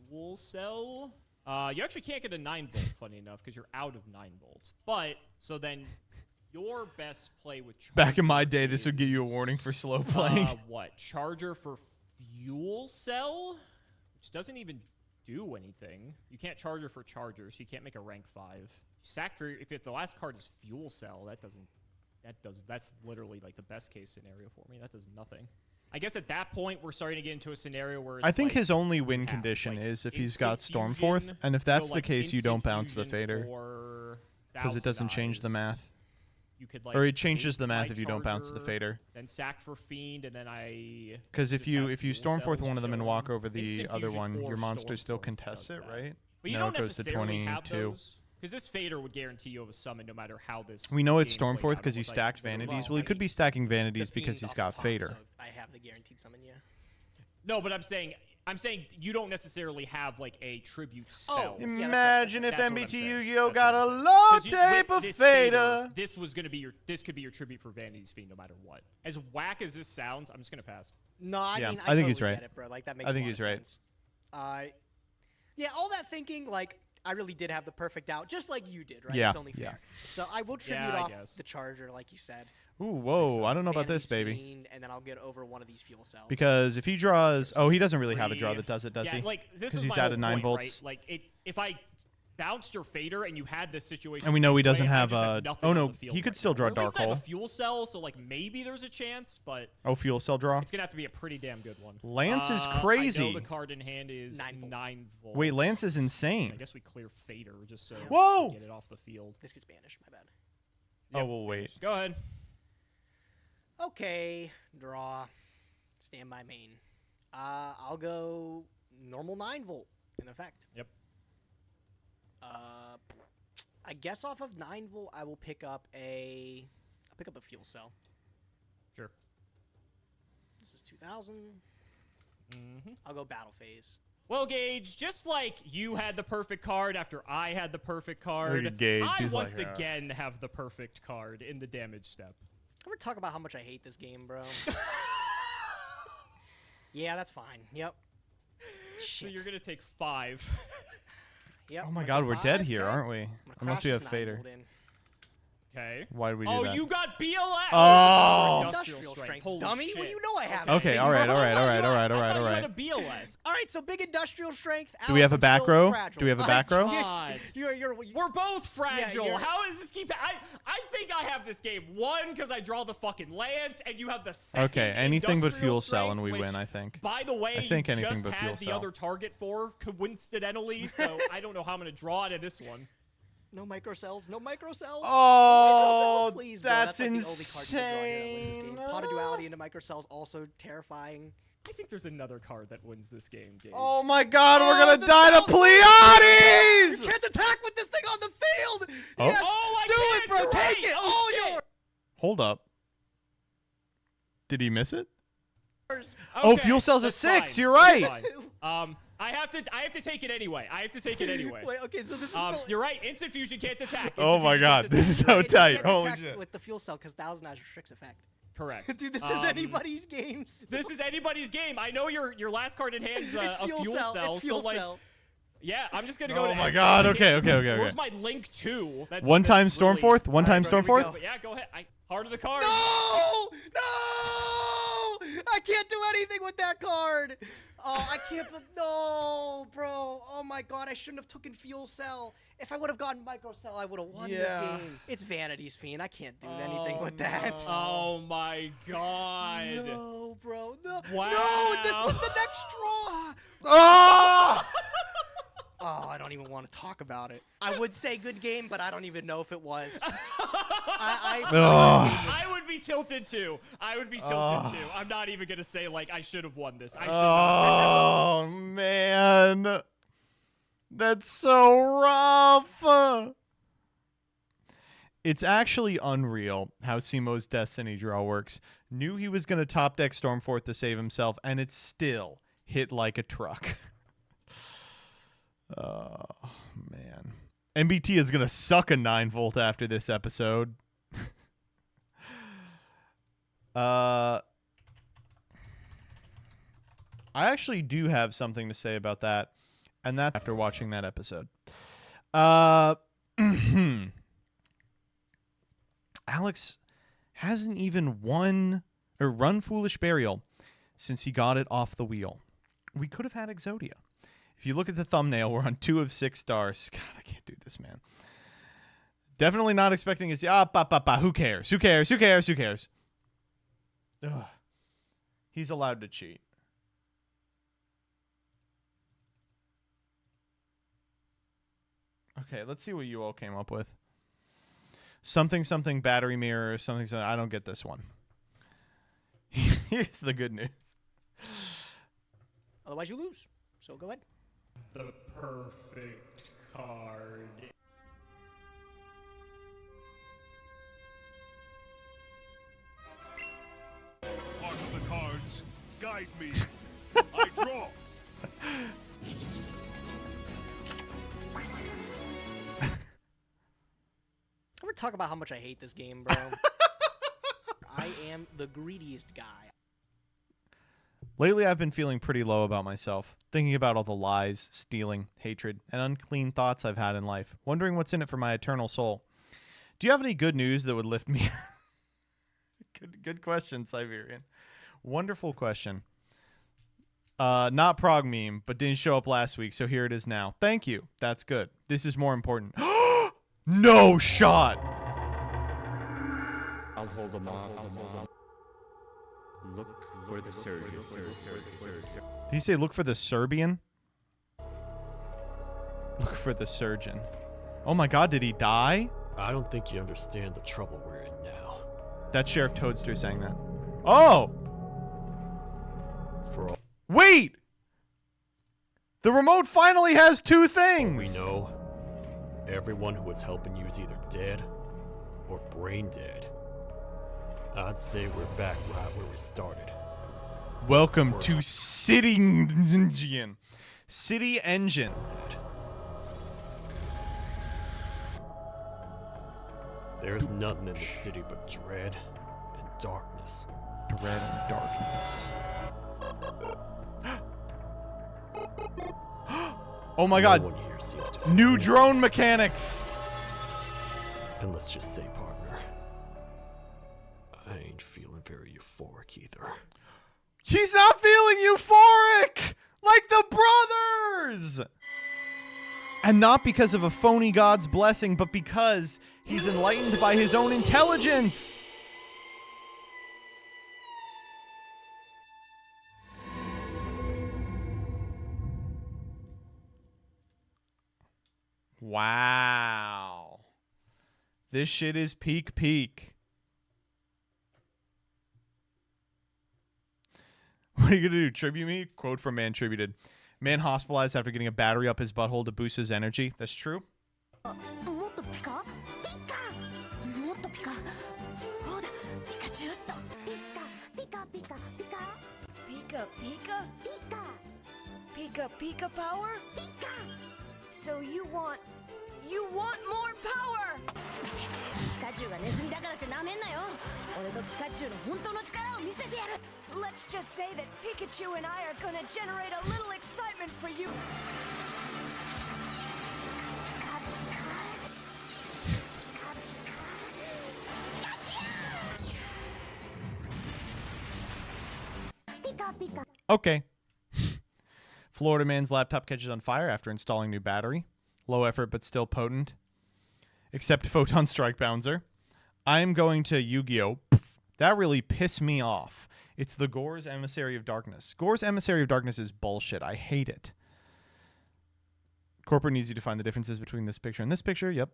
fuel cell. You actually can't get a 9 volt, funny enough, because you're out of 9 volts. But so then your best play with charger back in my day, this would give you a warning for slow playing. what? Charger for fuel cell, which doesn't even do anything. You can't charger for chargers. So you can't make a rank 5. Sack for if the last card is fuel cell, that's literally like the best case scenario for me. That does nothing. I guess at that point we're starting to get into a scenario where it's I think like his only win condition is if he's got Stormforth, and if that's the case, you don't bounce the fader because it doesn't change the math. You could, like, or it changes take the math my if you don't bounce the charger, fader. Then sack for Fiend, and then I. Because if just you have Stormforth fuel one of them and cells walk chilling. over the Instant other Fusion one, or your monster still Stormforth contests does it, that. right? But you No, don't it goes to necessarily have 22. those, because this fader would guarantee you have a summon no matter how this. We know it's game played Stormforth out. because It he was, like, stacked literally- vanities. Well, he could be stacking vanities The because Fiend's he's off got the top, fader. So I have the guaranteed summon, yeah. No, but I'm saying you don't necessarily have like a tribute spell. Imagine if That's what I'm MBT saying. Yu-Gi-Oh That's got what a I'm saying. low 'Cause tape with of this fader. This was gonna be this could be your tribute for Vanity's Fiend no matter what. As whack as this sounds, I'm just gonna pass. No, I Yeah, mean, I think he's totally right. get it, bro. Like that makes I think a lot he's of right. sense. Yeah, all that thinking, like I really did have the perfect out, just like you did, right? Yeah, It's only fair. yeah. So I will tribute I off guess. the charger, like you said. Ooh, whoa! I don't know about this, Vanity's baby. Fiend, and then I'll get over one of these fuel cells. Because if he draws, oh, he doesn't really have a draw that does it, does yeah, he? like this Because is he's my out whole of 9 point, volts. right? Like if I bounced your fader and you had this situation, And we know he anyway, doesn't I have just a. nothing Oh on no, the field he could right still now. draw Or at least Dark I have Hole. a fuel cell, so like maybe there's a chance, but Oh, fuel cell draw. it's gonna have to be a pretty damn good one. Lance is I crazy. know the card in hand is 9 volts. Wait, Lance is I insane. guess we clear fader just so Whoa! we get it off the field. This gets banished. My bad. Oh, we'll wait. Go ahead. Okay, draw. Stand by main. I'll go normal 9 volt in effect. Yep. I guess off of 9 volt, I will pick up a fuel cell. Sure. This is 2000. Mm-hmm. I'll go battle phase. Well, Gage, just like you had the perfect card after I had the perfect card, Look at Gage, I he's once like, again have the perfect card in the damage step. Ever talk about how much I hate this game, bro? Yeah, that's fine. Yep. So you're gonna take 5. Yep. Oh my I'm God, gonna we're take dead 5, here, okay. aren't we? I'm gonna Unless crash we this have 9 fader. volt in. Okay. Why did we do Oh, that? you got BLS. Oh. Industrial strength. Holy Dummy, shit. well, you know I have Okay, it. all right, all right, all right, all right, I all thought right, all you right. had a BLS. All right, so big industrial strength. Do we have a Alex, back I'm so row? fragile. Do we have a back row? God. We're both fragile. you're- How does this keep? I think I have this game. One, because I draw the fucking lance, and you have the second. Okay, anything but industrial fuel cell and we strength, win, which, I think. By the way, I think you anything just but fuel had the cell. other target for coincidentally, so I don't know how I'm gonna draw out of this one. No microcells. No microcells. Oh, no microcells, please, bro. that's like the only card you can draw here that wins this game. insane. Pot of Duality into microcells also terrifying. I think there's another card that wins this game, Gage. Oh my God, we're gonna the die to South Pole! Pleiades! You can't attack with this thing on the field. Oh. Yes, I do can't, it, bro. you're Take right. it. Oh, All shit. yours. Hold up. Did he miss it? Okay, Oh, fuel cells are that's 6. fine. You're That's right. fine. I have to take it anyway. Wait, okay, so this is still. You're right. Instant fusion can't attack. Oh my Instant fusion God, can't this attack. is so You tight. can't Holy attack shit. with the fuel cell because Thousand Eyes restricts effect. Correct. Dude, this is anybody's games. This is anybody's game. I know your last card in hand's It's a fuel cell. It's fuel so like, cell. yeah, I'm just gonna go. Oh to my end. God, okay. Where's my Link 2? That's, One time that's really- Stormforth? One time bro, here we Stormforth? But yeah, go ahead. Heart of the card. No! No! I can't do anything with that card. Oh, I can't. No, bro. Oh my God, I shouldn't have taken fuel cell. If I would have gotten microcell, I would have won this game. It's Vanity's Fiend. I can't do anything with that. Oh my God. No, bro. No. Wow. No, this was the next straw. Oh! Oh, I don't even want to talk about it. I would say good game, but I don't even know if it was. I would be tilted too. I would be tilted too. I'm not even gonna say like I should have won this. I should not. Oh man, that's so rough. It's actually unreal how Simo's Destiny draw works. Knew he was gonna top deck Stormforth to save himself, and it still hit like a truck. Oh man, MBT is gonna suck a 9-volt after this episode. I actually do have something to say about that, and that's after watching that episode. Alex hasn't even won or run Foolish Burial since he got it off the wheel. We could have had Exodia. If you look at the thumbnail, we're on 2 of 6 stars. God, I can't do this, man. Definitely not expecting his. Who cares? Who cares? Who cares? Who cares? Ugh. He's allowed to cheat. Okay, let's see what you all came up with. Something battery mirror, something. I don't get this one. Here's the good news. Otherwise, you lose. So go ahead. The perfect card. Part of the cards guide me. I draw. I'm gonna talk about how much I hate this game, bro. I am the greediest guy. Lately, I've been feeling pretty low about myself, thinking about all the lies, stealing, hatred, and unclean thoughts I've had in life, wondering what's in it for my eternal soul. Do you have any good news that would lift me? Good question, Siberian. Wonderful question. Not prog meme, but didn't show up last week, so here it is now. Thank you. That's good. This is more important. No shot. I'll hold them off. Look for the surgeon. Did you say look for the Serbian? Look for the surgeon. Oh my God, did he die? I don't think you understand the trouble we're in now. That's Sheriff Toadster saying that. Oh! For all Wait! The remote finally has 2 things! we know, everyone who was helping you is either dead or brain dead. I'd say we're back right where we started. Welcome to City Engine. City Engine. There's nothing in the city but dread and darkness. Dread and darkness. Oh my God. No one here seems to feel New anything. drone mechanics. And let's just say, partner, I ain't feeling very euphoric either. He's not feeling euphoric like the brothers. And not because of a phony god's blessing, but because he's enlightened by his own intelligence. Wow. This shit is peak. What are you gonna do? Tribute me? Quote from Man Tributed. Man hospitalized after getting a battery up his butthole to boost his energy. That's true. Pika power? So you want more power? Let's just say that Pikachu and I are gonna generate a little excitement for you. Okay. Florida man's laptop catches on fire after installing new battery. Low effort but still potent. Except Photon Strike Bouncer. I am going to Yu-Gi-Oh! That really pissed me off. It's the Gore's Emissary of Darkness. Gore's Emissary of Darkness is bullshit. I hate it. Corporate needs you to find the differences between this picture and this picture. Yep.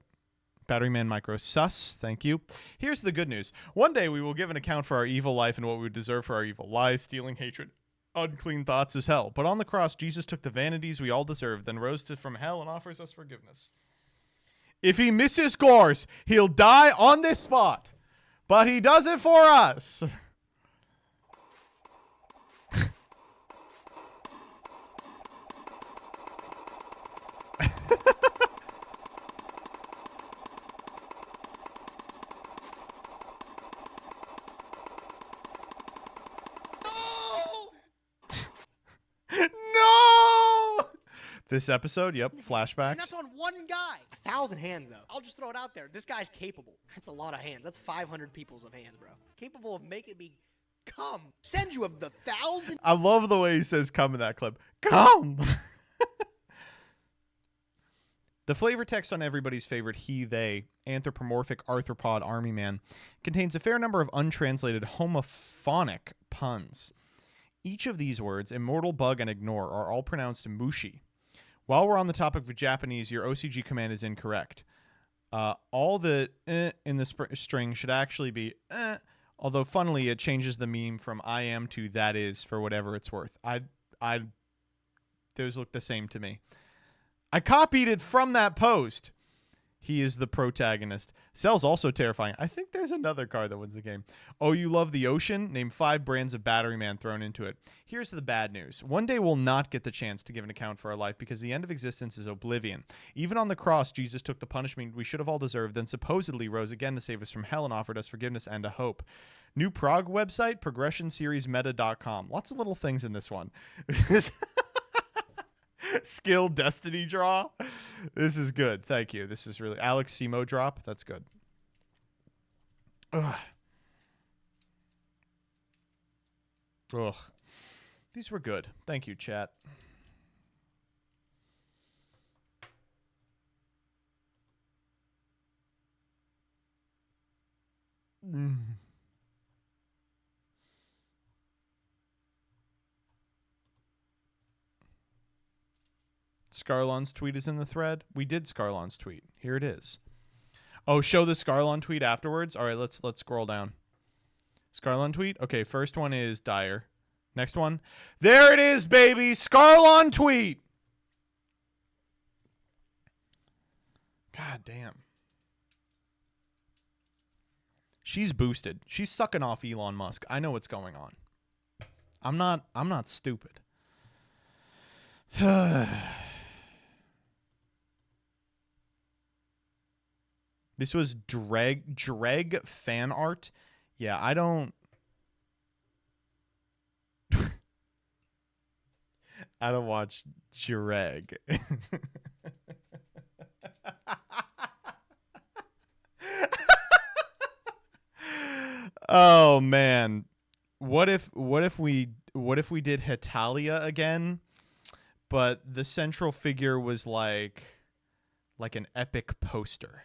Battery Man Micro sus. Thank you. Here's the good news. One day we will give an account for our evil life and what we would deserve for our evil lies, stealing, hatred, unclean thoughts as hell. But on the cross, Jesus took the vanities we all deserve, then rose from hell and offers us forgiveness. If he misses scores, he'll die on this spot. But he does it for us. No! This episode, yep, flashbacks. And that's on one guy. 1,000 hands, though. I'll just throw it out there. This guy's capable. That's a lot of hands. That's 500 peoples of hands, bro. Capable of making me come. Send you of the 1,000. I love the way he says come in that clip. Come! The flavor text on everybody's favorite he, they, anthropomorphic arthropod army man contains a fair number of untranslated homophonic puns. Each of these words, immortal, bug, and ignore, are all pronounced mushi. While we're on the topic of Japanese, your OCG command is incorrect. All the in the string should actually be although funnily it changes the meme from I am to that is for whatever it's worth. Those look the same to me. I copied it from that post. He is the protagonist. Cell's also terrifying. I think there's another card that wins the game. Oh, you love the ocean? Name 5 brands of Battery Man thrown into it. Here's the bad news. One day we'll not get the chance to give an account for our life because the end of existence is oblivion. Even on the cross, Jesus took the punishment we should have all deserved, then supposedly rose again to save us from hell and offered us forgiveness and a hope. New prog website, progressionseriesmeta.com. Lots of little things in this one. Skill destiny draw. This is good. Thank you. This is really Alex Simo drop. That's good. Ugh. Ugh. These were good. Thank you, chat. Scarlon's tweet is in the thread. We did Scarlon's tweet. Here it is. Oh, show the Scarlon tweet afterwards. All right, let's scroll down. Scarlon tweet. Okay, first one is Dyer. Next one. There it is, baby. Scarlon tweet. God damn. She's boosted. She's sucking off Elon Musk. I know what's going on. I'm not stupid. This was Dreg fan art. Yeah, I don't I don't watch Dreg. Oh man. What if we did Hetalia again, but the central figure was like an epic poster.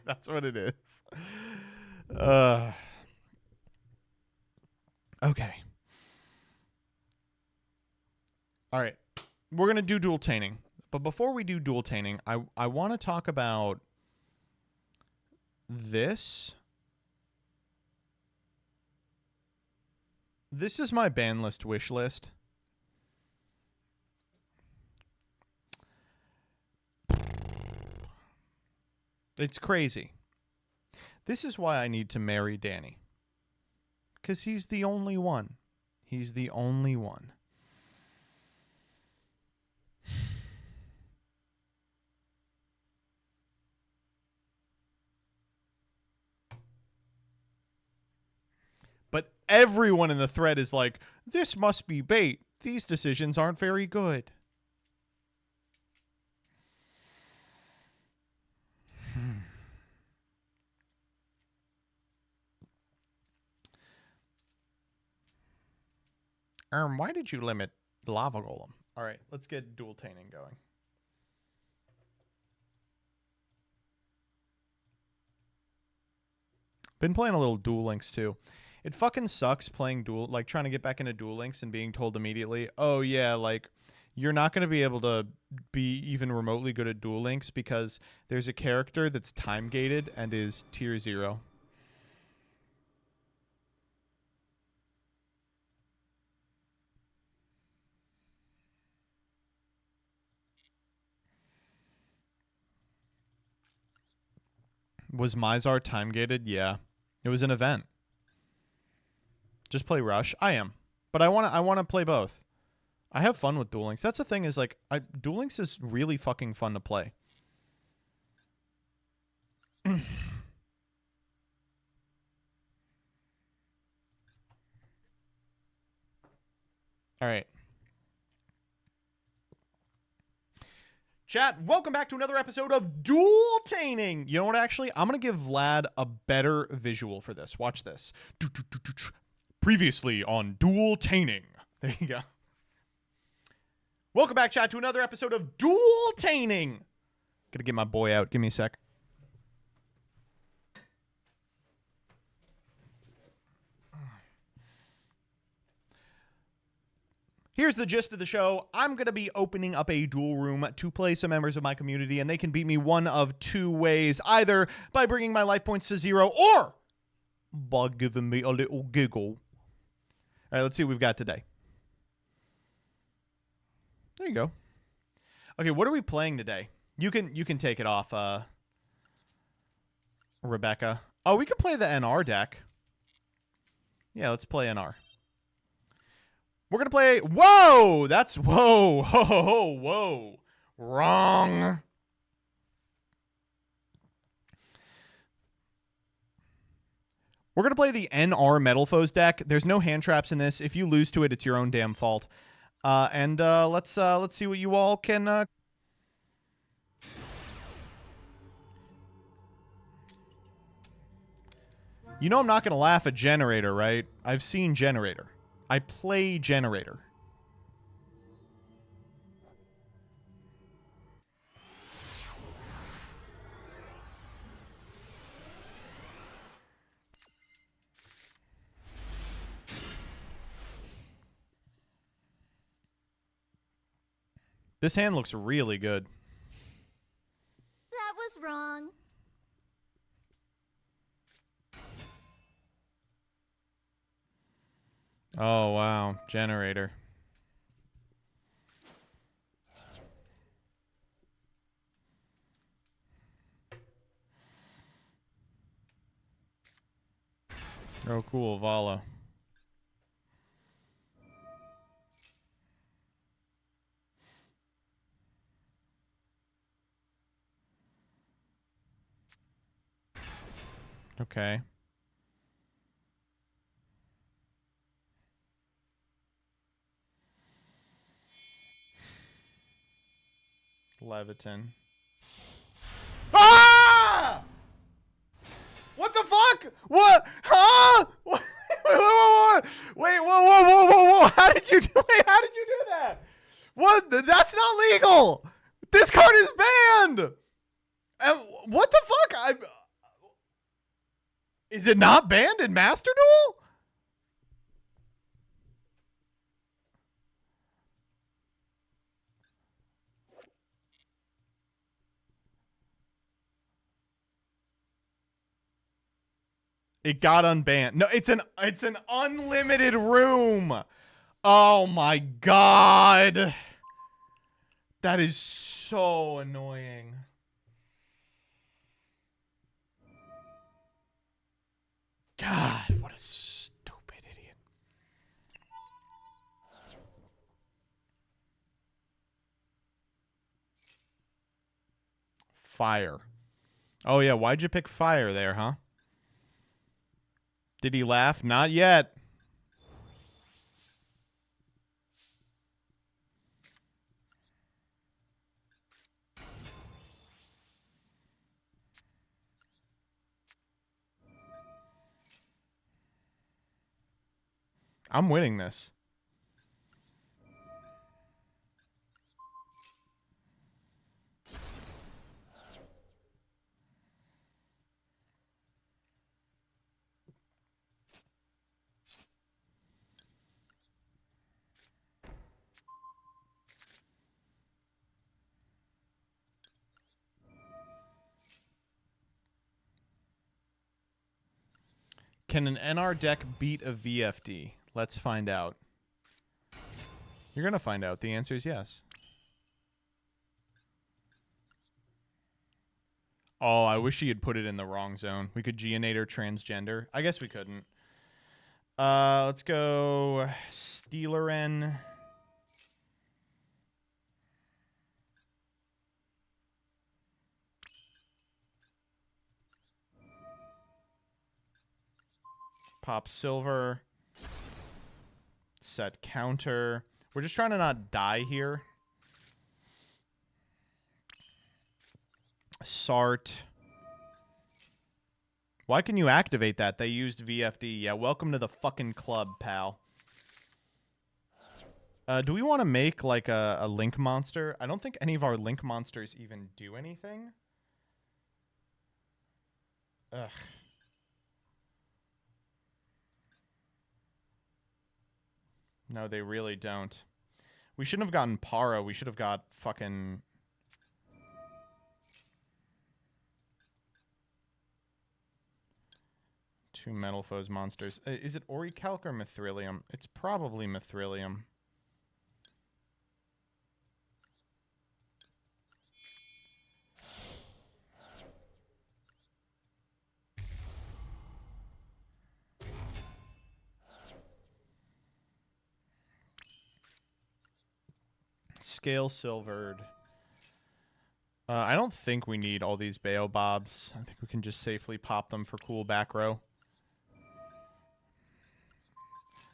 That's what it is. Okay. All right. We're going to do dueltaining. But before we do dueltaining, I want to talk about this. This is my ban list wish list. It's crazy. This is why I need to marry Danny. Because he's the only one. He's the only one. But everyone in the thread is like, this must be bait. These decisions aren't very good. Why did you limit Lava Golem? All right, let's get dueltaining going. Been playing a little Duel Links too. It fucking sucks playing trying to get back into Duel Links and being told immediately, oh yeah, like, you're not going to be able to be even remotely good at Duel Links because there's a character that's time gated and is tier 0. Was Mizar time gated? Yeah. It was an event. Just play Rush. I am. But I want to play both. I have fun with Duel Links. That's the thing is like Duel Links is really fucking fun to play. All right. Chat, welcome back to another episode of Dueltaining. You know what, actually? I'm going to give Vlad a better visual for this. Watch this. Previously on Dueltaining. There you go. Welcome back, chat, to another episode of Dueltaining. Gotta get my boy out. Give me a sec. Here's the gist of the show. I'm going to be opening up a duel room to play some members of my community, and they can beat me one of two ways, either by bringing my life points to 0 or by giving me a little giggle. All right, let's see what we've got today. There you go. Okay, what are we playing today? You can take it off, Rebecca. Oh, we could play the NR deck. Yeah, let's play NR. We're going to play... Whoa! That's... Whoa! Ho, ho, ho, whoa! Wrong! We're going to play the NR Metal Foes deck. There's no hand traps in this. If you lose to it, it's your own damn fault. Let's see what you all can... You know I'm not going to laugh at Generator, right? I've seen Generator. I play Generator. This hand looks really good. That was wrong. Oh, wow. Generator. Oh, cool. Vala. Okay. Leviton. Ah! What the fuck? What? Huh? What? Wait, whoa. How did you do it? How did you do that? What? That's not legal. This card is banned. What the fuck? Is it not banned in Master Duel? It got unbanned. No, it's an unlimited room. Oh my god. That is so annoying. God, what a stupid idiot. Fire. Oh yeah, why'd you pick fire there, huh? Did he laugh? Not yet. I'm winning this. Can an NR deck beat a VFD? Let's find out. You're going to find out. The answer is yes. Oh, I wish he had put it in the wrong zone. We could Geonator transgender. I guess we couldn't. Let's go Steelerin. Pop Silver. Set counter. We're just trying to not die here. Sart. Why can you activate that? They used VFD. Yeah, welcome to the fucking club, pal. Do we want to make like a link monster? I don't think any of our link monsters even do anything. Ugh. No, they really don't. We shouldn't have gotten Para. We should have got fucking... Two Metal Foes monsters. Is it Orichalc or Mithrilium? It's probably Mithrilium. Scale silvered. I don't think we need all these Baobabs. I think we can just safely pop them for cool back row.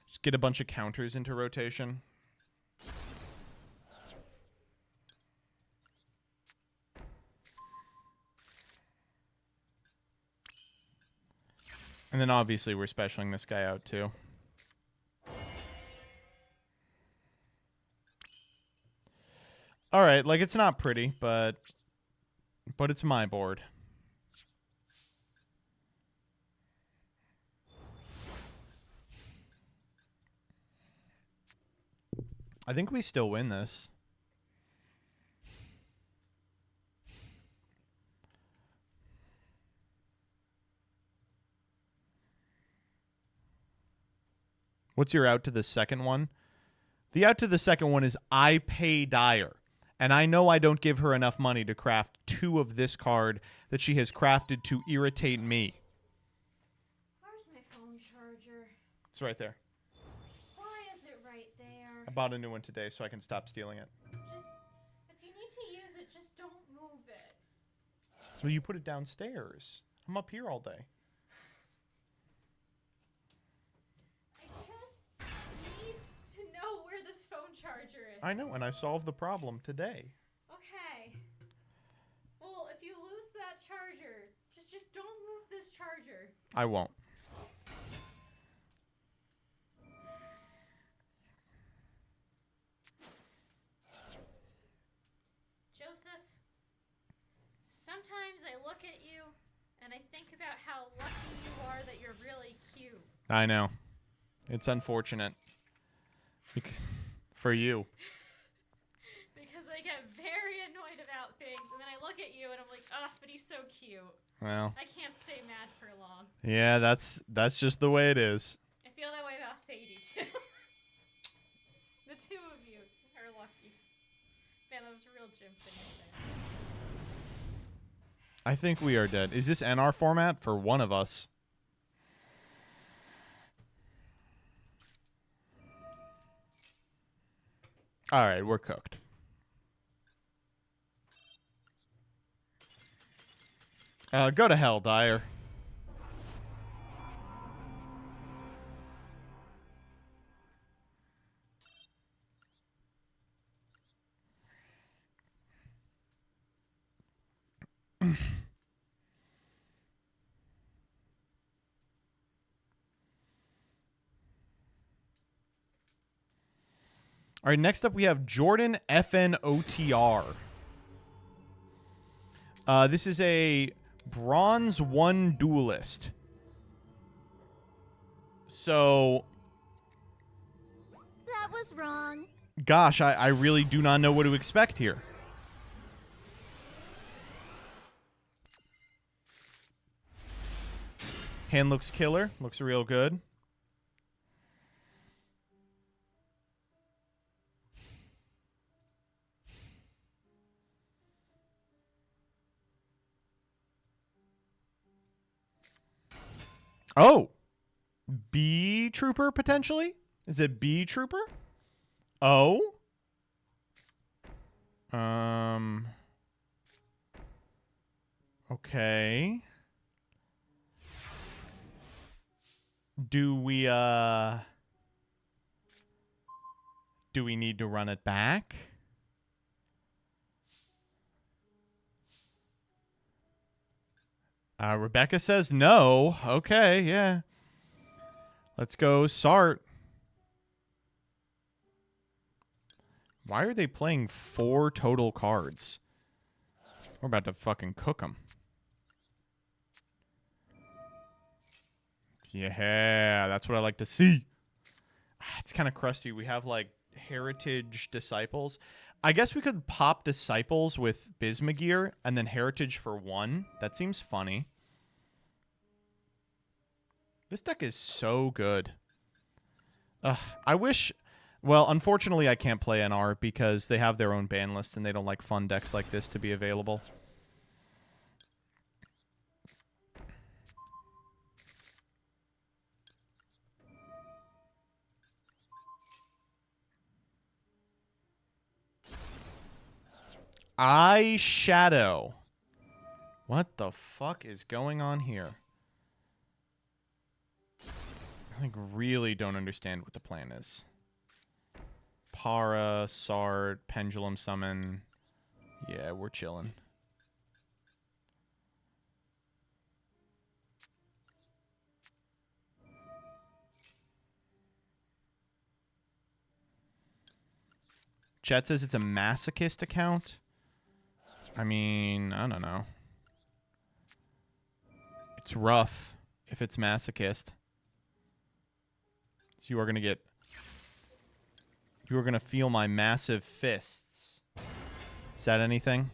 Just get a bunch of counters into rotation. And then obviously we're specialing this guy out too. All right, like it's not pretty, but it's my board. I think we still win this. What's your out to the second one? The out to the second one is I pay Dyer. And I know I don't give her enough money to craft 2 of this card that she has crafted to irritate me. Where's my phone charger? It's right there. Why is it right there? I bought a new one today so I can stop stealing it. Just, if you need to use it, just don't move it. Well, you put it downstairs. I'm up here all day. I just need to know where this phone charger is. I know, and I solved the problem today. Okay. Well, if you lose that charger, just don't move this charger. I won't. Joseph, sometimes I look at you and I think about how lucky you are that you're really cute. I know. It's unfortunate. For you. Because I get very annoyed about things, and then I look at you and I'm like, oh, but he's so cute. Well. I can't stay mad for long. Yeah, that's just the way it is. I feel that way about Sadie too. The two of you are lucky. Man, that was a real Jim thing to say. I think we are dead. Is this NR format for one of us? All right, we're cooked. Go to hell, Dyer. All right, next up we have Jordan FNOTR. This is a Bronze 1 duelist. So... That was wrong. Gosh, I really do not know what to expect here. Hand looks killer. Looks real good. Oh, B Trooper potentially? Is it B Trooper? Oh. Okay. Do we need to run it back? Rebecca says no. Okay, yeah. Let's go Sart. Why are they playing 4 total cards? We're about to fucking cook them. Yeah, that's what I like to see. It's kind of crusty. We have like Heritage Disciples. I guess we could pop Disciples with Bismugear and then Heritage for 1. That seems funny. This deck is so good. I wish... Well, unfortunately, I can't play NR because they have their own ban list and they don't like fun decks like this to be available. Eyeshadow. What the fuck is going on here? I like really don't understand what the plan is. Para, Sard, Pendulum Summon. Yeah, we're chilling. Chat says it's a masochist account. I mean, I don't know. It's rough if it's masochist. So you are going to get... You are going to feel my massive fists. Is that anything?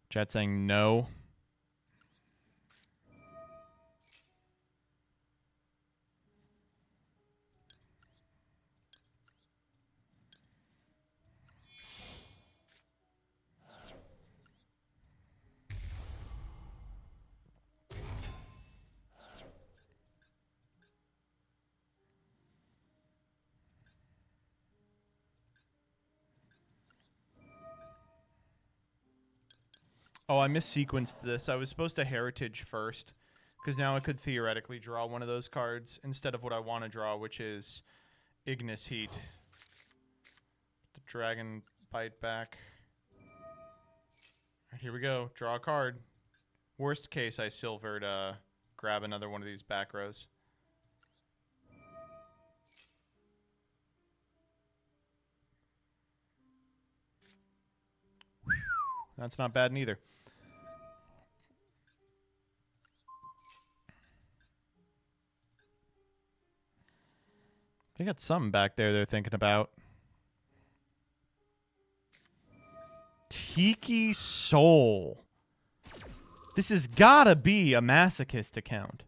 Chat saying no. Oh, I missequenced this. I was supposed to Heritage first, because now I could theoretically draw one of those cards instead of what I want to draw, which is Ignis Heat. The Dragon Bite back. All right, here we go. Draw a card. Worst case, I silvered, grab another one of these back rows. That's not bad neither. I think got something back there they're thinking about. Tiki Soul. This has gotta be a masochist account.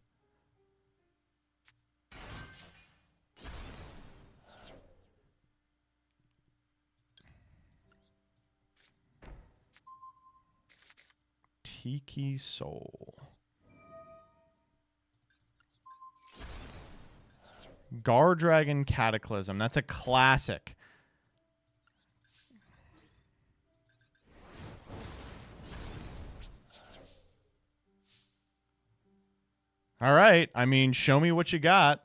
Tiki Soul. Gar Dragon Cataclysm. That's a classic. All right. I mean, show me what you got.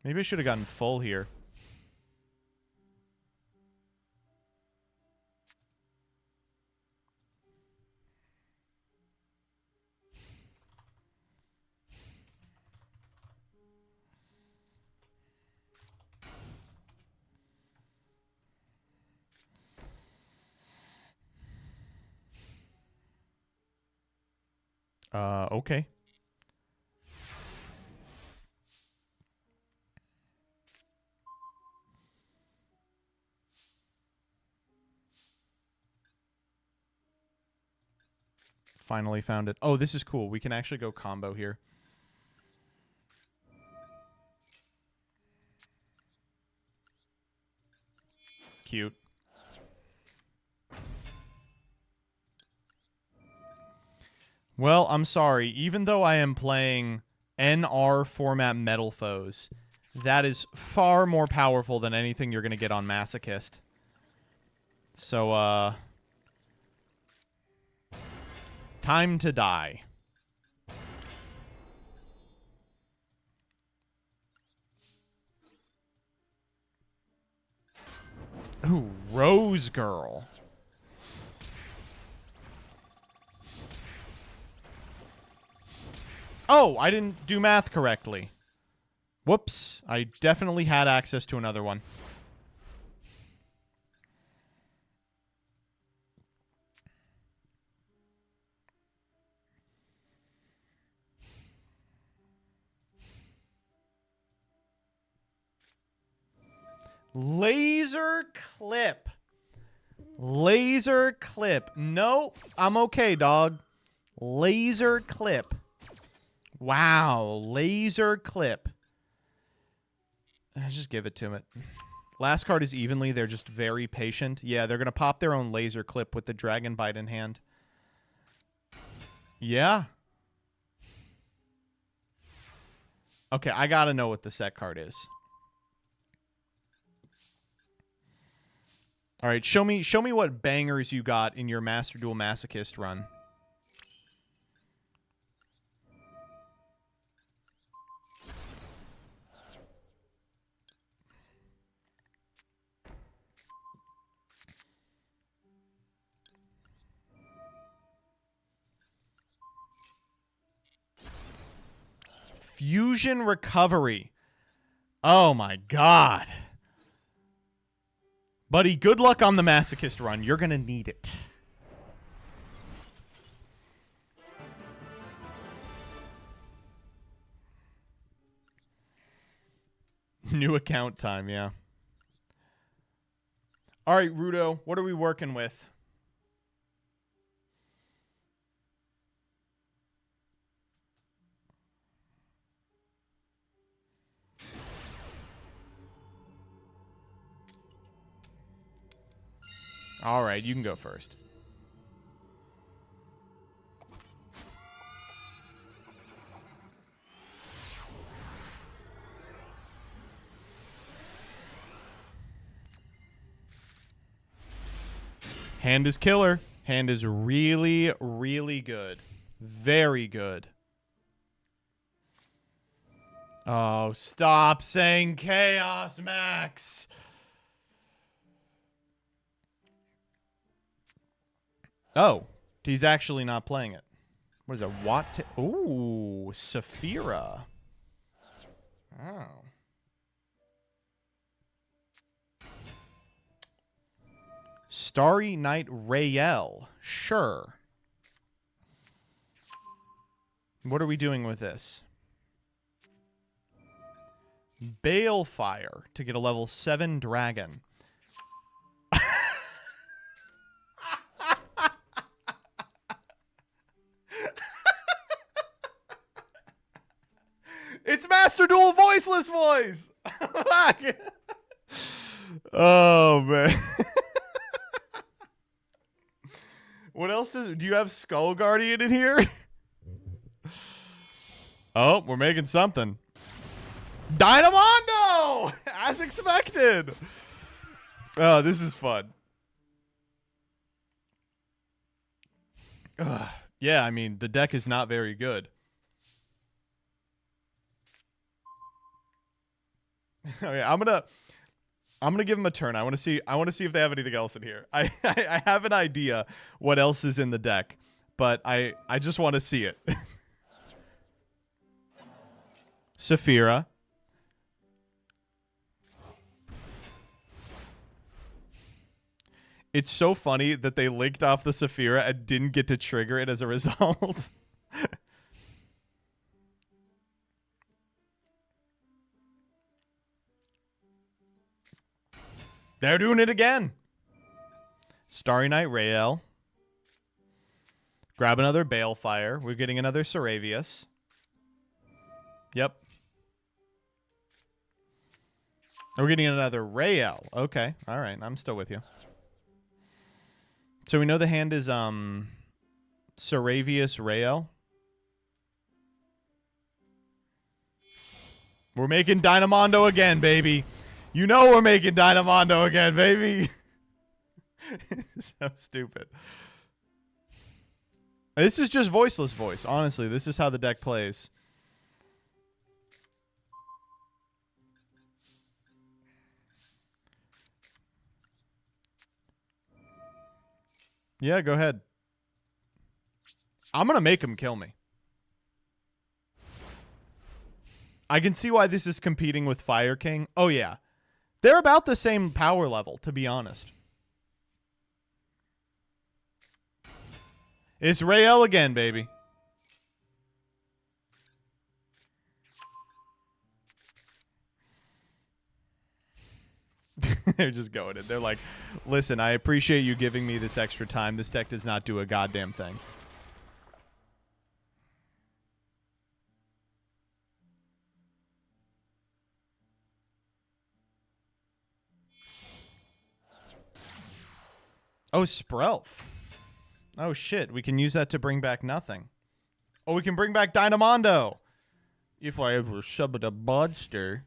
Maybe I should have gotten full here. Okay. Finally found it. Oh, this is cool. We can actually go combo here. Cute. Well, I'm sorry. Even though I am playing NR format Metal Foes, that is far more powerful than anything you're going to get on Masochist. So, time to die. Ooh, Rose Girl. Oh, I didn't do math correctly. Whoops. I definitely had access to another one. Laser clip. Laser clip. Nope. I'm okay, dog. Laser clip. Wow. Laser clip. Just give it to it. Last card is evenly. They're just very patient. Yeah, they're going to pop their own laser clip with the Dragon Bite in hand. Yeah. Okay, I got to know what the set card is. All right, show me what bangers you got in your Master Duel Masochist run. Fusion Recovery. Oh my god. Buddy, good luck on the Masochist run. You're going to need it. New account time, yeah. All right, Rudo, what are we working with? All right, you can go first. Hand is killer. Hand is really, really good. Very good. Oh, stop saying Chaos Max. Oh, he's actually not playing it. What is it? What? Ooh, Saphira. Oh. Starry Night Rael. Sure. What are we doing with this? Balefire to get a level 7 dragon. It's Master Duel Voiceless Voice! Oh, man. What else do you have Skull Guardian in here? Oh, we're making something. Dynamondo! As expected. Oh, this is fun. Yeah, I mean, the deck is not very good. Okay, I'm gonna give them a turn. I want to see if they have anything else in here. I have an idea what else is in the deck, but I just want to see it. Saphira. It's so funny that they linked off the Saphira and didn't get to trigger it as a result. They're doing it again. Starry Night Rael. Grab another Balefire. We're getting another Saravius. Yep. We're getting another Rael. Okay. All right. I'm still with you. So we know the hand is Saravius Rael. We're making Dynamondo again, baby. You know we're making Dynamondo again, baby. So stupid. This is just Voiceless Voice. Honestly, this is how the deck plays. Yeah, go ahead. I'm going to make him kill me. I can see why this is competing with Fire King. Oh, yeah. They're about the same power level, to be honest. It's Rael again, baby. They're just going it. They're like, listen, I appreciate you giving me this extra time. This deck does not do a goddamn thing. Oh, Sprelf. Oh, shit. We can use that to bring back nothing. Oh, we can bring back Dynamondo. If I ever summon a monster.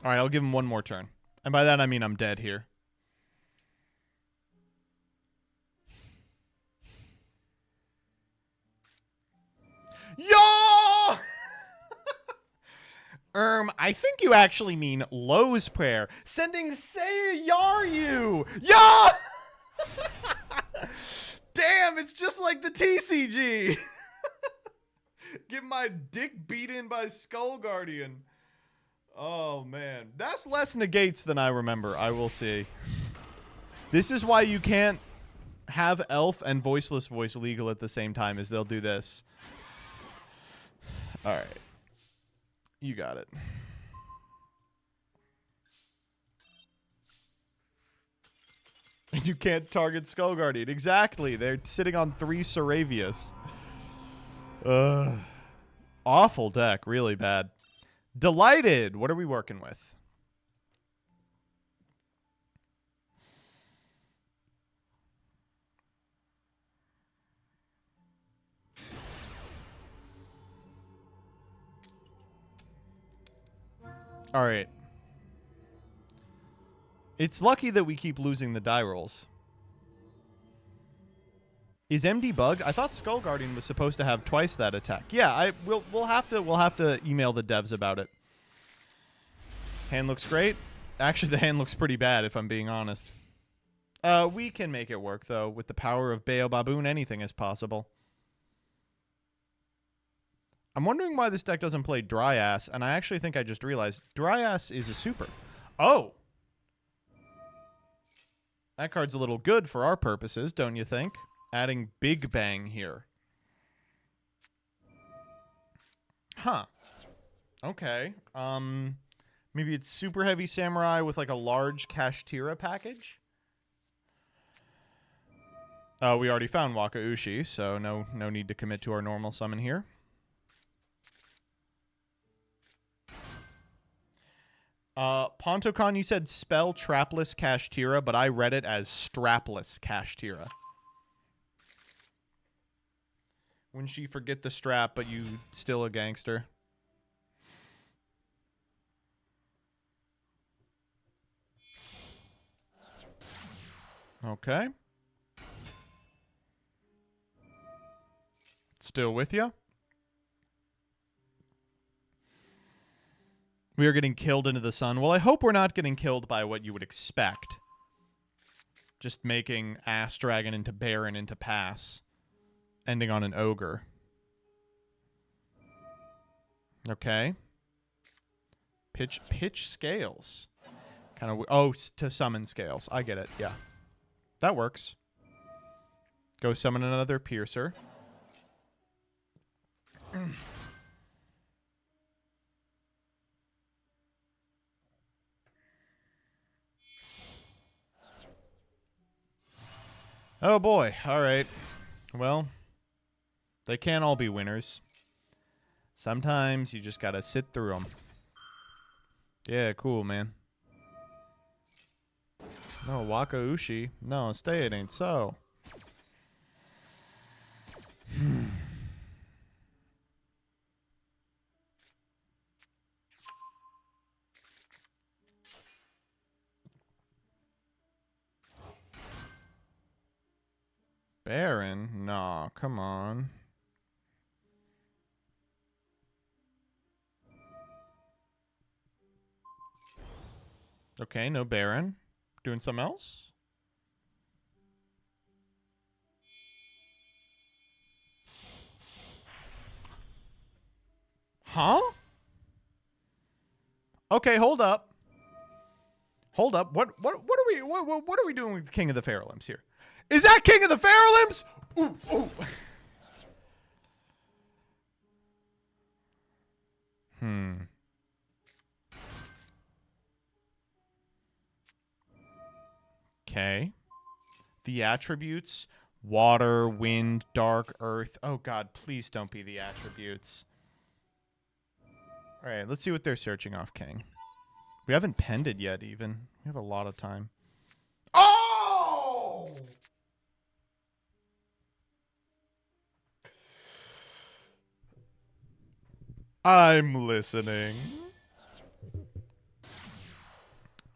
All right, I'll give him one more turn. And by that, I mean I'm dead here. Yo! I think you actually mean Lowe's prayer. Sending Say Yaryu. Yo! Damn, it's just like the TCG. Get my dick beat in by Skull Guardian. Oh, man. That's less negates than I remember, I will say. This is why you can't have Elf and Voiceless Voice legal at the same time, as they'll do this. All right. You got it. You can't target Skull Guardian. Exactly. They're sitting on 3 Saravius. Awful deck. Really bad. Delighted. What are we working with? All right. It's lucky that we keep losing the die rolls. Is MD bug? I thought Skull Guardian was supposed to have twice that attack. Yeah, we'll have to email the devs about it. Hand looks great. Actually, the hand looks pretty bad if I'm being honest. We can make it work though. With the power of Bayo Baboon, anything is possible. I'm wondering why this deck doesn't play Dry Ass, and I actually think I just realized Dry Ass is a super. Oh! That card's a little good for our purposes, don't you think? Adding Big Bang here. Huh. Okay. Maybe it's Super Heavy Samurai with like a large Kashtira package? We already found Waka Ushi, so no need to commit to our normal summon here. Pontocon, you said spell Trapless Kashtira, but I read it as Strapless Kashtira. Wouldn't she forget the strap, but you still a gangster? Okay. Still with you? We are getting killed into the sun. Well, I hope we're not getting killed by what you would expect. Just making Ass Dragon into Baron into Pass. Ending on an Ogre. Okay. Pitch Scales. Kind of. Oh, to summon Scales. I get it. Yeah. That works. Go summon another Piercer. Oh boy. All right. Well, they can't all be winners. Sometimes you just gotta sit through them. Yeah, cool, man. No, Waka Ushi. No, stay, it ain't so. Baron? Nah, come on. Okay, no Baron. Doing something else? Huh? Okay, hold up. Hold up. What are we doing with the King of the Fairlimbs here? Is that King of the Fairlimbs? Ooh, ooh. Okay. The attributes: water, wind, dark, earth. Oh god, please don't be the attributes. All right, let's see what they're searching off, King. We haven't pended yet, even. We have a lot of time. Oh! I'm listening.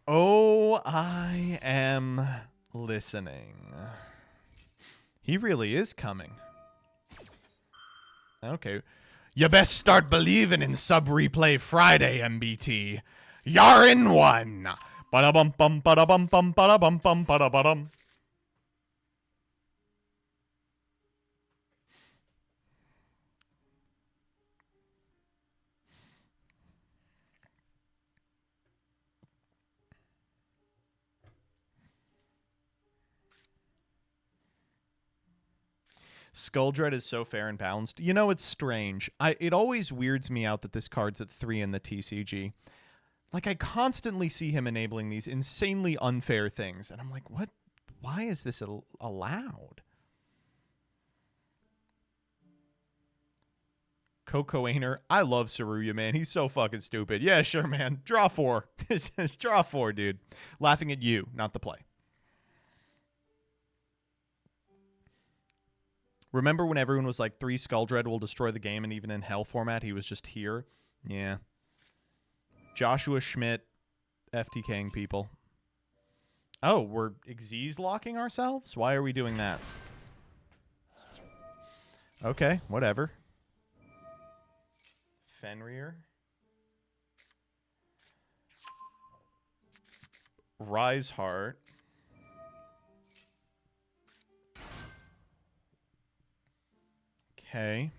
Oh, I am listening. He really is coming. Okay. You best start believing in Sub Replay Friday, MBT. You're in one. Ba-da-bum bum ba-da-bum bum ba-da-bum bum ba-da-ba-dum. Skulldread is so fair and balanced. You know, it's strange. It always weirds me out that this card's at 3 in the TCG. Like, I constantly see him enabling these insanely unfair things. And I'm like, what? Why is this allowed? Coco Ainer. I love Saruya, man. He's so fucking stupid. Yeah, sure, man. Draw 4. Just draw 4, dude. Laughing at you, not the play. Remember when everyone was like, 3 Skulldread will destroy the game, and even in Hell format, he was just here? Yeah. Joshua Schmidt, FTKing people. Oh, we're Xyz locking ourselves? Why are we doing that? Okay, whatever. Fenrir. Rise Heart. Okay.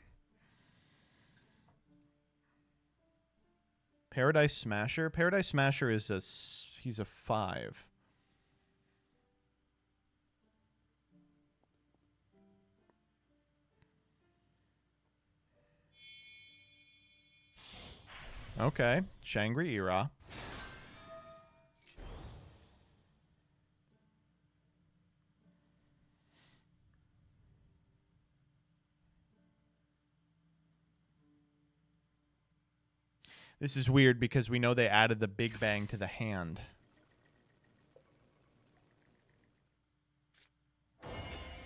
Paradise Smasher. Paradise Smasher is he's a 5. Okay. Shangri-Ira. This is weird because we know they added the Big Bang to the hand.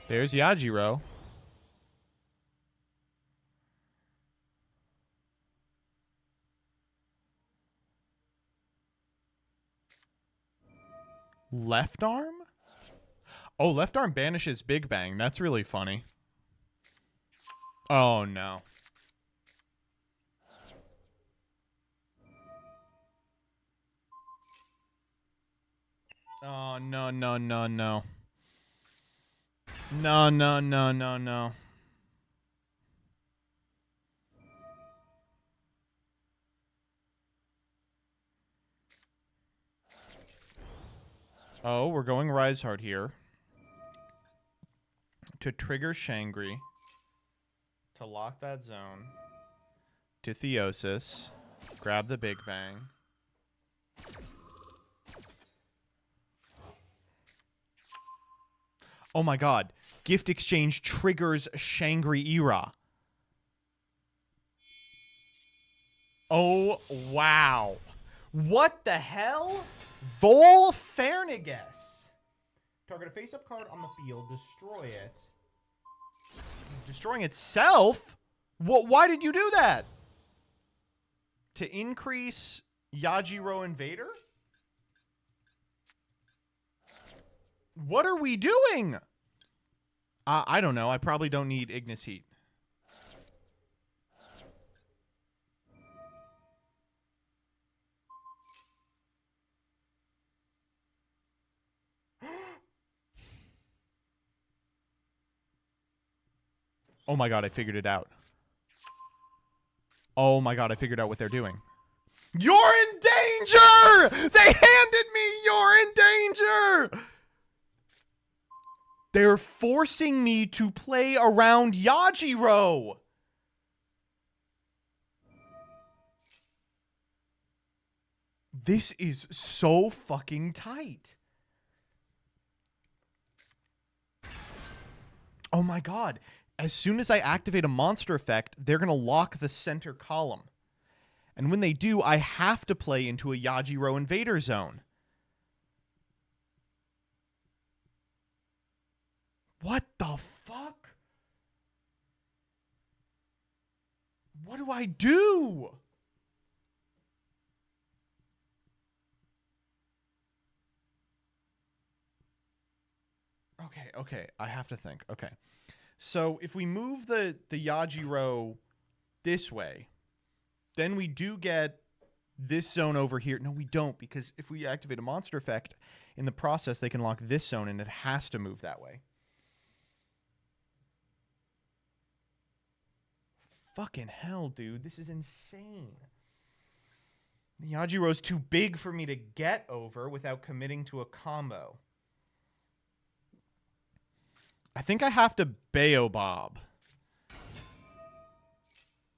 There's Yajiro. Left arm? Oh, left arm banishes Big Bang. That's really funny. Oh, no. Oh, no, no, no, no. No, no, no, no, no. Oh, we're going Rise Hard here. To trigger Shangri. To lock that zone. To Theosis. Grab the Big Bang. Oh my god. Gift Exchange triggers Shangri-Ira. Oh, wow. What the hell? Vol Fernigus. Target a face-up card on the field. Destroy it. Destroying itself? What? Why did you do that? To increase Yajiro Invader? What are we doing? I don't know. I probably don't need Ignis Heat. Oh my god, I figured it out. Oh my god, I figured out what they're doing. You're in danger! They handed me you're in danger! They're forcing me to play around Yajiro. This is so fucking tight. Oh my god. As soon as I activate a monster effect, they're going to lock the center column. And when they do, I have to play into a Yajiro Invader zone. What the fuck? What do I do? Okay, I have to think. Okay. So if we move the Yajiro this way, then we do get this zone over here. No, we don't, because if we activate a monster effect, in the process, they can lock this zone, and it has to move that way. Fucking hell, dude. This is insane. The Yajiro's too big for me to get over without committing to a combo. I think I have to Baobab.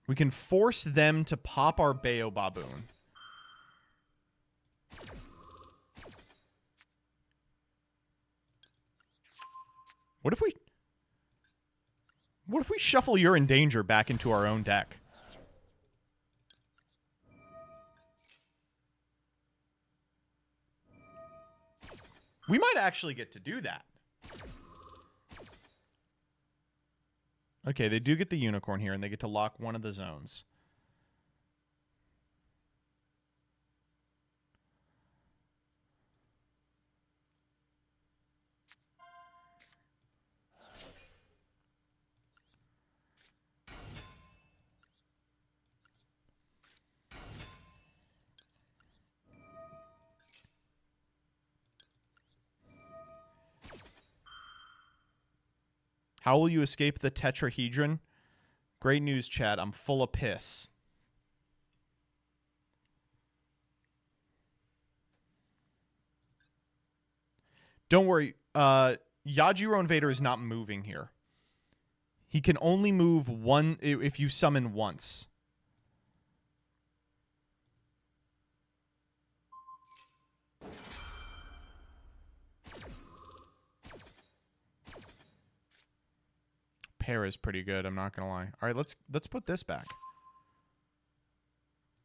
We can force them to pop our Baobaboon. What if we shuffle You're in Danger back into our own deck? We might actually get to do that. Okay, they do get the unicorn here, and they get to lock one of the zones. How will you escape the tetrahedron? Great news, chat. I'm full of piss. Don't worry. Yajiro Invader is not moving here. He can only move one if you summon once. pair is pretty good, I'm not gonna lie. Alright, let's put this back.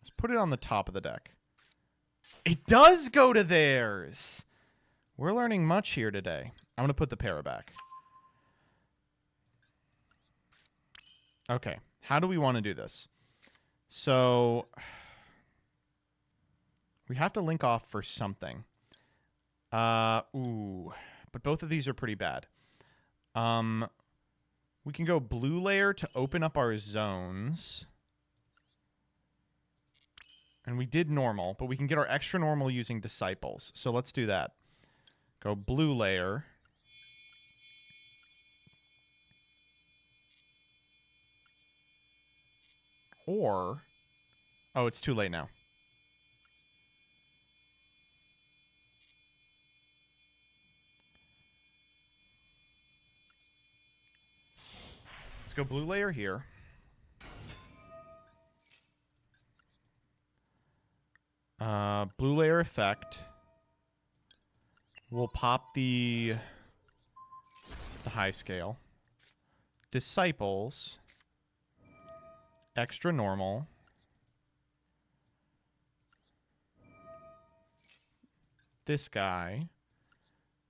Let's put it on the top of the deck. It does go to theirs! We're learning much here today. I'm gonna put the para back. Okay, how do we want to do this? So we have to link off for something. Ooh, but both of these are pretty bad. We can go blue layer to open up our zones. And we did normal, but we can get our extra normal using disciples. So let's do that. Go blue layer. Or, oh, it's too late now. Let's go blue layer here. Blue layer effect. We'll pop the high scale. Disciples. Extra normal. This guy.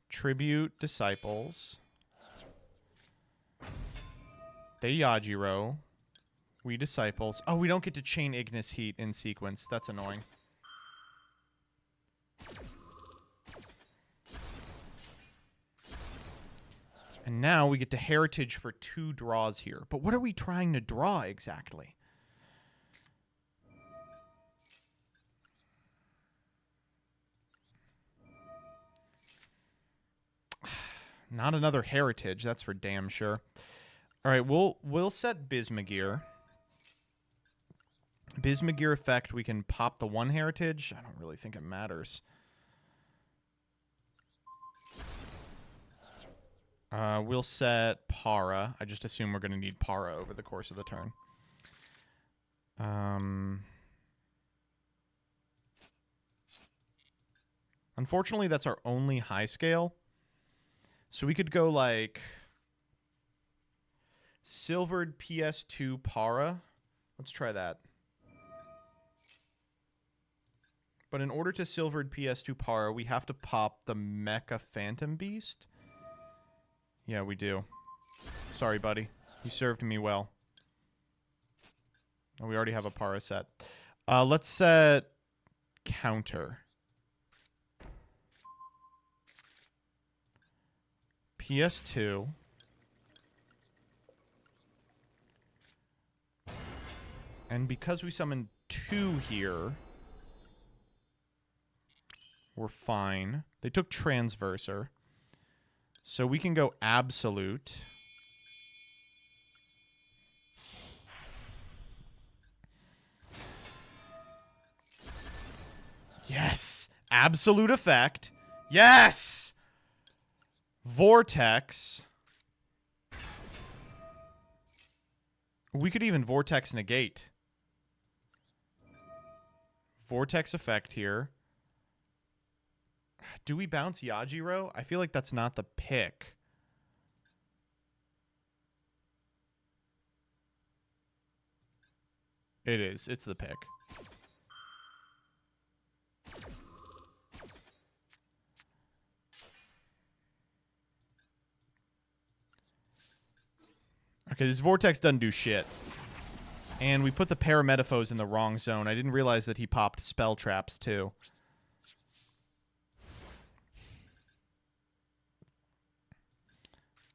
Tribute disciples. They Yajiro. We disciples. Oh, we don't get to chain Ignis Heat in sequence. That's annoying. And now we get to heritage for 2 draws here. But what are we trying to draw exactly? Not another heritage, that's for damn sure. All right, we'll set Bismugear. Bismugear effect, we can pop the 1 heritage. I don't really think it matters. We'll set Para. I just assume we're going to need Para over the course of the turn. Unfortunately, that's our only high scale. So we could go like Silvered PS2 Para. Let's try that. But in order to Silvered PS2 Para, we have to pop the Mecha Phantom Beast. Yeah, we do. Sorry, buddy. You served me well. Oh, we already have a Para set. Let's set Counter. PS2. And because we summoned 2 here, we're fine. They took Transverser. So we can go Absolute. Yes! Absolute effect. Yes! Vortex. We could even Vortex negate. Vortex effect here. Do we bounce Yajiro? I feel like that's not the pick. It is. It's the pick. Okay, this Vortex doesn't do shit. And we put the Parametaphos in the wrong zone. I didn't realize that he popped spell traps too.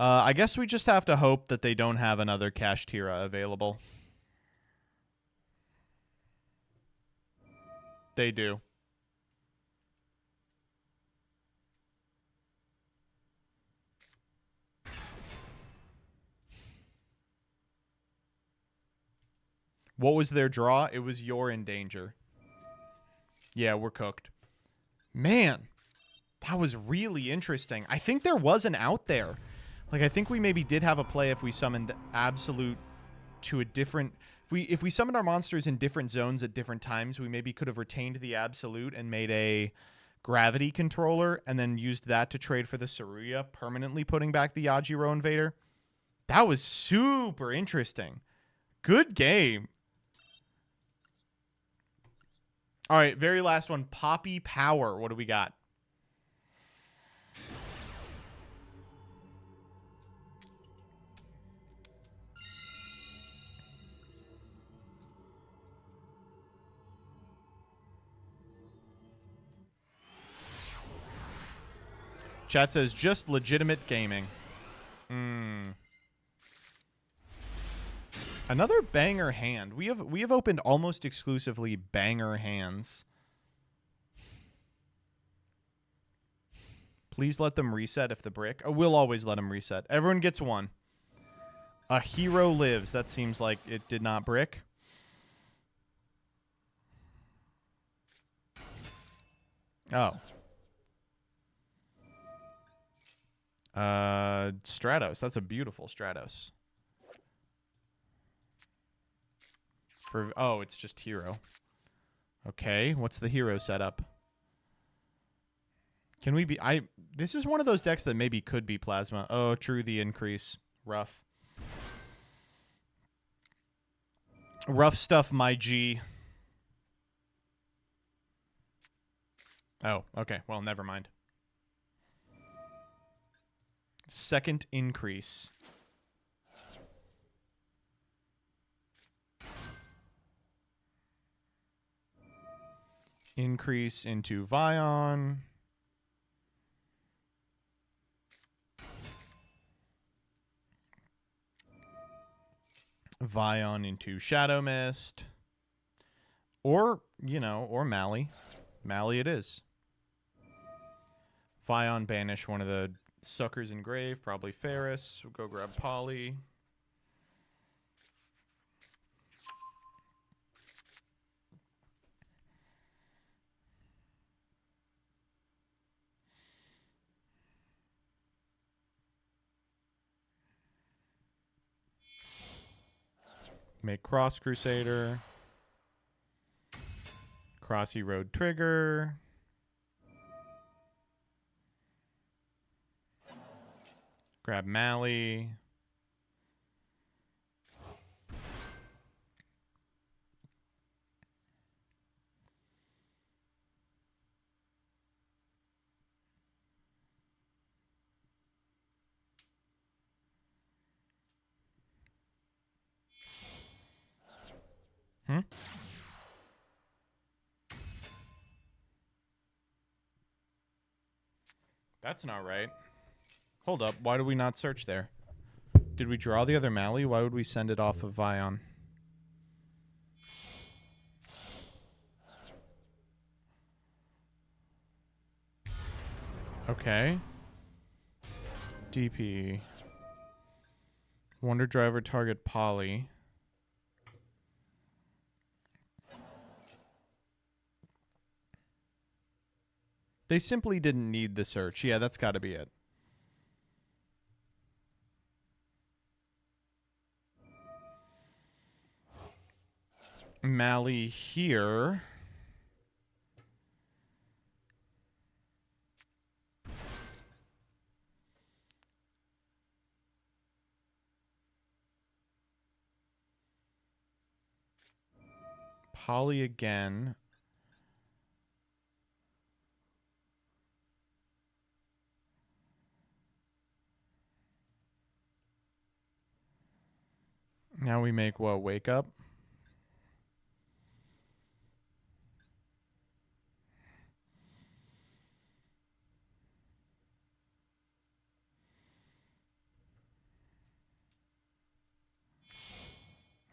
I guess we just have to hope that they don't have another Kashtira available. They do. What was their draw? It was You're in Danger. Yeah, we're cooked. Man, that was really interesting. I think there was an out there. Like, I think we maybe did have a play if we summoned Absolute to a different... If we summoned our monsters in different zones at different times, we maybe could have retained the Absolute and made a Gravity Controller and then used that to trade for the Saruya, permanently putting back the Yajiro Invader. That was super interesting. Good game. All right, very last one. Poppy Power. What do we got? Chat says just legitimate gaming. Another banger hand. We have opened almost exclusively banger hands. Please let them reset if the brick. Oh, we'll always let them reset. Everyone gets one. A hero lives. That seems like it did not brick. Oh. Stratos. That's a beautiful Stratos. Oh, it's just hero. Okay, what's the hero setup? Can we be... This is one of those decks that maybe could be plasma. Oh, true, the increase. Rough. Rough stuff, my G. Oh, okay. Well, never mind. Second increase. Increase into Vion. Vion into Shadow Mist. Or, you know, or Mally. Mally it is. Vion banish one of the suckers in grave, probably Ferris. We'll go grab Polly. Make Cross Crusader. Crossy Road Trigger. Grab Mally. That's not right. Hold up. Why do we not search there? Did we draw the other Mally? Why would we send it off of Vion? Okay. DP. Wonder Driver target Polly. They simply didn't need the search. Yeah, that's got to be it. Mally here. Polly again. Now we make what? Wake up?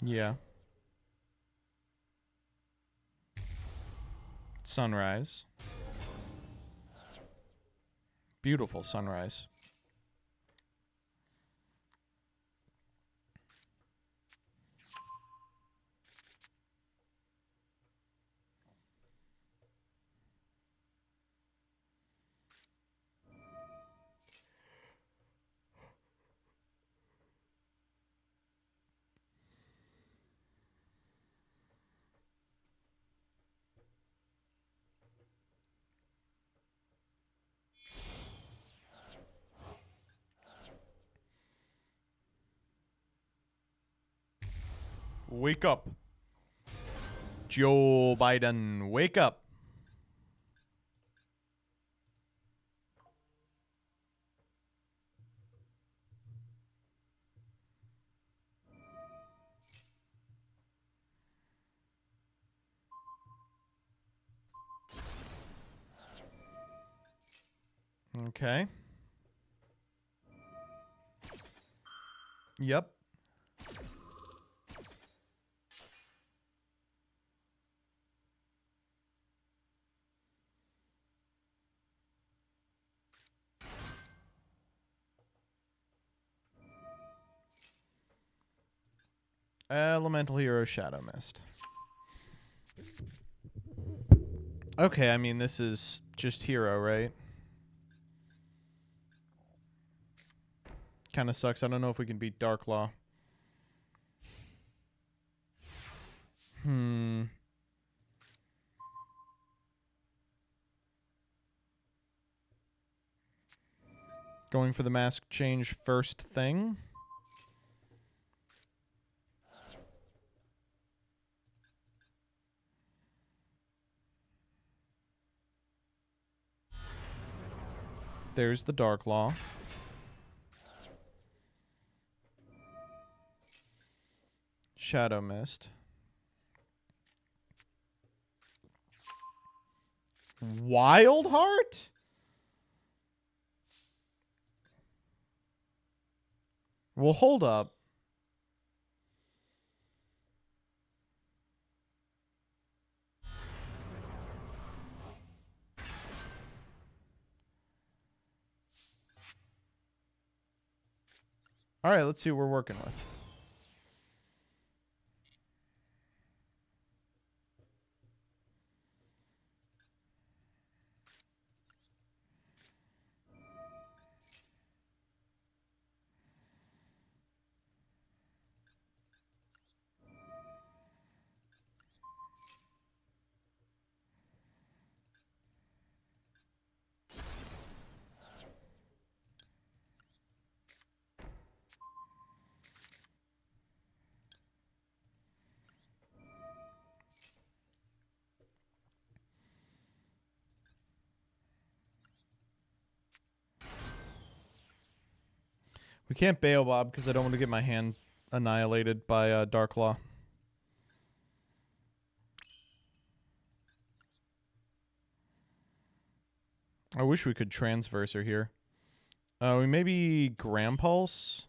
Yeah. Sunrise. Beautiful sunrise. Wake up. Joe Biden, wake up. Okay. Yep. Elemental Hero Shadow Mist. Okay, I mean, this is just hero, right? Kind of sucks. I don't know if we can beat Dark Law. Going for the mask change first thing. There's the Dark Law. Shadow Mist. Wild Heart? Well, hold up. All right, let's see what we're working with. We can't bail Bob because I don't want to get my hand annihilated by Dark Law. I wish we could transverse her here. We maybe Gram Pulse.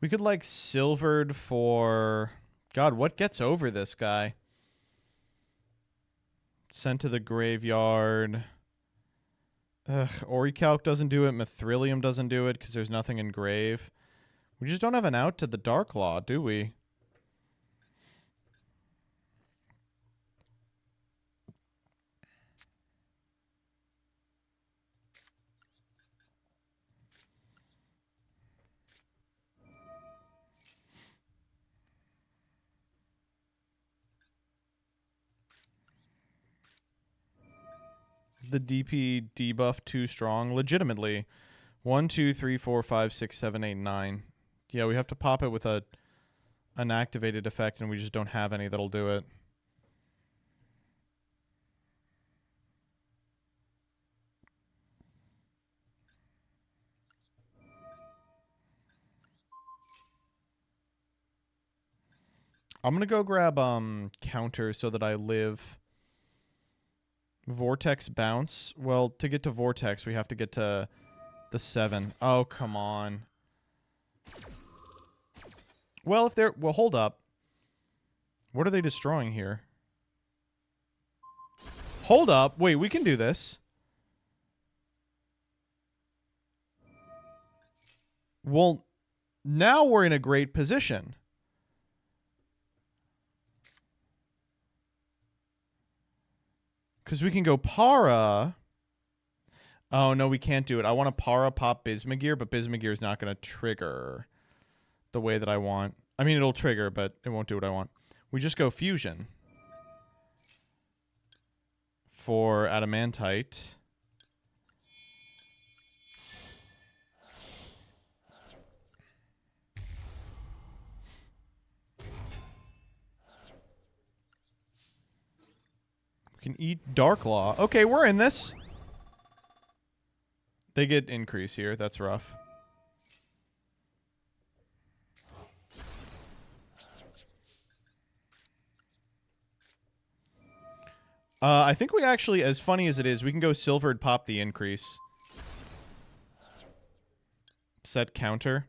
We could like Silvered for... God, what gets over this guy? Sent to the graveyard. Orichalc doesn't do it. Mithrilium doesn't do it because there's nothing in grave. We just don't have an out to the Dark Law, do we? The DP debuff too strong? Legitimately. 1, 2, 3, 4, 5, 6, 7, 8, 9. Yeah, we have to pop it with an activated effect, and we just don't have any that'll do it. I'm gonna go grab counter so that I live. Vortex bounce. Well, to get to Vortex, we have to get to the 7. Oh, come on. Well, if they're... Well, hold up. What are they destroying here? Hold up. Wait, we can do this. Well, now we're in a great position. Because we can go Para. Oh, no, we can't do it. I want to Para pop Bismugear, but Bismugear is not going to trigger the way that I want. I mean, it'll trigger, but it won't do what I want. We just go Fusion for Adamantite. We can eat Dark Law. Okay, we're in this. They get increase here. That's rough. I think we actually, as funny as it is, we can go Silvered pop the increase. Set counter.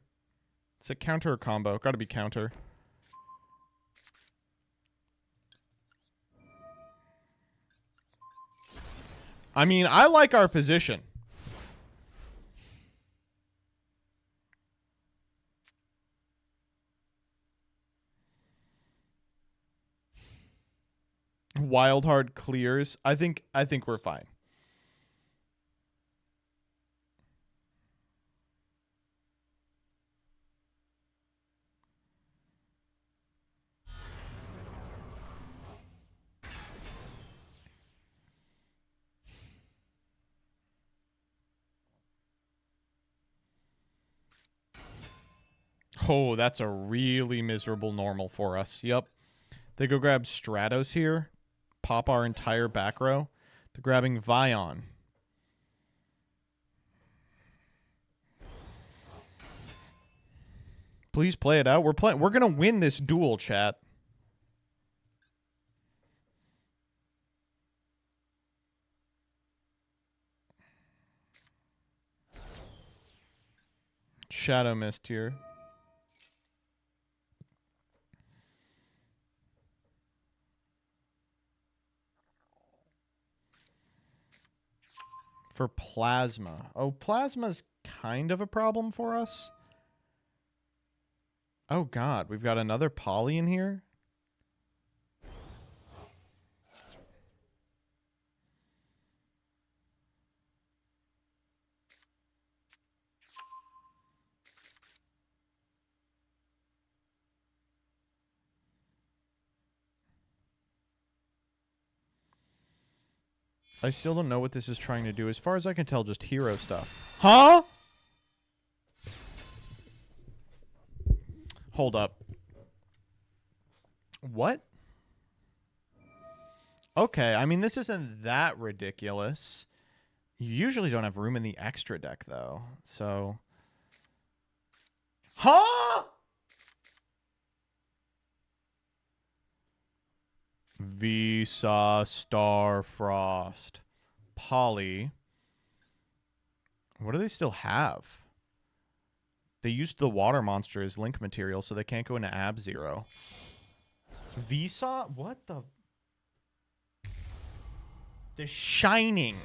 Set counter or combo? Gotta be counter. I mean, I like our position. Wild Heart clears. I think we're fine. Oh, that's a really miserable normal for us. Yep. They go grab Stratos here. Pop our entire back row. They're grabbing Vion. Please play it out. We're gonna win this duel, chat. Shadow Mist here. For Plasma. Oh, Plasma's kind of a problem for us. Oh, God. We've got another Poly in here. I still don't know what this is trying to do. As far as I can tell, just hero stuff. Huh? Hold up. What? Okay, I mean, this isn't that ridiculous. You usually don't have room in the extra deck, though. So... Huh? Visa, Starfrost, Poly. What do they still have? They used the water monster as link material, so they can't go into Ab Zero. Visa? What the? The Shining.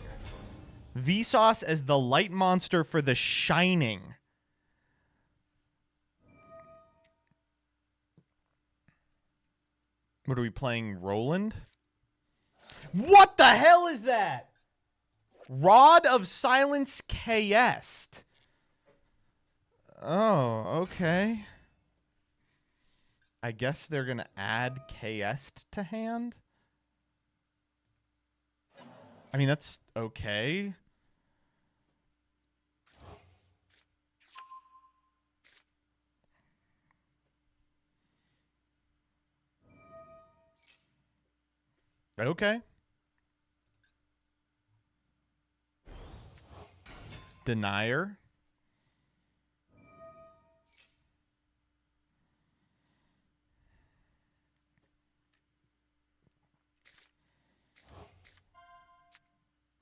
Vsauce as the light monster for the Shining. What are we playing? Roland? What the hell is that? Rod of Silence KS. Oh, okay. I guess they're going to add KS to hand. I mean, that's okay. Okay. Denier.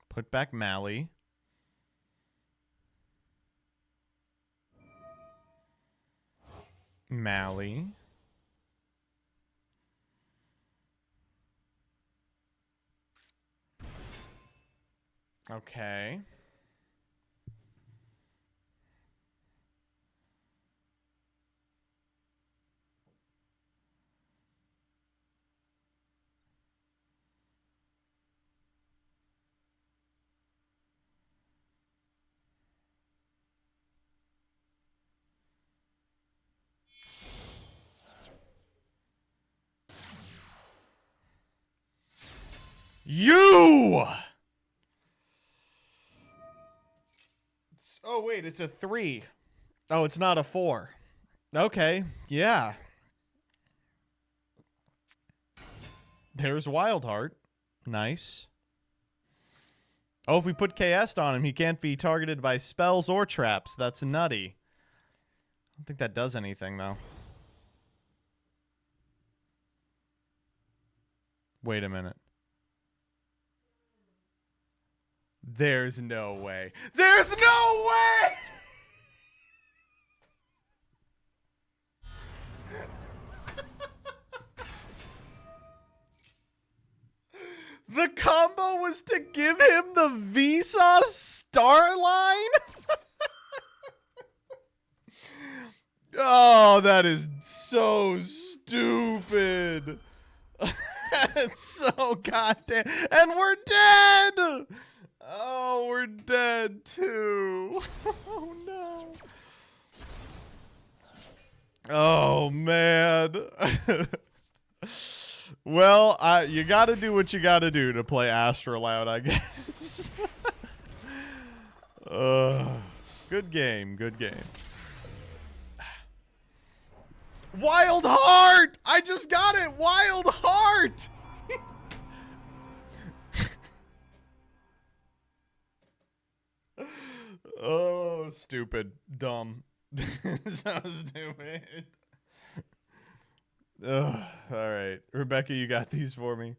Put back Mally. Mally. Okay. You! Oh, wait, it's a 3. Oh, it's not a 4. Okay, yeah. There's Wildheart. Nice. Oh, if we put KS on him, he can't be targeted by spells or traps. That's nutty. I don't think that does anything, though. Wait a minute. There's no way. There's no way! The combo was to give him the Vsauce Starline? Oh, that is so stupid. That's so goddamn. And we're dead! Oh, we're dead too. Oh, no. Oh, man. Well, you gotta do what you gotta do to play Astroloud, I guess. Good game, good game. Wild Heart! I just got it! Wild Heart! Oh, stupid. Dumb. So stupid. Ugh. All right. Rebecca, you got these for me.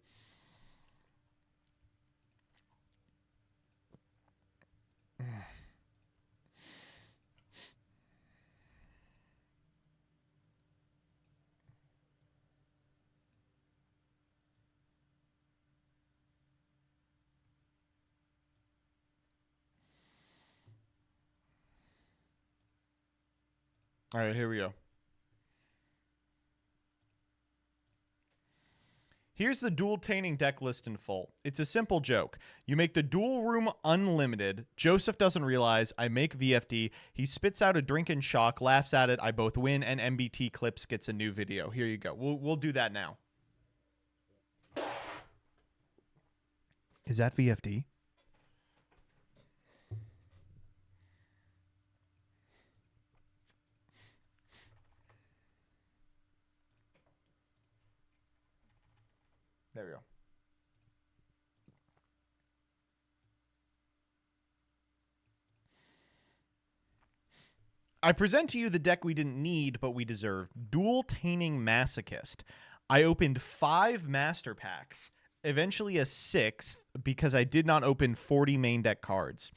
All right, here we go. Here's the dueltaining deck list in full. It's a simple joke. You make the duel room unlimited. Joseph doesn't realize. I make VFD. He spits out a drink and shock, laughs at it. I both win, and MBT Clips gets a new video. Here you go. We'll do that now. Is that VFD? There we go. I present to you the deck we didn't need, but we deserved. Dueltaining Masochist. I opened 5 master packs, eventually a 6th, because I did not open 40 main deck cards.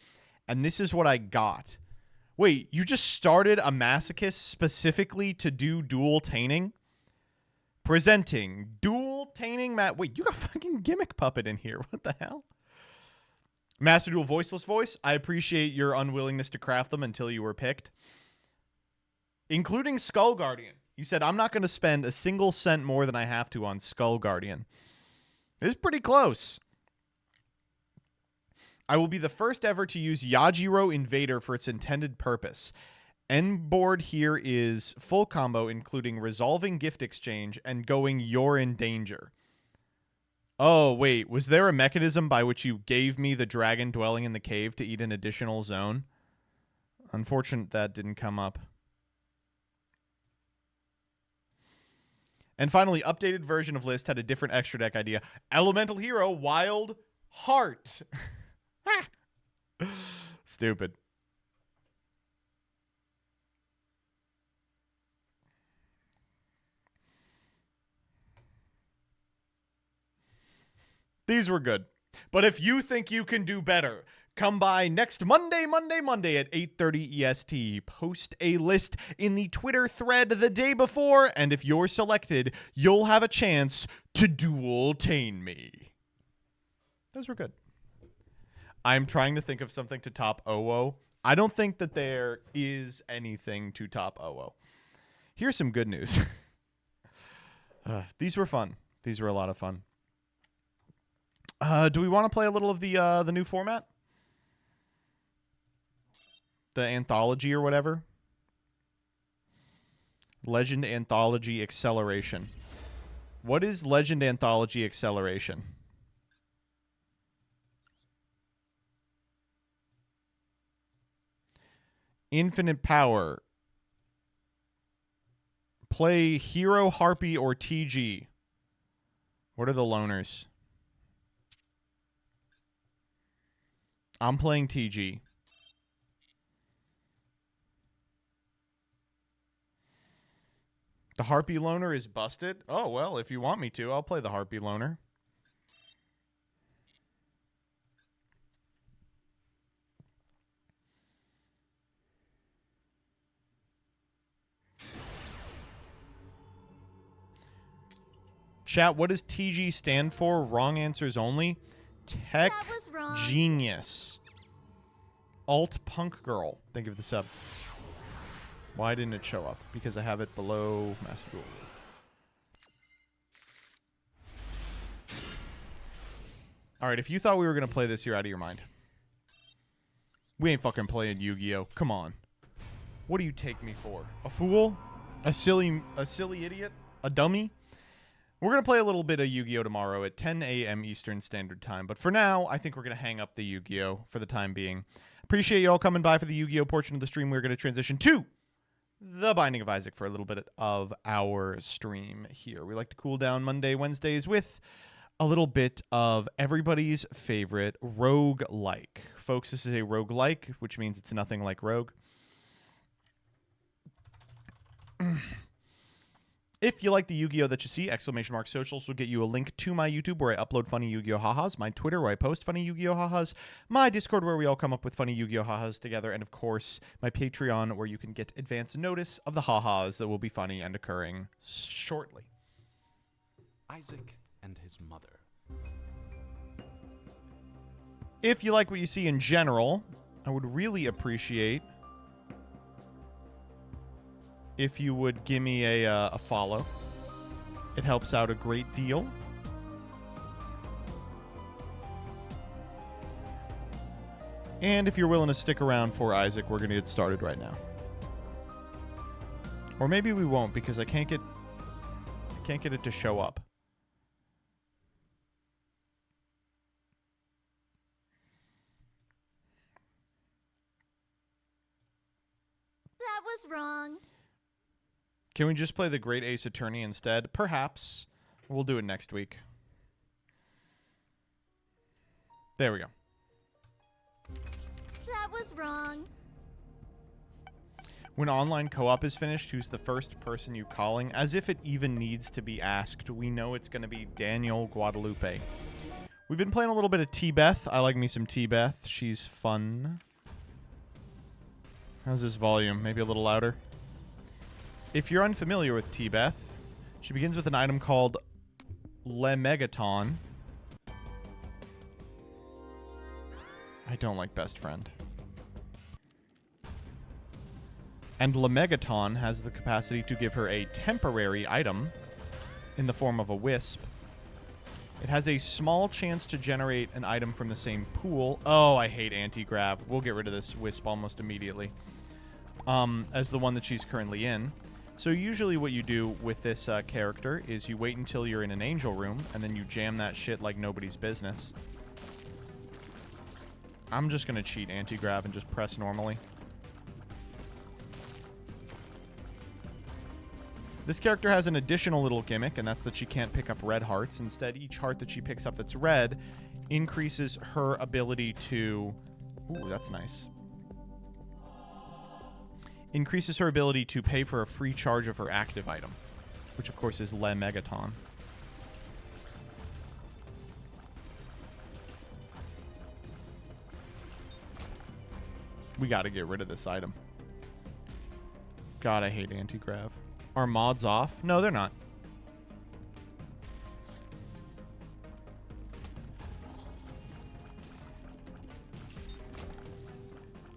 And this is what I got. Wait, you just started a Masochist specifically to do dueltaining? Presenting dueltaining Wait, you got fucking Gimmick Puppet in here. What the hell? Master Duel Voiceless Voice. I appreciate your unwillingness to craft them until you were picked. Including Skull Guardian. You said, I'm not going to spend a single cent more than I have to on Skull Guardian. It's pretty close. I will be the first ever to use Yajiro Invader for its intended purpose. End board here is full combo, including resolving gift exchange and going you're in danger. Oh, wait. Was there a mechanism by which you gave me the dragon dwelling in the cave to eat an additional zone? Unfortunate that didn't come up. And finally, updated version of list had a different extra deck idea. Elemental Hero, Wild Heart. Stupid. These were good. But if you think you can do better, come by next Monday at 8:30 EST. Post a list in the Twitter thread the day before, and if you're selected, you'll have a chance to dueltain me. Those were good. I'm trying to think of something to top OWO. I don't think that there is anything to top OWO. Here's some good news. These were fun. These were a lot of fun. Do we want to play a little of the new format? The anthology or whatever? Legend Anthology Acceleration. What is Legend Anthology Acceleration? Infinite Power. Play Hero, Harpy, or TG. What are the loners? I'm playing TG. The Harpy loner is busted? Oh, well, if you want me to, I'll play the Harpy loner. Chat, what does TG stand for? Wrong answers only. Tech Genius. Alt Punk Girl. Thank you for the sub. Why didn't it show up? Because I have it below Master Duel. Alright, if you thought we were going to play this, you're out of your mind. We ain't fucking playing Yu-Gi-Oh! Come on. What do you take me for? A fool? A silly idiot? A dummy? We're going to play a little bit of Yu-Gi-Oh! Tomorrow at 10 a.m. Eastern Standard Time. But for now, I think we're going to hang up the Yu-Gi-Oh! For the time being. Appreciate you all coming by for the Yu-Gi-Oh! Portion of the stream. We're going to transition to The Binding of Isaac for a little bit of our stream here. We like to cool down Monday, Wednesdays with a little bit of everybody's favorite rogue-like. Folks, this is a rogue-like, which means it's nothing like Rogue. If you like the Yu-Gi-Oh! That you see, ! socials will get you a link to my YouTube where I upload funny Yu-Gi-Oh! Ha-has, my Twitter where I post funny Yu-Gi-Oh! Ha-has, my Discord where we all come up with funny Yu-Gi-Oh! Ha-has together, and of course, my Patreon where you can get advance notice of the ha-has that will be funny and occurring shortly. Isaac and his mother. If you like what you see in general, I would really appreciate if you would give me a follow. It helps out a great deal. And if you're willing to stick around for Isaac, we're going to get started right now. Or maybe we won't, because I can't get it to show up. That was wrong. Can we just play the Great Ace Attorney instead? Perhaps. We'll do it next week. There we go. That was wrong. When online co-op is finished, who's the first person you calling? As if it even needs to be asked. We know it's going to be Daniel Guadalupe. We've been playing a little bit of T-Beth. I like me some T-Beth. She's fun. How's this volume? Maybe a little louder? If you're unfamiliar with T-Beth, she begins with an item called Le Megaton. I don't like best friend. And Le Megaton has the capacity to give her a temporary item in the form of a wisp. It has a small chance to generate an item from the same pool. Oh, I hate anti-grav. We'll get rid of this wisp almost immediately. As the one that she's currently in. So usually what you do with this character is you wait until you're in an angel room, and then you jam that shit like nobody's business. I'm just going to cheat anti-grav and just press normally. This character has an additional little gimmick, and that's that she can't pick up red hearts. Instead, each heart that she picks up that's red increases her ability to... Ooh, that's nice. Increases her ability to pay for a free charge of her active item, which of course is Le Megaton. We gotta get rid of this item. God, I hate anti-grav. Are mods off? No, they're not.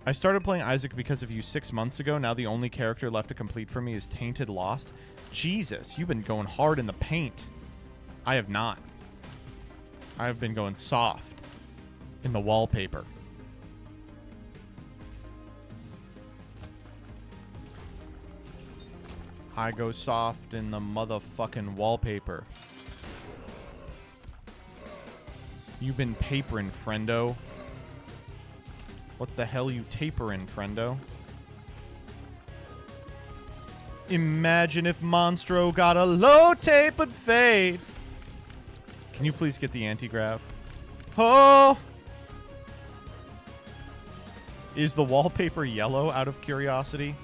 I started playing Isaac because of you 6 months ago. Now the only character left to complete for me is Tainted Lost. Jesus, you've been going hard in the paint. I have not. I have been going soft in the wallpaper. I go soft in the motherfucking wallpaper. You've been papering, friendo. What the hell you tapering, friendo? Imagine if Monstro got a low tapered fade. Can you please get the anti-grav? Oh! Is the wallpaper yellow, out of curiosity?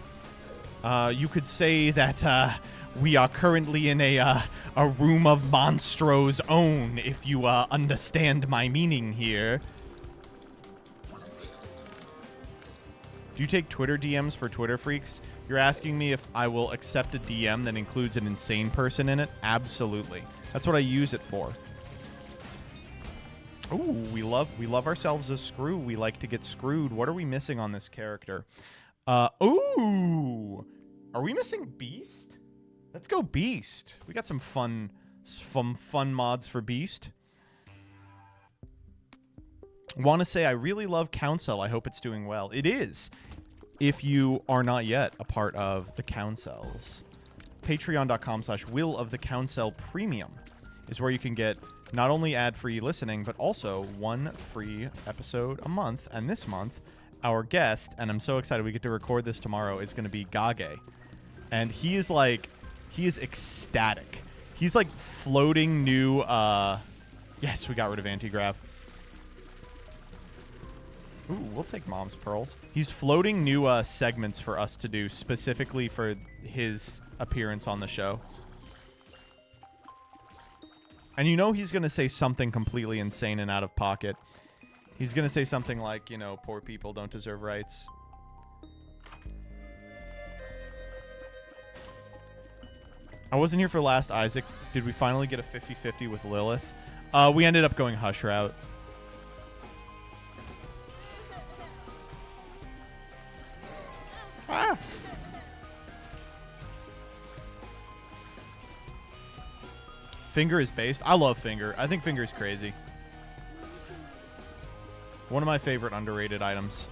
You could say that we are currently in a room of Monstro's own, if you understand my meaning here. Do you take Twitter DMs for Twitter freaks? You're asking me if I will accept a DM that includes an insane person in it? Absolutely. That's what I use it for. Ooh, we love ourselves a screw. We like to get screwed. What are we missing on this character? Ooh. Are we missing Beast? Let's go Beast. We got some fun mods for Beast. Want to say I really love Council. I hope it's doing well. It is. If you are not yet a part of the Councils, patreon.com/Will of the Council Premium is where you can get not only ad-free listening, but also one free episode a month. And this month, our guest, and I'm so excited we get to record this tomorrow, is going to be Gage. And he is ecstatic. He's like floating new, yes, we got rid of anti-grav. Ooh, we'll take Mom's Pearls. He's floating new segments for us to do specifically for his appearance on the show. And you know he's going to say something completely insane and out of pocket. He's going to say something like, you know, poor people don't deserve rights. I wasn't here for last Isaac. Did we finally get a 50-50 with Lilith? We ended up going Hush route. Ah! Finger is based. I love Finger. I think Finger is crazy. One of my favorite underrated items.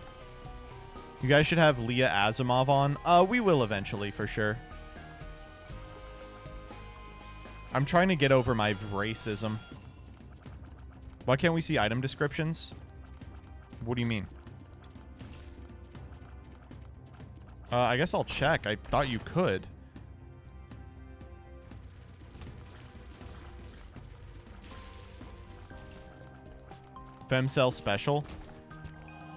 You guys should have Leah Asimov on. We will eventually, for sure. I'm trying to get over my racism. Why can't we see item descriptions? What do you mean? I guess I'll check. I thought you could. Femcell special?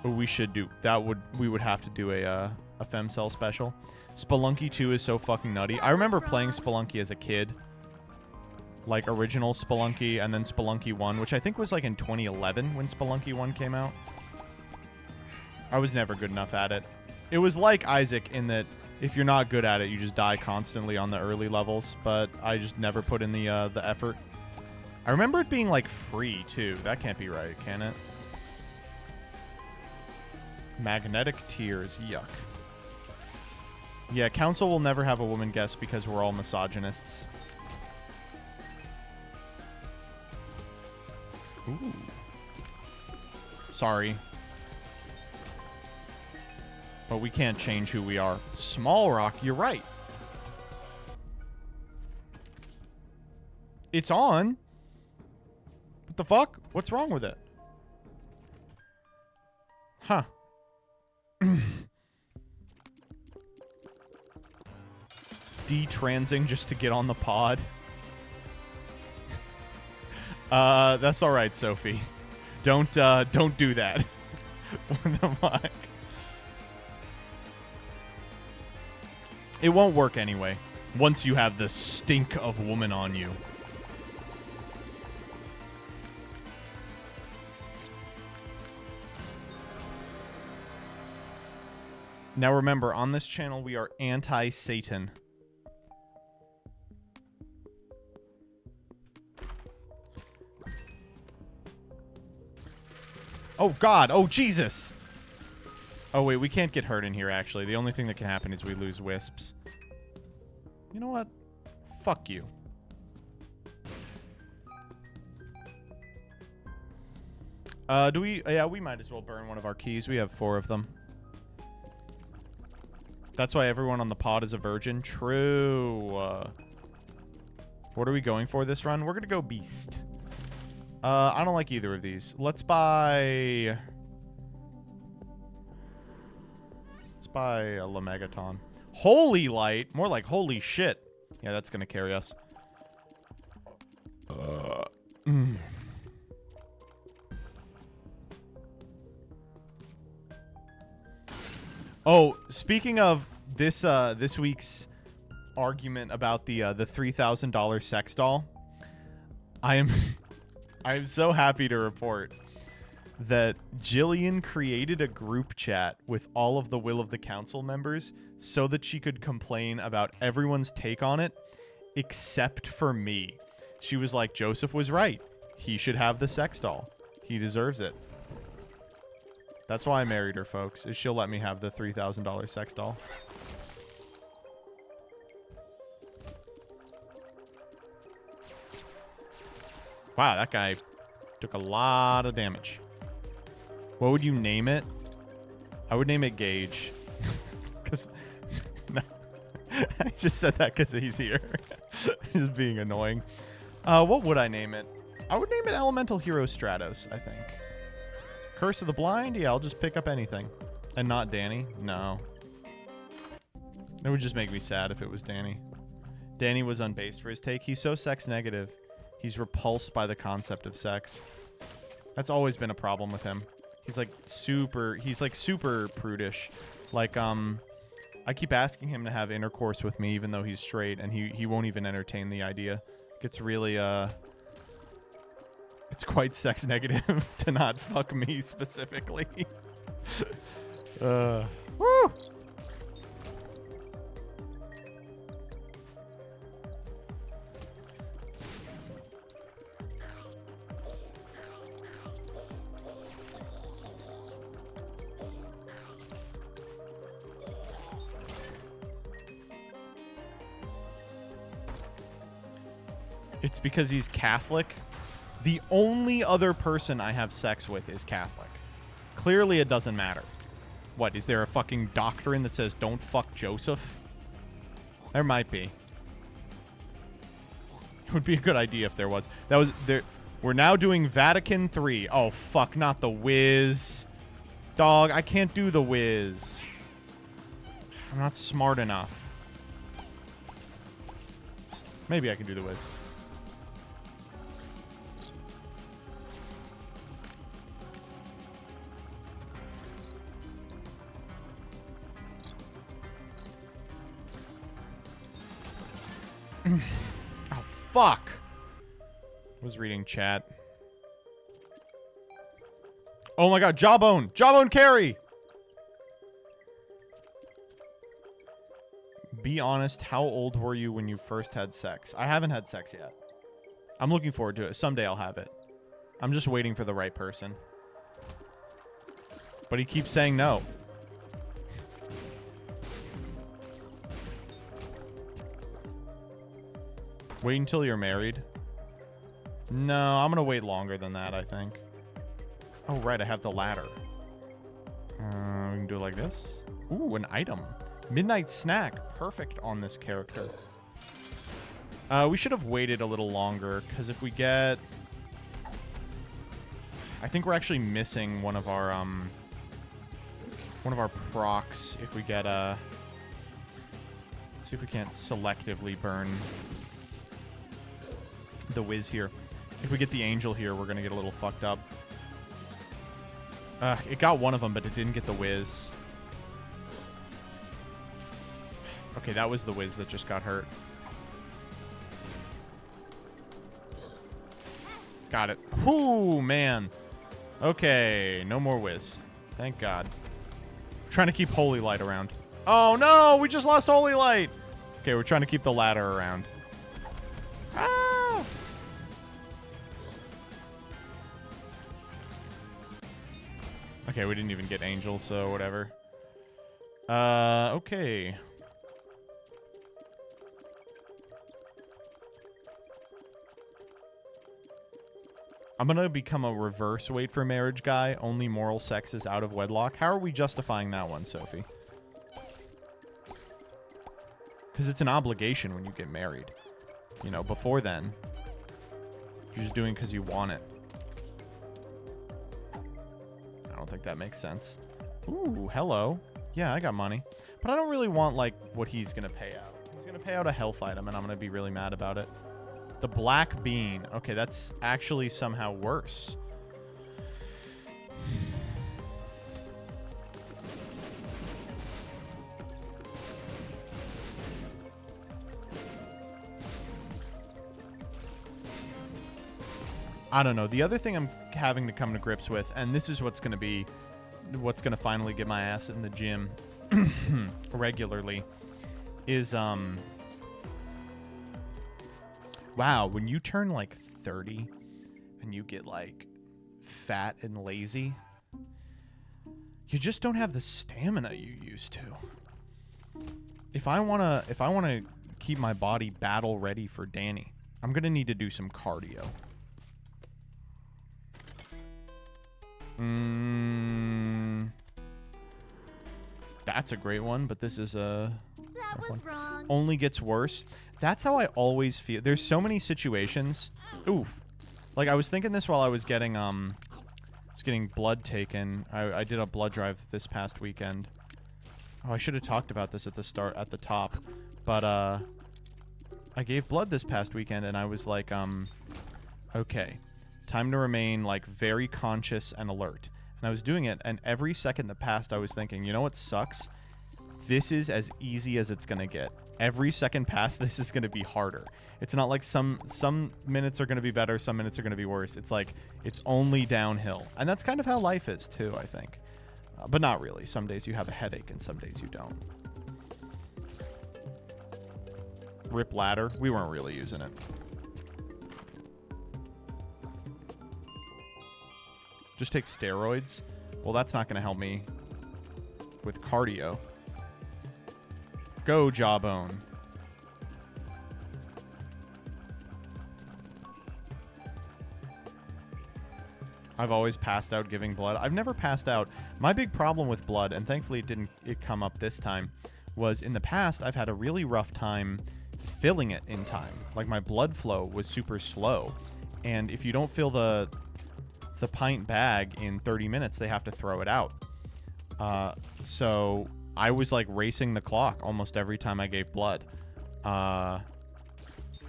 Oh, we should do that. We would have to do a Femcell special. Spelunky 2 is so fucking nutty. I remember playing Spelunky as a kid. Like original Spelunky and then Spelunky 1, which I think was like in 2011 when Spelunky 1 came out. I was never good enough at it. It was like Isaac in that if you're not good at it, you just die constantly on the early levels, but I just never put in the effort. I remember it being like free too. That can't be right, can it? Magnetic tears, yuck. Yeah, Council will never have a woman guest because we're all misogynists. Ooh. Sorry. But we can't change who we are. Small Rock, you're right. It's on. What the fuck? What's wrong with it? Huh. Detransing just to get on the pod. That's all right, Sophie. Don't do that. What the fuck? It won't work anyway. Once you have the stink of woman on you. Now remember, on this channel, we are anti-Satan. Oh, God. Oh, Jesus. Oh, wait, we can't get hurt in here, actually. The only thing that can happen is we lose wisps. You know what? Fuck you. Do we... Yeah, we might as well burn one of our keys. We have 4 of them. That's why everyone on the pod is a virgin. True. What are we going for this run? We're going to go Beast. I don't like either of these. Let's buy... Let's buy a Lemegaton. Holy Light! More like holy shit. Yeah, that's going to carry us. Oh, speaking of this this week's argument about the $3,000 sex doll, I am so happy to report that Jillian created a group chat with all of the Will of the Council members so that she could complain about everyone's take on it except for me. She was like, Joseph was right. He should have the sex doll. He deserves it. That's why I married her, folks, is she'll let me have the $3,000 sex doll. Wow, that guy took a lot of damage. What would you name it? I would name it Gage. Because... I just said that because he's here. He's being annoying. What would I name it? I would name it Elemental Hero Stratos, I think. Curse of the Blind? Yeah, I'll just pick up anything. And not Danny? No. It would just make me sad if it was Danny. Danny was unbased for his take. He's so sex negative. He's repulsed by the concept of sex. That's always been a problem with him. He's like super prudish. Like, I keep asking him to have intercourse with me even though he's straight, and he won't even entertain the idea. Gets really, it's quite sex negative to not fuck me specifically. Woo! It's because he's Catholic. The only other person I have sex with is Catholic. Clearly it doesn't matter. What, is there a fucking doctrine that says don't fuck Joseph? There might be. It would be a good idea if there was. That was there. We're now doing Vatican III. Oh fuck, not the Wiz. Dog, I can't do the Wiz. I'm not smart enough. Maybe I can do the Wiz. Oh, fuck. I was reading chat. Oh my god, Jawbone! Jawbone carry! Be honest, how old were you when you first had sex? I haven't had sex yet. I'm looking forward to it. Someday I'll have it. I'm just waiting for the right person. But he keeps saying no. Wait until you're married? No, I'm gonna wait longer than that, I think. Oh, right, I have the ladder. We can do it like this. Ooh, an item. Midnight Snack. Perfect on this character. We should have waited a little longer, because if we get... I think we're actually missing one of our procs if we get let's see if we can't selectively burn the Wiz here. If we get the Angel here, we're gonna get a little fucked up. It got one of them, but it didn't get the Wiz. Okay, that was the Wiz that just got hurt. Got it. Whoo, man. Okay, no more Wiz. Thank God. I'm trying to keep Holy Light around. Oh no, we just lost Holy Light. Okay, we're trying to keep the ladder around. Ah! Okay, we didn't even get Angel, so whatever. Okay. I'm gonna become a reverse wait for marriage guy. Only moral sex is out of wedlock. How are we justifying that one, Sophie? Because it's an obligation when you get married. You know, before then, you're just doing because you want it. I don't think that makes sense. Ooh, hello. Yeah, I got money. But I don't really want, like, what he's going to pay out. He's going to pay out a health item, and I'm going to be really mad about it. The black bean. Okay, that's actually somehow worse. I don't know. The other thing I'm having to come to grips with, and this is what's going to finally get my ass in the gym regularly, is wow, when you turn like 30 and you get like fat and lazy, you just don't have the stamina you used to. If I want to keep my body battle ready for Danny, I'm going to need to do some cardio. That's a great one, but this is a... That was wrong. Only gets worse. That's how I always feel. There's so many situations. Oof. Like, I was thinking this while I was getting, blood taken. I did a blood drive this past weekend. Oh, I should have talked about this at the top. But, I gave blood this past weekend, and I was like, okay. Time to remain, like, very conscious and alert. And I was doing it, and every second that passed, I was thinking, you know what sucks? This is as easy as it's going to get. Every second past, this is going to be harder. It's not like some minutes are going to be better, some minutes are going to be worse. It's like, it's only downhill. And that's kind of how life is, too, I think. But not really. Some days you have a headache, and some days you don't. Rip ladder. We weren't really using it. Just take steroids? Well, that's not going to help me with cardio. Go, Jawbone. I've always passed out giving blood. I've never passed out. My big problem with blood, and thankfully it didn't come up this time, was in the past I've had a really rough time filling it in time. Like, my blood flow was super slow. And if you don't fill the pint bag in 30 minutes, they have to throw it out. So I was like racing the clock almost every time I gave blood.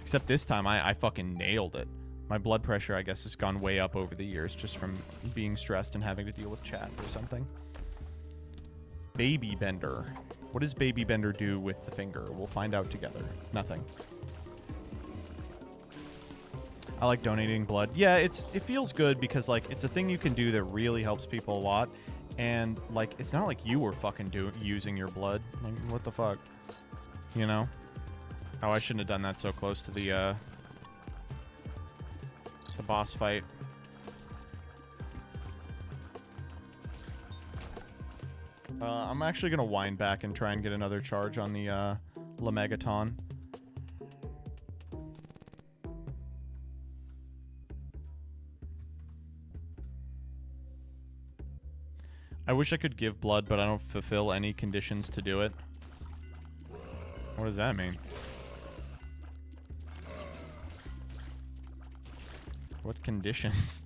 Except this time I fucking nailed it. My blood pressure, I guess, has gone way up over the years just from being stressed and having to deal with chat or something. Baby Bender. What does Baby Bender do with the finger? We'll find out together. Nothing. I like donating blood. Yeah, it feels good because, like, it's a thing you can do that really helps people a lot. And, like, it's not like you were fucking using your blood. Like, what the fuck? You know? Oh, I shouldn't have done that so close to the boss fight. I'm actually going to wind back and try and get another charge on the Lemegaton. I wish I could give blood, but I don't fulfill any conditions to do it. What does that mean? What conditions?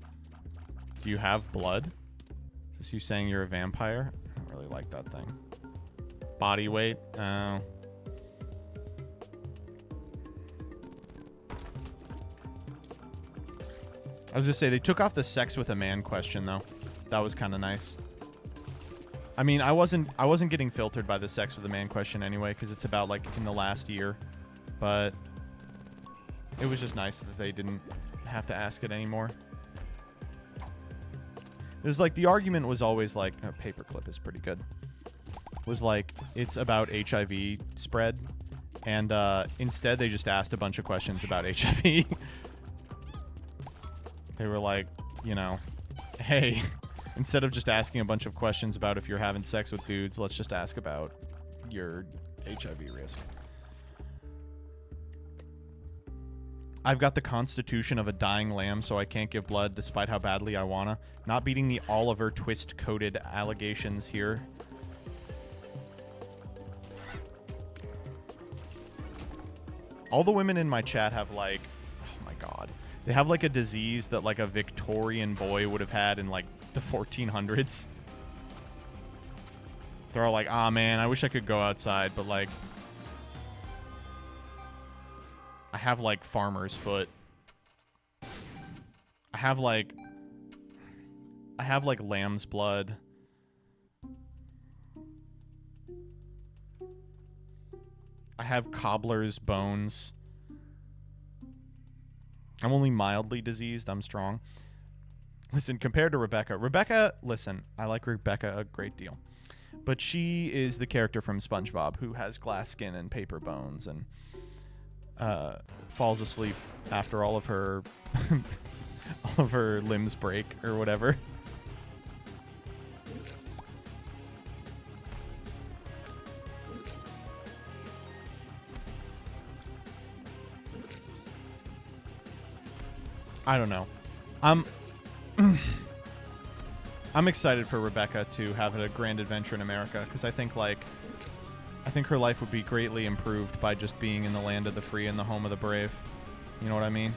Do you have blood? Is this you saying you're a vampire? I don't really like that thing. Body weight? Oh. I was gonna say, they took off the sex with a man question, though. That was kind of nice. I mean, I wasn't getting filtered by the sex with a man question anyway, because it's about, like, in the last year. But it was just nice that they didn't have to ask it anymore. It was like, the argument was always like, oh, paperclip is pretty good. Was like, it's about HIV spread. And instead, they just asked a bunch of questions about HIV. They were like, you know, hey, Instead of just asking a bunch of questions about if you're having sex with dudes, let's just ask about your HIV risk. I've got the constitution of a dying lamb, so I can't give blood despite how badly I wanna. Not beating the Oliver Twist-coded allegations here. All the women in my chat have, like, oh my god. They have, like, a disease that, like, a Victorian boy would have had in, like, the 1400s. They're all like, ah, man, I wish I could go outside, but, like, I have, like, farmer's foot. I have, like, lamb's blood. I have cobbler's bones. I'm only mildly diseased. I'm strong. Listen, compared to Rebecca, listen, I like Rebecca a great deal. But she is the character from SpongeBob who has glass skin and paper bones and falls asleep after all of her all of her limbs break or whatever. I don't know. I'm excited for Rebecca to have a grand adventure in America because I think her life would be greatly improved by just being in the land of the free and the home of the brave. You know what I mean?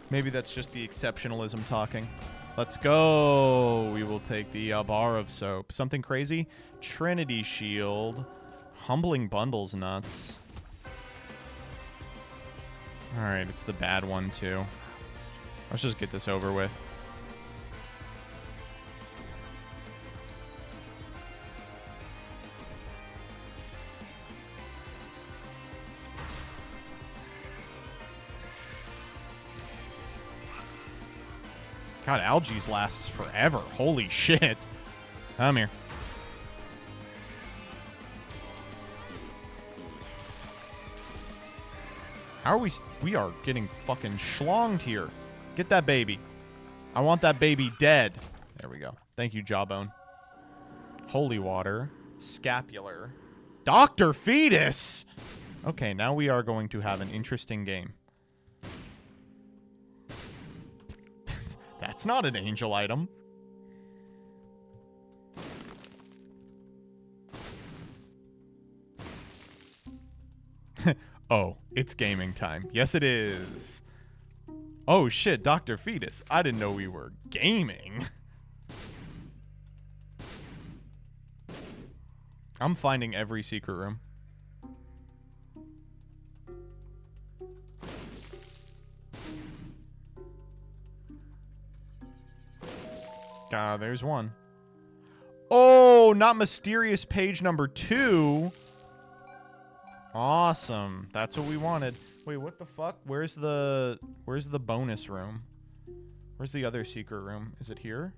Maybe that's just the exceptionalism talking. Let's go. We will take the bar of soap. Something crazy? Trinity Shield. Humbling bundles nuts. Alright, it's the bad one too. Let's just get this over with. God, Algae's lasts forever. Holy shit. Come here. How are we? We are getting fucking schlonged here. Get that baby. I want that baby dead. There we go. Thank you, Jawbone. Holy water. Scapular. Dr. Fetus! Okay, now we are going to have an interesting game. That's not an angel item. Oh, it's gaming time. Yes, it is. Oh, shit, Dr. Fetus. I didn't know we were gaming. I'm finding every secret room. There's one. Oh, not mysterious page number 2. Awesome. That's what we wanted. Wait, what the fuck? Where's the bonus room? Where's the other secret room? Is it here?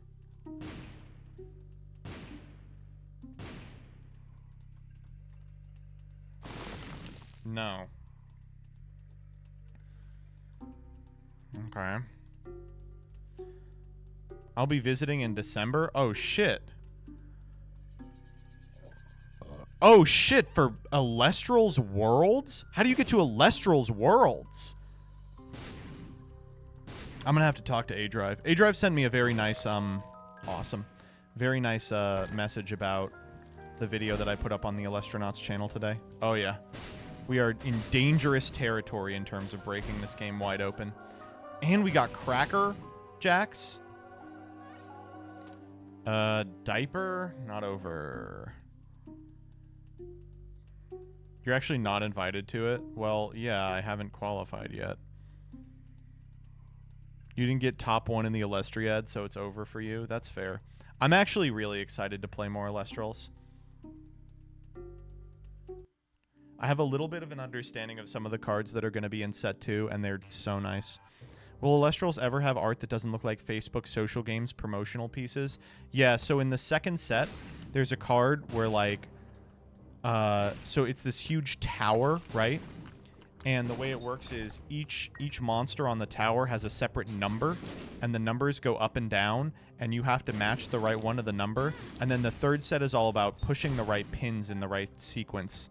No. Okay. I'll be visiting in December. Oh, shit. Oh, shit, for Alestral's Worlds? How do you get to Alestral's Worlds? I'm gonna have to talk to A-Drive. A-Drive sent me a very nice, awesome, very nice, message about the video that I put up on the Alestronauts channel today. Oh, yeah. We are in dangerous territory in terms of breaking this game wide open. And we got Cracker Jacks. Diaper? Not over. You're actually not invited to it? Well, yeah, I haven't qualified yet. You didn't get top 1 in the Alestriad, so it's over for you. That's fair. I'm actually really excited to play more Alestrals. I have a little bit of an understanding of some of the cards that are going to be in set 2, and they're so nice. Will Alestrals ever have art that doesn't look like Facebook social games promotional pieces? Yeah, so in the second set, there's a card where, like, so it's this huge tower, right? And the way it works is each monster on the tower has a separate number. and the numbers go up and down, and you have to match the right one to the number. And then the third set is all about pushing the right pins in the right sequence.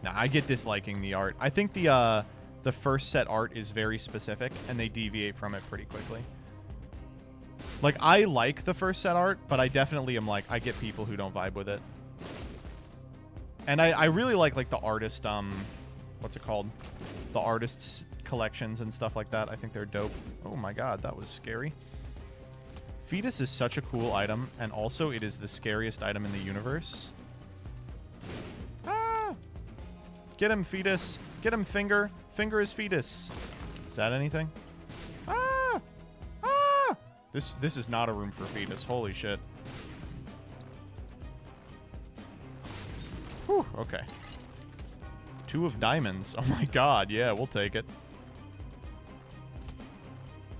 Now, I get disliking the art. I think the first set art is very specific, and they deviate from it pretty quickly. Like, I like the first set art, but I definitely am like, I get people who don't vibe with it. And I really like the artist, what's it called? The artists' collections and stuff like that. I think they're dope. Oh my god, that was scary. Fetus is such a cool item, and also it is the scariest item in the universe. Ah! Get him, Fetus. Get him, Finger. Finger is Fetus. Is that anything? Ah! Ah! This is not a room for Fetus. Holy shit. Whew, okay. 2 of diamonds. Oh my god, yeah, we'll take it.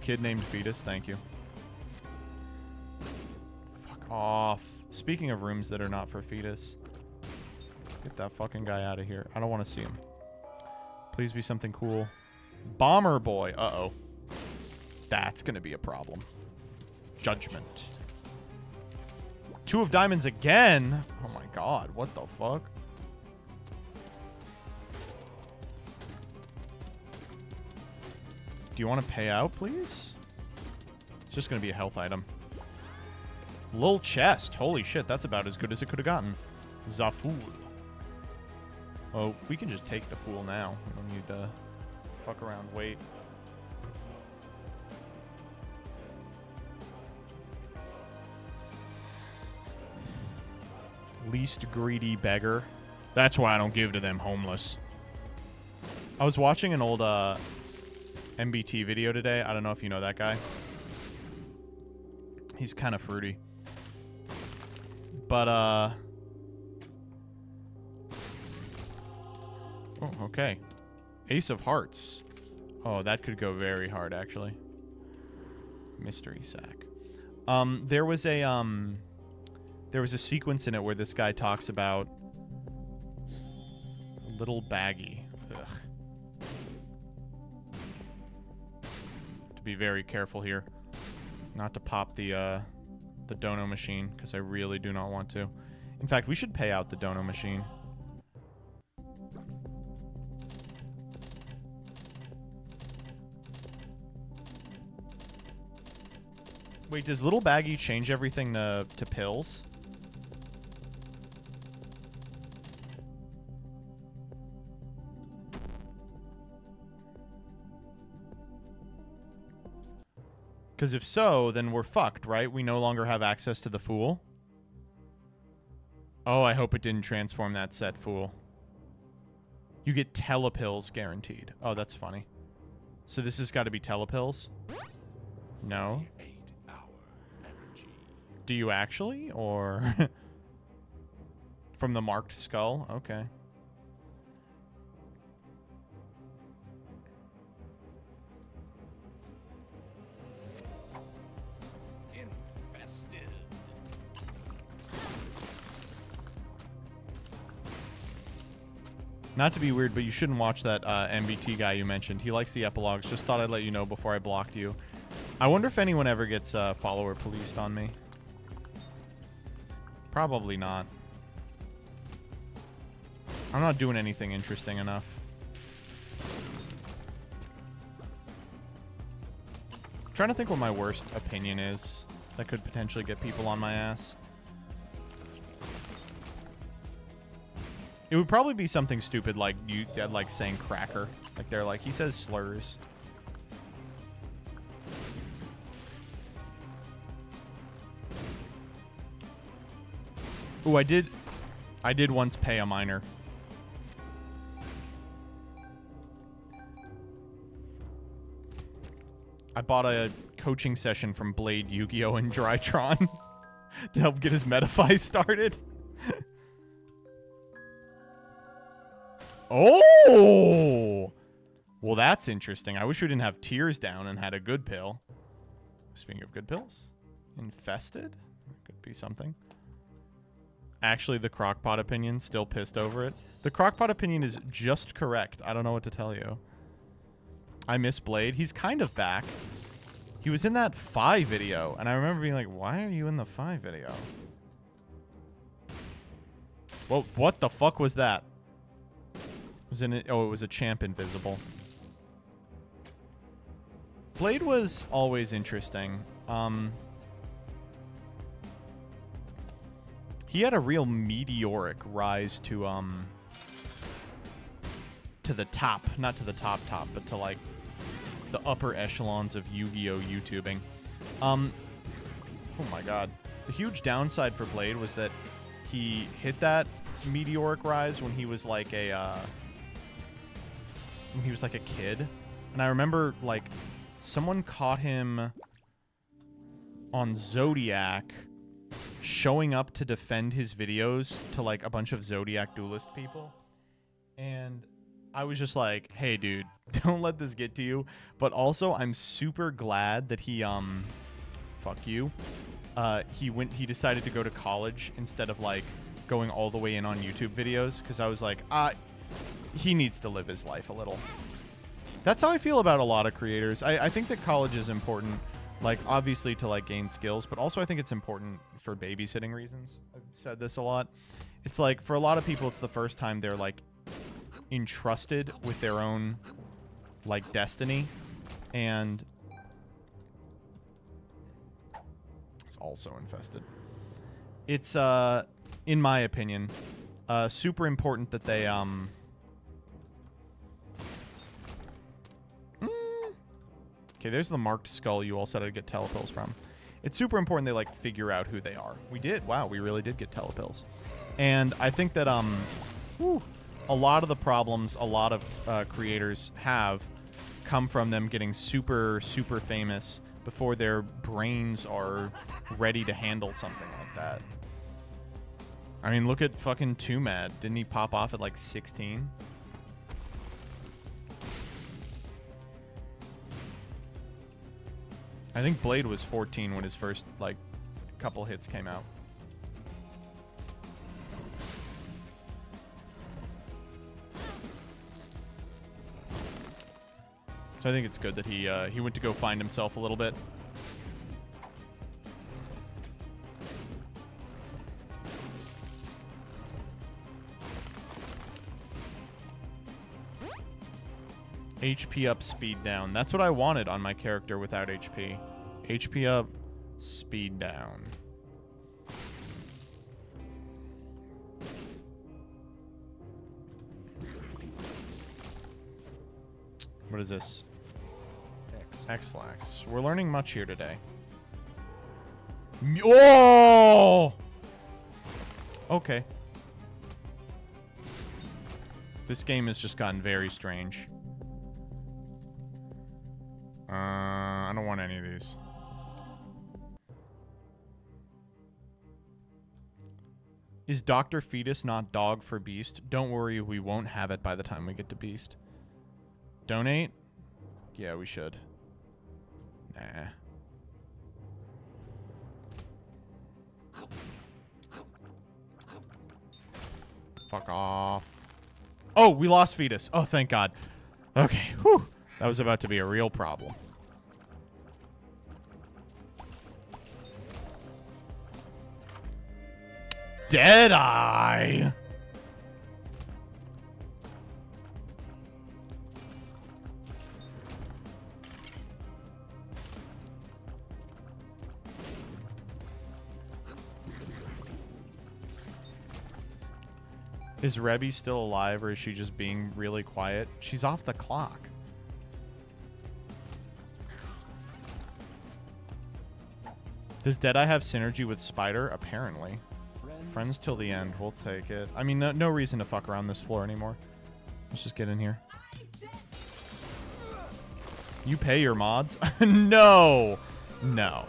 Kid named Fetus, thank you. Fuck off. Speaking of rooms that are not for Fetus. Get that fucking guy out of here. I don't want to see him. Please be something cool. Bomber boy. Uh-oh. That's gonna be a problem. Judgment. 2 of diamonds again? Oh my god, what the fuck? Do you want to pay out, please? It's just going to be a health item. Lil chest. Holy shit, that's about as good as it could have gotten. Zafool. Oh, we can just take the fool now. We don't need to fuck around, wait. Least greedy beggar. That's why I don't give to them homeless. I was watching an old MBT video today. I don't know if you know that guy. He's kind of fruity. But, oh, okay. Ace of Hearts. Oh, that could go very hard, actually. Mystery sack. There was a sequence in it where this guy talks about little baggy. Ugh. To be very careful here, not to pop the dono machine, because I really do not want to. In fact, we should pay out the dono machine. Wait, does little baggy change everything to pills? Because if so, then we're fucked, right? We no longer have access to the Fool. Oh, I hope it didn't transform that set, Fool. You get telepills guaranteed. Oh, that's funny. So this has got to be telepills? No? Do you actually? Or... From the marked skull? Okay. Not to be weird, but you shouldn't watch that MBT guy you mentioned. He likes the epilogues. Just thought I'd let you know before I blocked you. I wonder if anyone ever gets follower policed on me. Probably not. I'm not doing anything interesting enough. I'm trying to think what my worst opinion is that could potentially get people on my ass. It would probably be something stupid like you like saying cracker. Like they're like, he says slurs. Ooh, I did once pay a minor. I bought a coaching session from Blade, Yu-Gi-Oh! And Drytron to help get his Metaphy started. Oh! Well, that's interesting. I wish we didn't have tears down and had a good pill. Speaking of good pills, infested? Could be something. actually the crockpot opinion, still pissed over it. The crockpot opinion is just correct. I don't know what to tell you. I miss Blade. He's kind of back. He was in that 5 video, and I remember being like, why are you in the 5 video? Well, what the fuck was that? Was in it? Oh, it was a champ invisible. Blade was always interesting. He had a real meteoric rise to the top, not to the top, but to like the upper echelons of Yu-Gi-Oh! YouTubing. Oh my god. The huge downside for Blade was that he hit that meteoric rise when he was like a kid. And I remember like someone caught him on Zodiac showing up to defend his videos to like a bunch of Zodiac duelist people. And I was just like, hey dude, don't let this get to you. But also I'm super glad that he fuck you. He decided to go to college instead of like going all the way in on YouTube videos, because I was like, he needs to live his life a little. That's how I feel about a lot of creators. I think that college is important, like obviously to like gain skills, but also I think it's important for babysitting reasons. I've said this a lot. It's like for a lot of people, it's the first time they're like entrusted with their own like destiny, and it's also infested. It's in my opinion super important that they okay, there's the marked skull you all said I'd get telepills from. It's super important they like figure out who they are. We did. Wow, we really did get telepills. And I think that a lot of the problems a lot of creators have come from them getting super, super famous before their brains are ready to handle something like that. I mean, look at fucking Too Mad. Didn't he pop off at like 16? I think Blade was 14 when his first like couple hits came out. So I think it's good that he went to go find himself a little bit. HP up, speed down. That's what I wanted on my character without HP. HP up, speed down. What is this? X-Lax. We're learning much here today. Oh! Okay. This game has just gotten very strange. I don't want any of these. Is Dr. Fetus not dog for Beast? Don't worry, we won't have it by the time we get to Beast. Donate? Yeah, we should. Nah. Fuck off. Oh, we lost Fetus. Oh, thank God. Okay, whew. That was about to be a real problem. Deadeye! Is Rebby still alive, or is she just being really quiet? She's off the clock. Does Deadeye have synergy with Spider? Apparently. Friends till the end. We'll take it. I mean, no reason to fuck around this floor anymore. Let's just get in here. You pay your mods? No! No.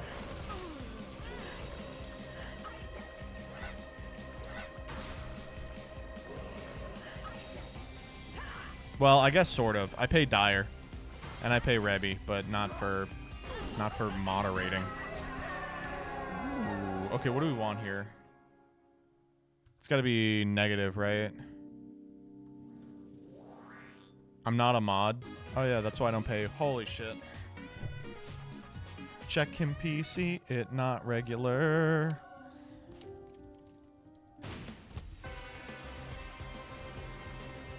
Well, I guess sort of. I pay Dyer. And I pay Rebby, but not for moderating. Ooh, okay, what do we want here? It's got to be negative, right? I'm not a mod. Oh yeah, that's why I don't pay. Holy shit. Check him PC, it not regular.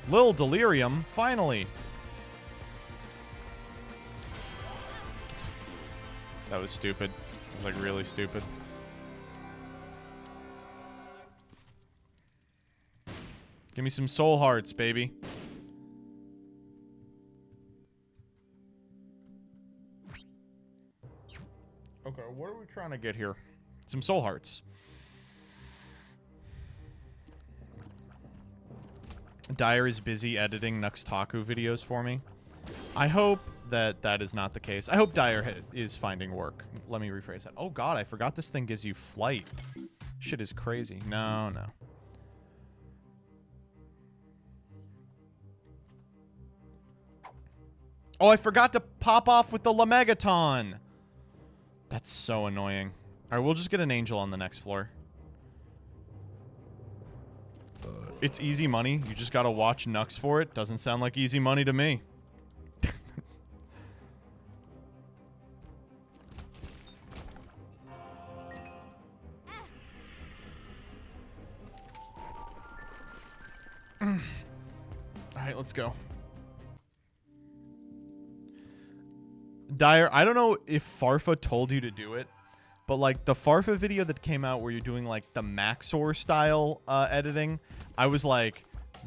Lil Delirium, finally. That was stupid. It was like really stupid. Give me some soul hearts, baby. Okay, what are we trying to get here? Some soul hearts. Dyer is busy editing Nuxtaku videos for me. I hope that that is not the case. I hope Dyer is finding work. Let me rephrase that. Oh god, I forgot this thing gives you flight. Shit is crazy. No, no. Oh, I forgot to pop off with the Lamegaton. That's so annoying. All right, we'll just get an angel on the next floor. It's easy money. You just gotta watch Nux for it. Doesn't sound like easy money to me. All right, let's go. Dyer, I don't know if Farfa told you to do it, but like the Farfa video that came out where you're doing like the Maxor style editing, I was like,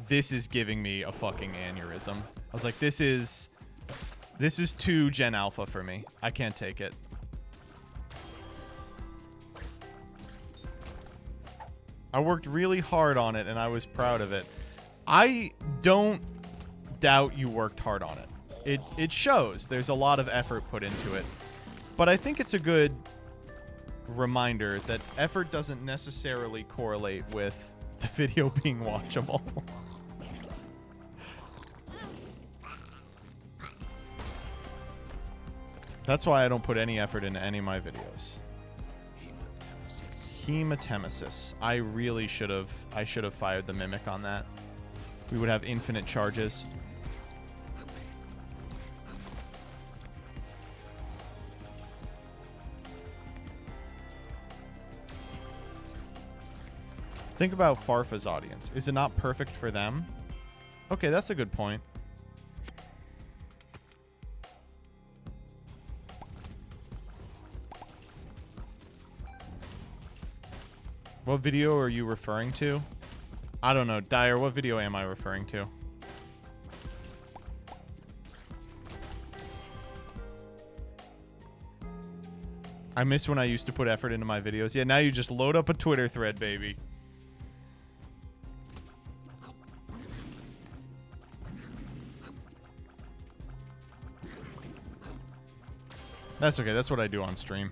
this is giving me a fucking aneurysm. I was like, this is too Gen Alpha for me. I can't take it. I worked really hard on it and I was proud of it. I don't doubt you worked hard on it. It shows there's a lot of effort put into it. But I think it's a good reminder that effort doesn't necessarily correlate with the video being watchable. That's why I don't put any effort into any of my videos. Hematemesis. I really should have fired the Mimic on that. We would have infinite charges. Think about Farfa's audience. Is it not perfect for them? Okay, that's a good point. What video are you referring to? I don't know. Dyer, what video am I referring to? I miss when I used to put effort into my videos. Yeah, now you just load up a Twitter thread, baby. That's okay. That's what I do on stream.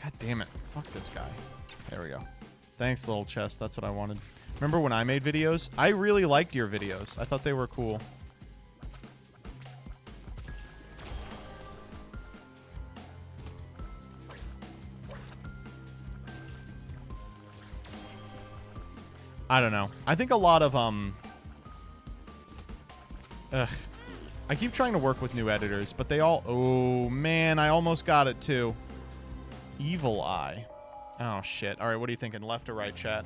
God damn it. Fuck this guy. There we go. Thanks, little chest. That's what I wanted. Remember when I made videos? I really liked your videos. I thought they were cool. I don't know. I think a lot of, I keep trying to work with new editors, but they all... Oh, man, I almost got it, too. Evil Eye. Oh, shit. All right, what are you thinking? Left or right, chat?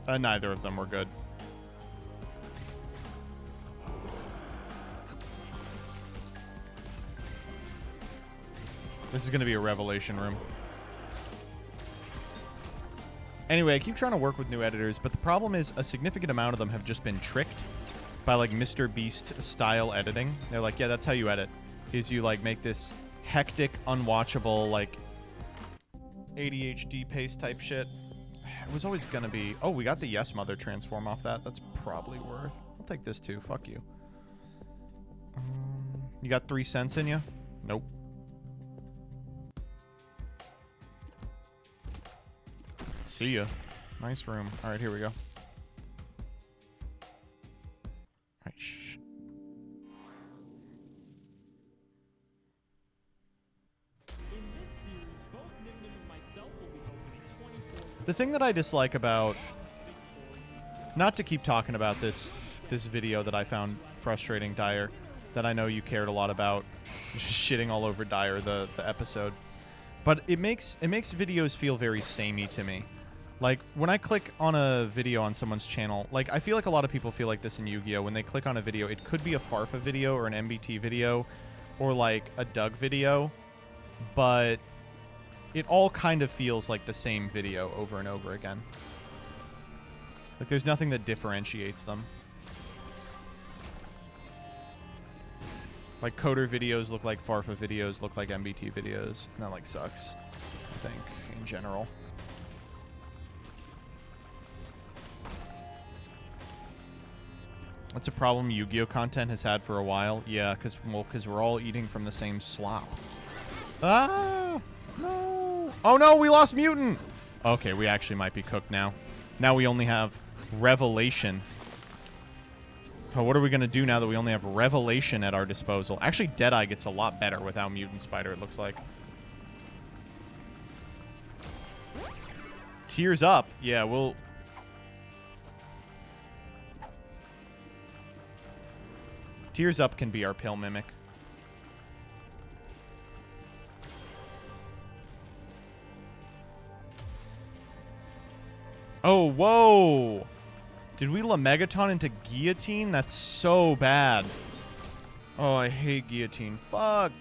Neither of them were good. This is going to be a revelation room. Anyway, I keep trying to work with new editors, but the problem is a significant amount of them have just been tricked by, like, Mr. Beast style editing. They're like, yeah, that's how you edit, is you, like, make this hectic, unwatchable, like, ADHD pace type shit. It was always going to be... Oh, we got the Yes Mother transform off that. That's probably worth... I'll take this, too. Fuck you. You got 3 cents in you? Nope. See ya. Nice room. All right, here we go. The thing that I dislike about, not to keep talking about this video that I found frustrating, Dyer, that I know you cared a lot about, just shitting all over Dyer, the episode, but it makes videos feel very samey to me. Like, when I click on a video on someone's channel, like, I feel like a lot of people feel like this in Yu-Gi-Oh! When they click on a video, it could be a Farfa video or an MBT video or, like, a Doug video, but it all kind of feels like the same video over and over again. Like, there's nothing that differentiates them. Like, Coder videos look like Farfa videos, look like MBT videos, and that, like, sucks, I think, in general. That's a problem Yu-Gi-Oh! Content has had for a while. Yeah, because we're all eating from the same slop. Ah! No! Oh no, we lost Mutant! Okay, we actually might be cooked now. Now we only have Revelation. Oh, what are we going to do now that we only have Revelation at our disposal? Actually, Deadeye gets a lot better without Mutant Spider, it looks like. Tears Up. Yeah, we'll... Tears Up can be our Pill Mimic. Oh, whoa! Did we Megaton into Guillotine? That's so bad. Oh, I hate Guillotine. Fuck!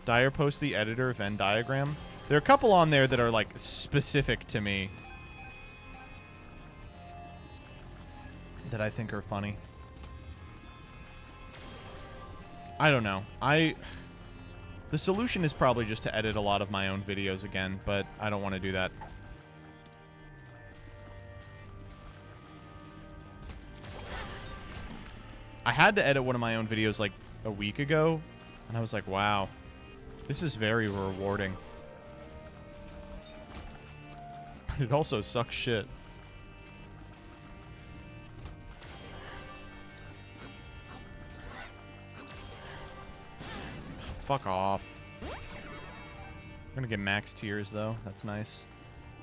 Dyer post the editor Venn diagram. There are a couple on there that are, like, specific to me. That I think are funny. I don't know. The solution is probably just to edit a lot of my own videos again, but I don't want to do that. I had to edit one of my own videos like a week ago, and I was like, wow, this is very rewarding. But it also sucks shit. Fuck off. We're gonna get max tiers, though. That's nice.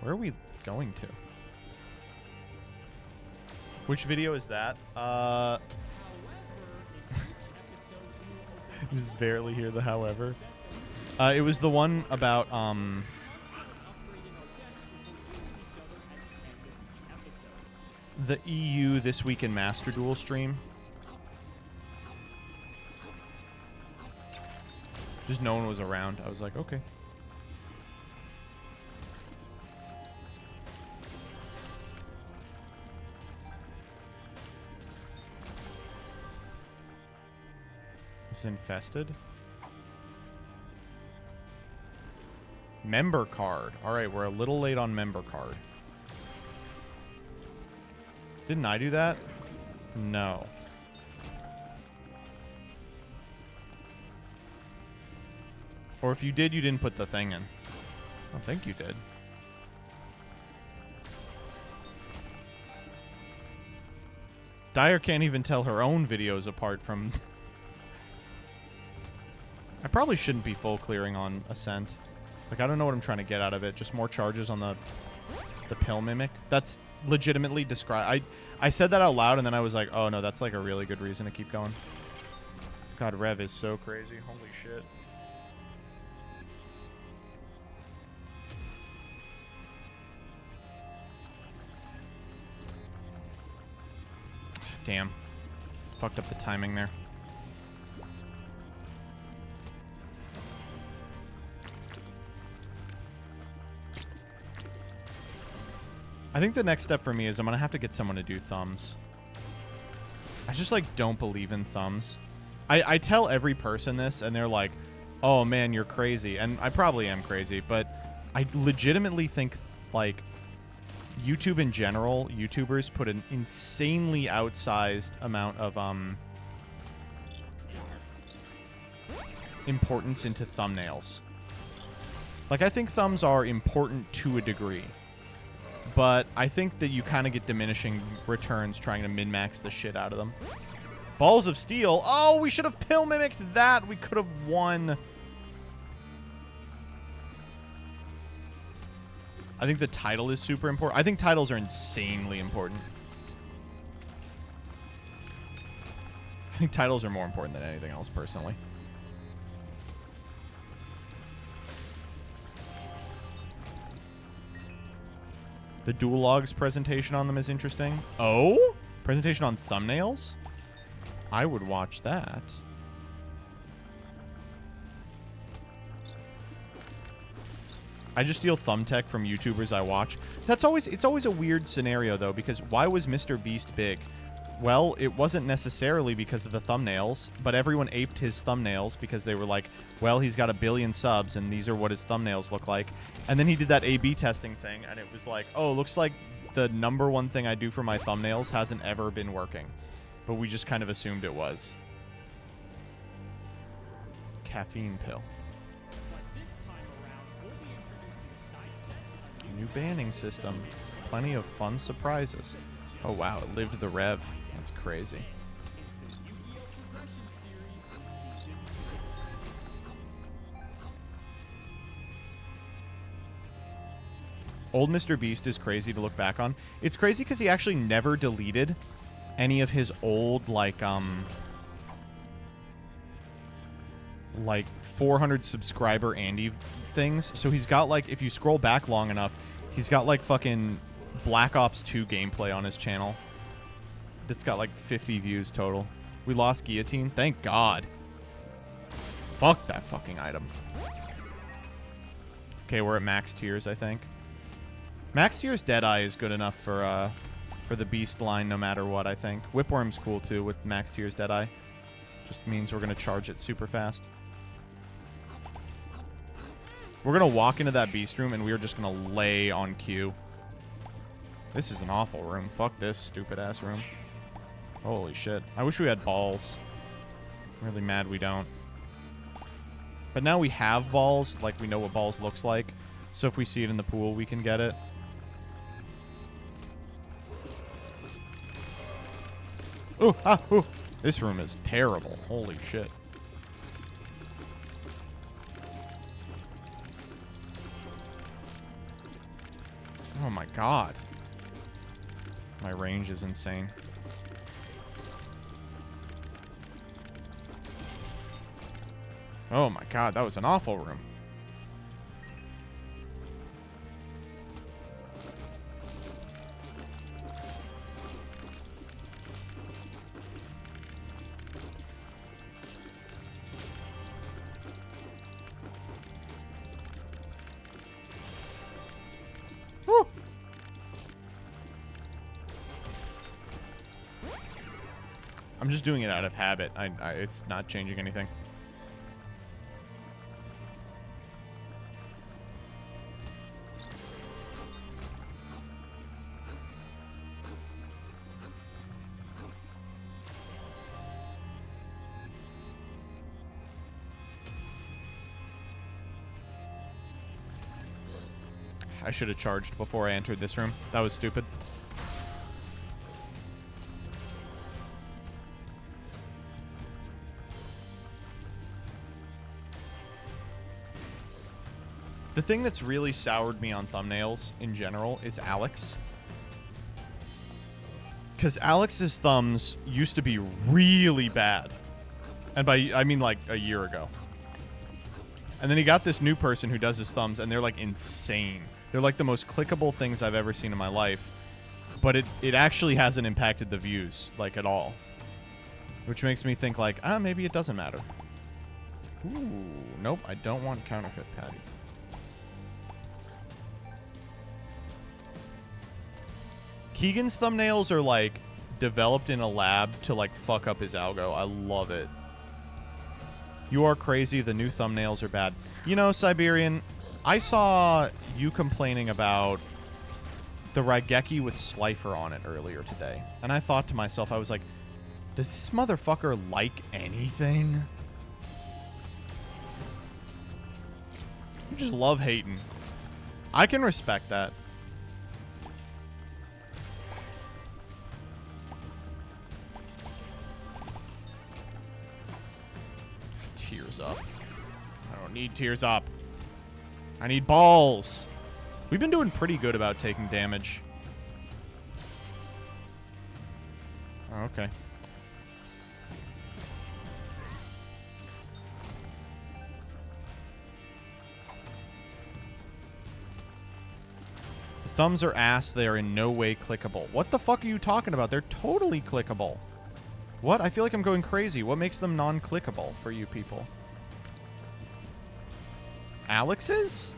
Where are we going to? Which video is that? Just barely hear the however. It was the one about, the EU This Week in Master Duel stream. Just no one was around. I was like, okay. It's infested. Member card. All right, we're a little late on member card. Didn't I do that? No. Or if you did, you didn't put the thing in. I don't think you did. Dyer can't even tell her own videos apart from... I probably shouldn't be full clearing on Ascent. Like, I don't know what I'm trying to get out of it. Just more charges on the Pill Mimic. That's legitimately describe. I said that out loud, and then I was like, oh no, that's like a really good reason to keep going. God, Rev is so crazy. Holy shit. Damn. Fucked up the timing there. I think the next step for me is I'm going to have to get someone to do thumbs. I just, like, don't believe in thumbs. I tell every person this, and they're like, oh, man, you're crazy. And I probably am crazy, but I legitimately think, like, YouTube in general, YouTubers put an insanely outsized amount of importance into thumbnails. Like, I think thumbs are important to a degree, but I think that you kind of get diminishing returns trying to min-max the shit out of them. Balls of Steel. Oh, we should have Pill Mimicked that. We could have won. I think the title is super important. I think titles are insanely important. I think titles are more important than anything else, personally. The dual logs presentation on them is interesting. Oh? Presentation on thumbnails? I would watch that. I just steal thumb tech from YouTubers I watch. It's always a weird scenario though, because why was Mr. Beast big? Well, it wasn't necessarily because of the thumbnails, but everyone aped his thumbnails because they were like, well, he's got 1 billion subs and these are what his thumbnails look like. And then he did that A/B testing thing and it was like, oh, looks like the #1 thing I do for my thumbnails hasn't ever been working. But we just kind of assumed it was. Caffeine pill. New banning system. Plenty of fun surprises. Oh wow, it lived the rev. That's crazy. Old Mr. Beast is crazy to look back on. It's crazy because he actually never deleted any of his old, like 400 subscriber Andy things. So he's got, like, if you scroll back long enough, he's got, like, fucking Black Ops 2 gameplay on his channel. That's got, like, 50 views total. We lost Guillotine. Thank God. Fuck that fucking item. Okay, we're at max tiers, I think. Max tiers Deadeye is good enough for the Beast line no matter what, I think. Whipworm's cool, too, with max tiers Deadeye. Just means we're going to charge it super fast. We're going to walk into that Beast room, and we're just going to lay on Q. This is an awful room. Fuck this stupid-ass room. Holy shit. I wish we had balls. I'm really mad we don't. But now we have balls, like we know what balls looks like. So if we see it in the pool, we can get it. Ooh, ah, ooh. This room is terrible. Holy shit. Oh my God. My range is insane. Oh my God, that was an awful room. Woo! I'm just doing it out of habit. It's not changing anything. I should have charged before I entered this room. That was stupid. The thing that's really soured me on thumbnails in general is Alex. Because Alex's thumbs used to be really bad. And by, I mean like a year ago. And then he got this new person who does his thumbs, and they're like insane. They're like the most clickable things I've ever seen in my life. But it actually hasn't impacted the views, like, at all. Which makes me think, like, maybe it doesn't matter. Ooh, nope, I don't want counterfeit patty. Keegan's thumbnails are, like, developed in a lab to, like, fuck up his algo. I love it. You are crazy. The new thumbnails are bad. You know, Siberian, I saw you complaining about the Raigeki with Slifer on it earlier today. And I thought to myself, I was like, does this motherfucker like anything? You just love hating. I can respect that. Tears up. I don't need tears up. I need balls. We've been doing pretty good about taking damage. Oh, okay. The thumbs are ass. They are in no way clickable. What the fuck are you talking about? They're totally clickable. What? I feel like I'm going crazy. What makes them non-clickable for you people? Alex's?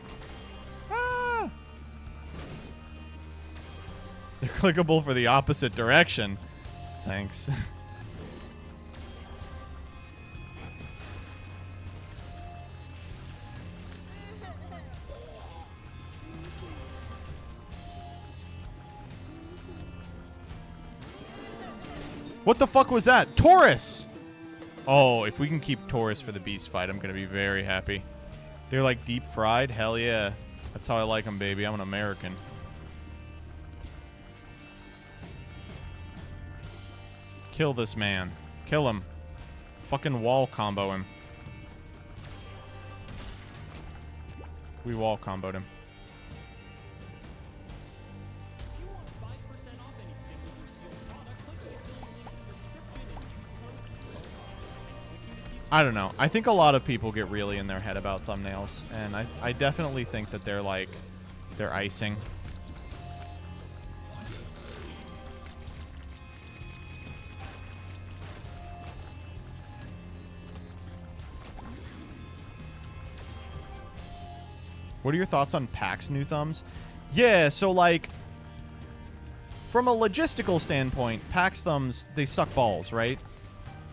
Ah! They're clickable for the opposite direction. Thanks. What the fuck was that? Taurus! Oh, if we can keep Taurus for the beast fight, I'm going to be very happy. They're like deep fried? Hell yeah. That's how I like them, baby. I'm an American. Kill this man. Kill him. Fucking wall combo him. We wall comboed him. I don't know. I think a lot of people get really in their head about thumbnails, and I definitely think that they're like, they're icing. What are your thoughts on PAX new thumbs? Yeah, so like, from a logistical standpoint, PAX thumbs, they suck balls, right?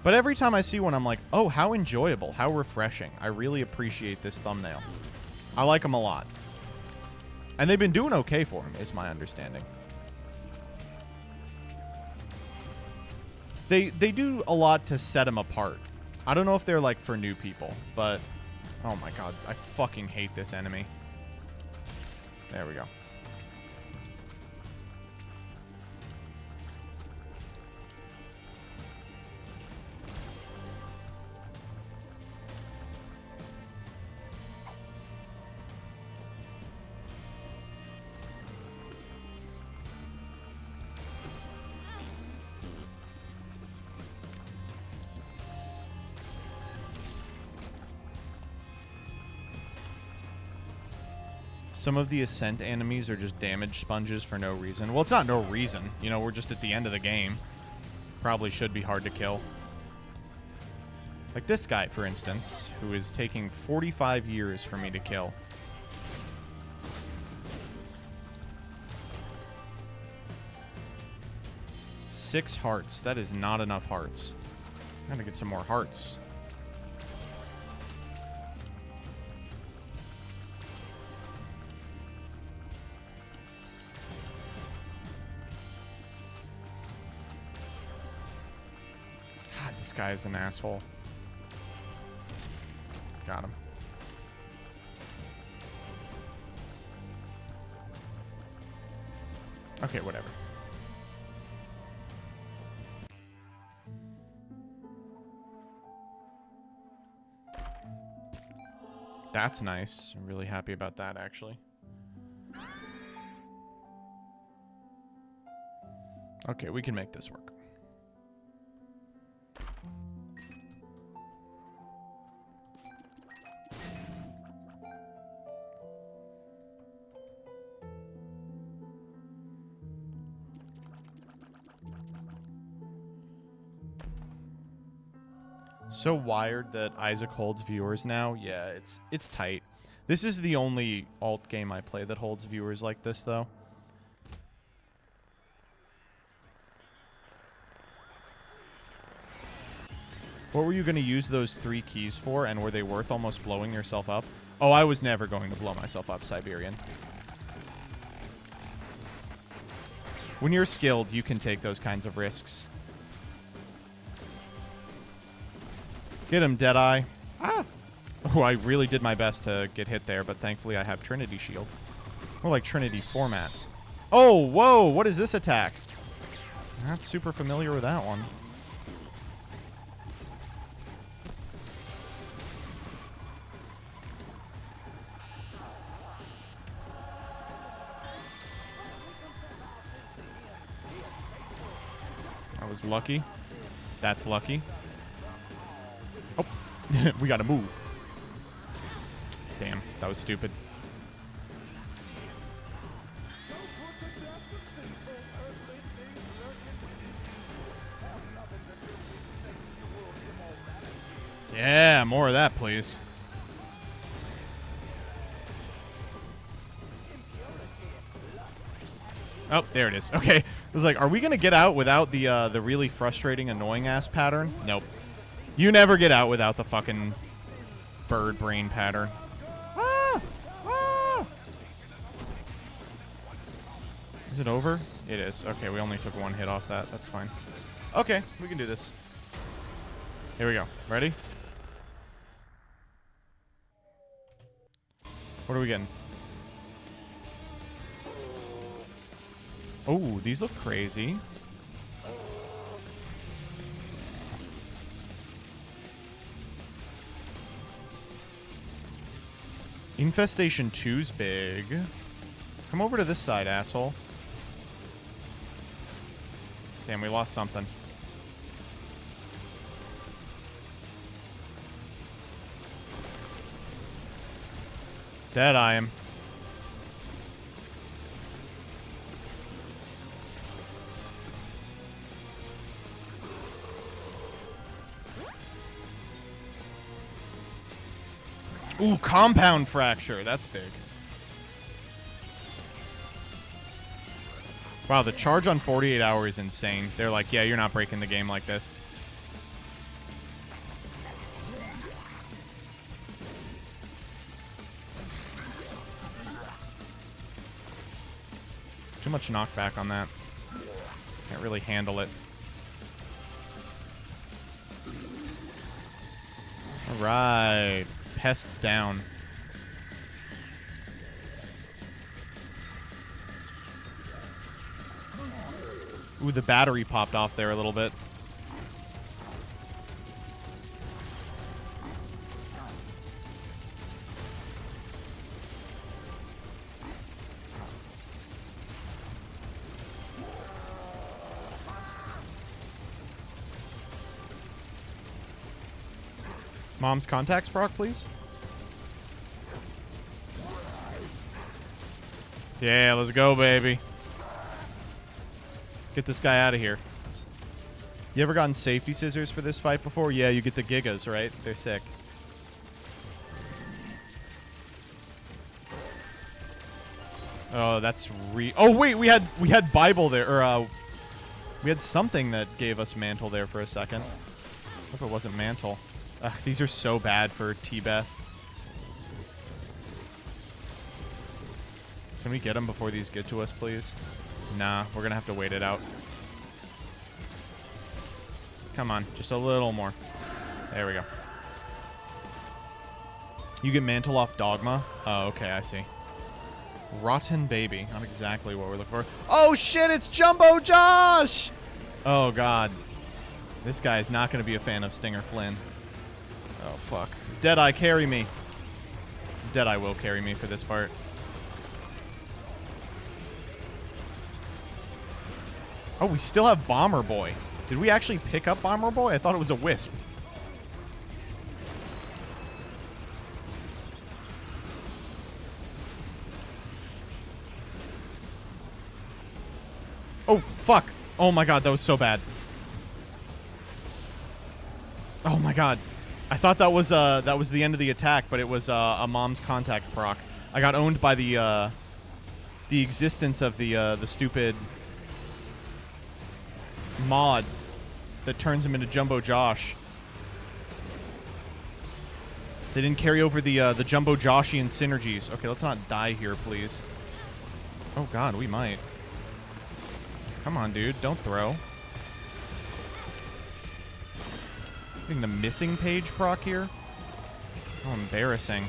But every time I see one, I'm like, oh, how enjoyable, how refreshing. I really appreciate this thumbnail. I like them a lot. And they've been doing okay for him, is my understanding. They do a lot to set him apart. I don't know if they're like for new people, but oh my god, I fucking hate this enemy. There we go. Some of the Ascent enemies are just damage sponges for no reason. Well, it's not no reason. You know, we're just at the end of the game. Probably should be hard to kill. Like this guy, for instance, who is taking 45 years for me to kill. Six hearts. That is not enough hearts. I'm gonna get some more hearts. This guy is an asshole. Got him. Okay, whatever. That's nice. I'm really happy about that, actually. Okay, we can make this work. So wired that Isaac holds viewers now. Yeah, it's tight. This is the only alt game I play that holds viewers like this, though. What were you going to use those 3 keys for, and were they worth almost blowing yourself up? Oh, I was never going to blow myself up, Siberian. When you're skilled, you can take those kinds of risks. Get him, Deadeye. Ah! Oh, I really did my best to get hit there, but thankfully I have Trinity Shield. More like Trinity format. Oh, whoa! What is this attack? Not super familiar with that one. was lucky. That's lucky. Oh, we gotta move. Damn, that was stupid. Yeah, more of that, please. Oh, there it is. Okay. I was like, are we going to get out without the really frustrating, annoying-ass pattern? Nope. You never get out without the fucking bird brain pattern. Ah! Ah! Is it over? It is. Okay, we only took one hit off that. That's fine. Okay, we can do this. Here we go. Ready? What are we getting? Oh, these look crazy. Infestation 2's big. Come over to this side, asshole. Damn, we lost something. Dead-eye him. Ooh, compound fracture. That's big. Wow, the charge on 48 hour is insane. They're like, yeah, you're not breaking the game like this. Too much knockback on that. Can't really handle it. All right. Pest down. Ooh, the battery popped off there a little bit. Mom's contacts proc, please. Yeah, let's go, baby. Get this guy out of here. You ever gotten safety scissors for this fight before? Yeah, you get the gigas, right? They're sick. Oh, that's oh wait, we had Bible there, or we had something that gave us mantle there for a second. Hope it wasn't mantle. Ugh, these are so bad for T-Beth. Can we get them before these get to us, please? Nah, we're gonna have to wait it out. Come on, just a little more. There we go. You get mantle off Dogma? Oh, okay, I see. Rotten baby. Not exactly what we're looking for. Oh, shit, it's Jumbo Josh! Oh, God. This guy is not going to be a fan of Stinger Flynn. Oh, fuck. Deadeye, carry me. Deadeye will carry me for this part. Oh, we still have Bomber Boy. Did we actually pick up Bomber Boy? I thought it was a Wisp. Oh, fuck. Oh, my God. That was so bad. Oh, my God. I thought that was the end of the attack, but it was a Mom's contact proc. I got owned by the existence of the stupid mod that turns him into Jumbo Josh. They didn't carry over the Jumbo Joshian synergies. Okay, let's not die here, please. Oh, God, we might. Come on, dude. Don't throw. Getting the missing page proc here. Oh, embarrassing.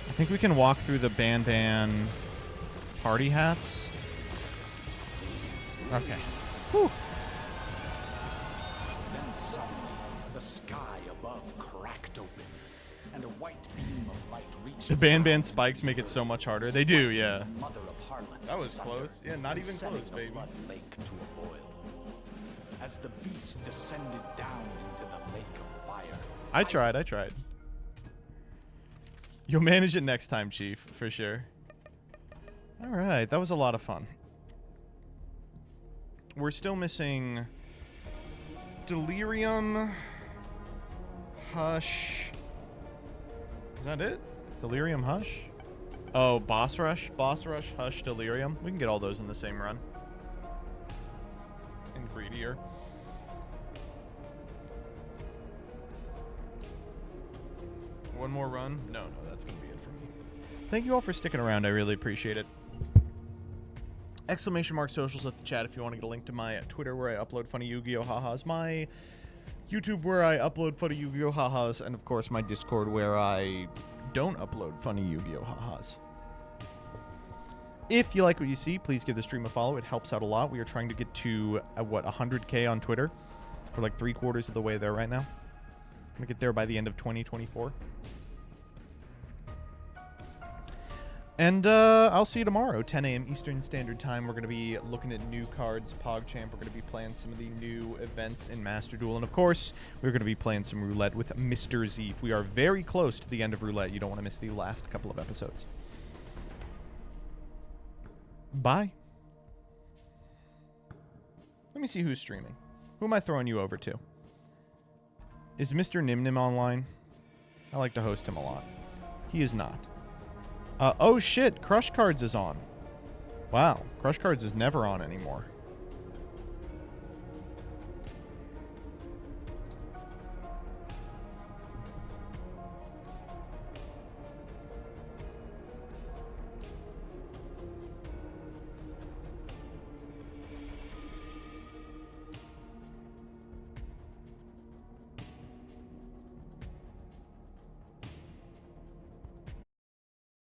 I think we can walk through the Ban party hats. Okay. Whew. Then suddenly, the sky above cracked open, and a white beam of light reached The Ban spikes make it so much harder. They do, yeah. Mother of harlots That was close. Yeah, not even close, baby. Lake to a boil. as the beast descended down into the lake of fire. I tried. You'll manage it next time, Chief, for sure. All right, that was a lot of fun. We're still missing Delirium, Hush. Is that it? Delirium, Hush? Oh, Boss Rush, Hush, Delirium. We can get all those in the same run. And greedier. One more run? No, that's going to be it for me. Thank you all for sticking around. I really appreciate it. !mark socials at the chat if you want to get a link to my Twitter where I upload funny Yu-Gi-Oh! Ha-has, my YouTube where I upload funny Yu-Gi-Oh! Ha-has, and of course my Discord where I don't upload funny Yu-Gi-Oh! Ha-has. If you like what you see, please give the stream a follow. It helps out a lot. We are trying to get to, 100K on Twitter. We're like 3/4 of the way there right now. I'm going to get there by the end of 2024. And I'll see you tomorrow, 10 a.m. Eastern Standard Time. We're going to be looking at new cards, PogChamp. We're going to be playing some of the new events in Master Duel. And, of course, we're going to be playing some Roulette with Mr. Zeef. We are very close to the end of Roulette. You don't want to miss the last couple of episodes. Bye. Let me see who's streaming. Who am I throwing you over to? Is Mr. Nimnim online? I like to host him a lot. He is not. Oh shit, Crush Cards is on. Wow, Crush Cards is never on anymore.